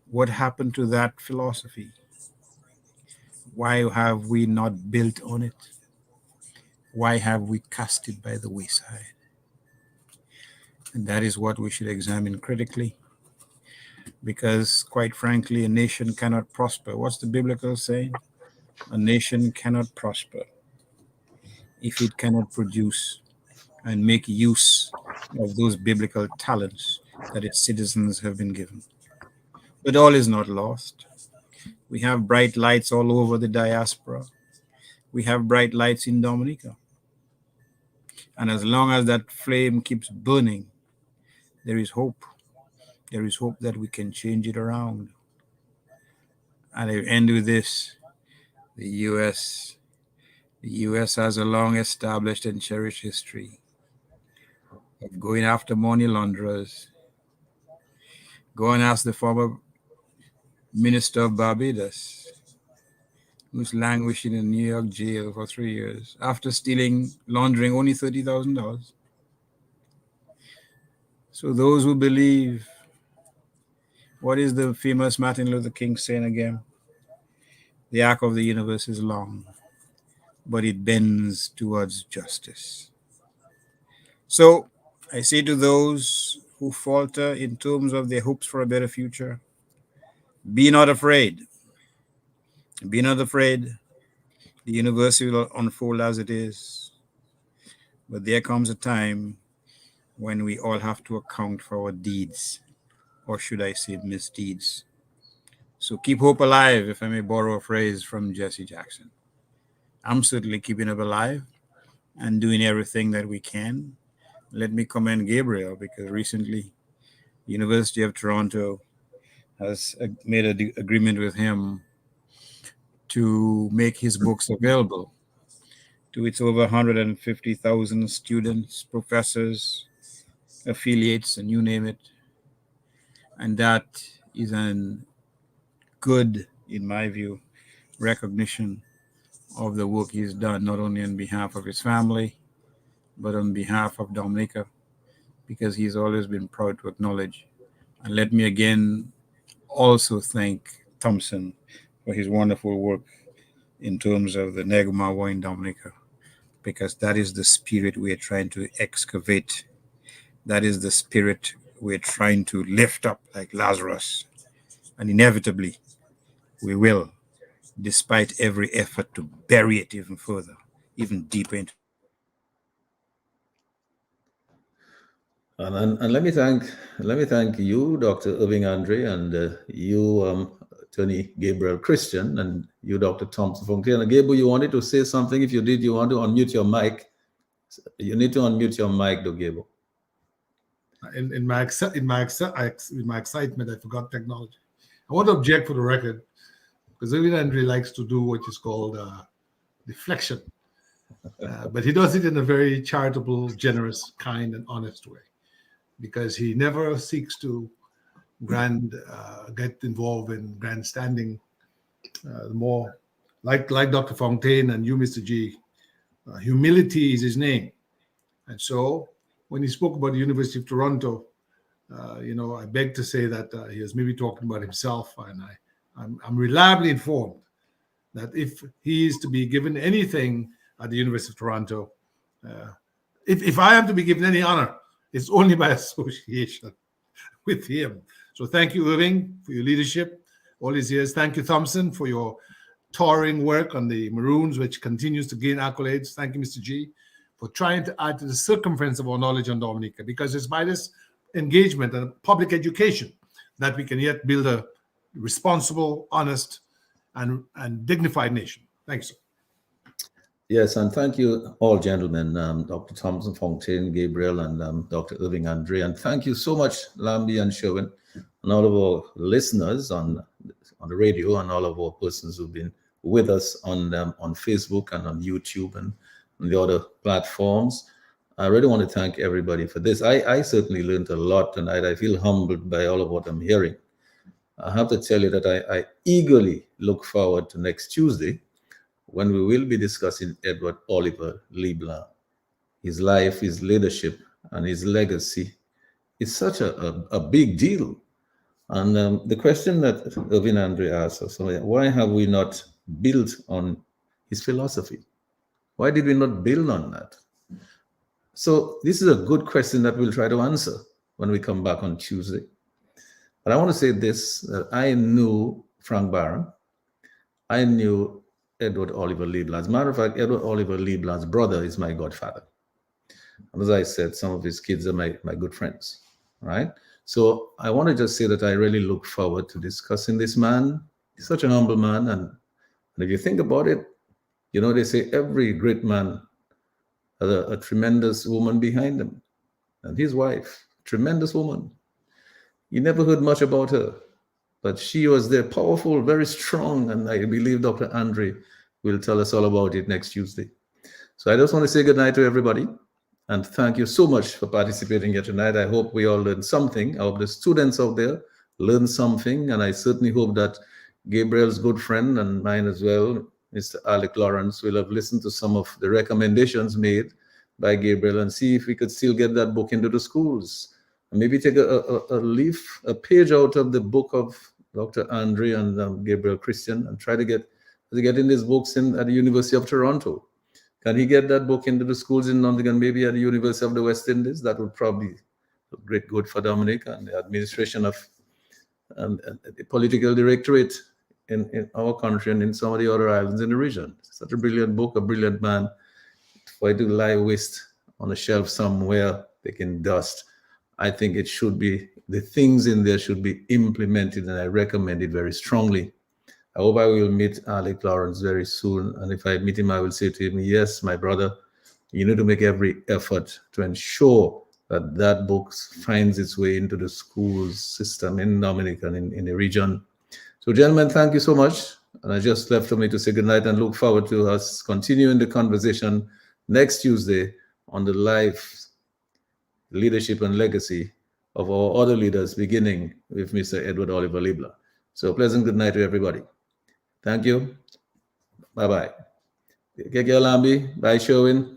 C: What happened to that philosophy? Why have we not built on it? Why have we cast it by the wayside? And that is what we should examine critically, because quite frankly, a nation cannot prosper. What's the biblical saying? A nation cannot prosper if it cannot produce and make use of those biblical talents that its citizens have been given. But all is not lost. We have bright lights all over the diaspora. We have bright lights in Dominica. And as long as that flame keeps burning, there is hope. There is hope that we can change it around. And I end with this. The U.S. has a long established and cherished history of going after money launderers. Go and ask the former Minister of Barbados, who's languishing in New York jail for 3 years after laundering only $30,000. So those who believe, what is the famous Martin Luther King saying again? The arc of the universe is long, but it bends towards justice. So I say to those who falter in terms of their hopes for a better future, be not afraid. Be not afraid. The universe will unfold as it is. But there comes a time when we all have to account for our deeds, or should I say misdeeds. So keep hope alive, if I may borrow a phrase from Jesse Jackson. I'm certainly keeping it alive and doing everything that we can. Let me commend Gabriel, because recently the University of Toronto has made an agreement with him to make his books available to its over 150,000 students, professors, affiliates, and you name it. And that is an good, in my view, recognition of the work he's done, not only on behalf of his family, but on behalf of Dominica, because he's always been proud to acknowledge. And let me again also thank Thomson for his wonderful work in terms of the Neguma War in Dominica, because that is the spirit we are trying to excavate. That is the spirit we're trying to lift up like Lazarus. And inevitably, we will, despite every effort to bury it even further, even deeper into.
B: And let me thank you, Dr. Irving Andre, and you, Attorney Gabriel Christian, and you, Dr. Thomson Fontaine. And Gabriel, you wanted to say something. If you did, you want to unmute your mic. You need to unmute your mic, though, Gabriel.
E: In my excitement, I forgot technology. I want to object for the record, because Irving Andre likes to do what is called deflection, but he does it in a very charitable, generous, kind, and honest way, because he never seeks to get involved in grandstanding. More like Dr. Fontaine and you, Mr. G, humility is his name. And so when he spoke about the University of Toronto, I beg to say that he was maybe talking about himself, and I'm reliably informed that if he is to be given anything at the University of Toronto, if I am to be given any honor, it's only by association with him. So thank you, Irving, for your leadership all these years. Thank you, Thomson, for your touring work on the Maroons, which continues to gain accolades. Thank you, Mr. G, for trying to add to the circumference of our knowledge on Dominica, because it's by this engagement and public education that we can yet build a responsible, honest, and dignified nation. Thanks, sir.
B: Yes, and thank you all, gentlemen, Dr. Thomson Fontaine, Gabriel, and Dr. Irving Andre. And thank you so much, Lambi and Sherwin. and all of our listeners on the radio, and all of our persons who've been with us on Facebook and on YouTube and on the other platforms. I really want to thank everybody for this. I certainly learned a lot tonight. I feel humbled by all of what I'm hearing. I have to tell you that I eagerly look forward to next Tuesday, when we will be discussing Edward Oliver Leblanc, his life, his leadership, and his legacy. It's such a big deal. And the question that Irving Andre asked us, why have we not built on his philosophy? Why did we not build on that? So this is a good question that we'll try to answer when we come back on Tuesday. But I want to say this, that I knew Frank Barron. I knew Edward Oliver Leblanc. As a matter of fact, Edward Oliver Leblanc's brother is my godfather. And as I said, some of his kids are my good friends, right? So I want to just say that I really look forward to discussing this man. He's such a humble man. And if you think about it, you know, they say every great man has a tremendous woman behind him. And his wife, tremendous woman. You never heard much about her, but she was there, powerful, very strong. And I believe Dr. Andre will tell us all about it next Tuesday. So I just want to say good night to everybody. And thank you so much for participating here tonight. I hope we all learned something. I hope the students out there learned something. And I certainly hope that Gabriel's good friend and mine as well, Mr. Alec Lawrence, will have listened to some of the recommendations made by Gabriel and see if we could still get that book into the schools. And maybe take a page out of the book of Dr. Andre and Gabriel Christian and try to get in these books at the University of Toronto. Can he get that book into the schools in London, maybe at the University of the West Indies? That would probably be great good for Dominica and the administration of the political directorate in our country and in some of the other islands in the region. Such a brilliant book, a brilliant man. For it to lie waste on a shelf somewhere, taking dust, I think it should be, the things in there should be implemented, and I recommend it very strongly. I hope I will meet Alec Lawrence very soon. And if I meet him, I will say to him, yes, my brother, you need to make every effort to ensure that that book finds its way into the schools system in Dominica and in the region. So, gentlemen, thank you so much. And I just left for me to say good night and look forward to us continuing the conversation next Tuesday on the life, leadership, and legacy of our other leaders, beginning with Mr. Edward Oliver Leblanc. So, pleasant good night to everybody. Thank you. Bye-bye. Take care, Lambi. Bye, Sherwin.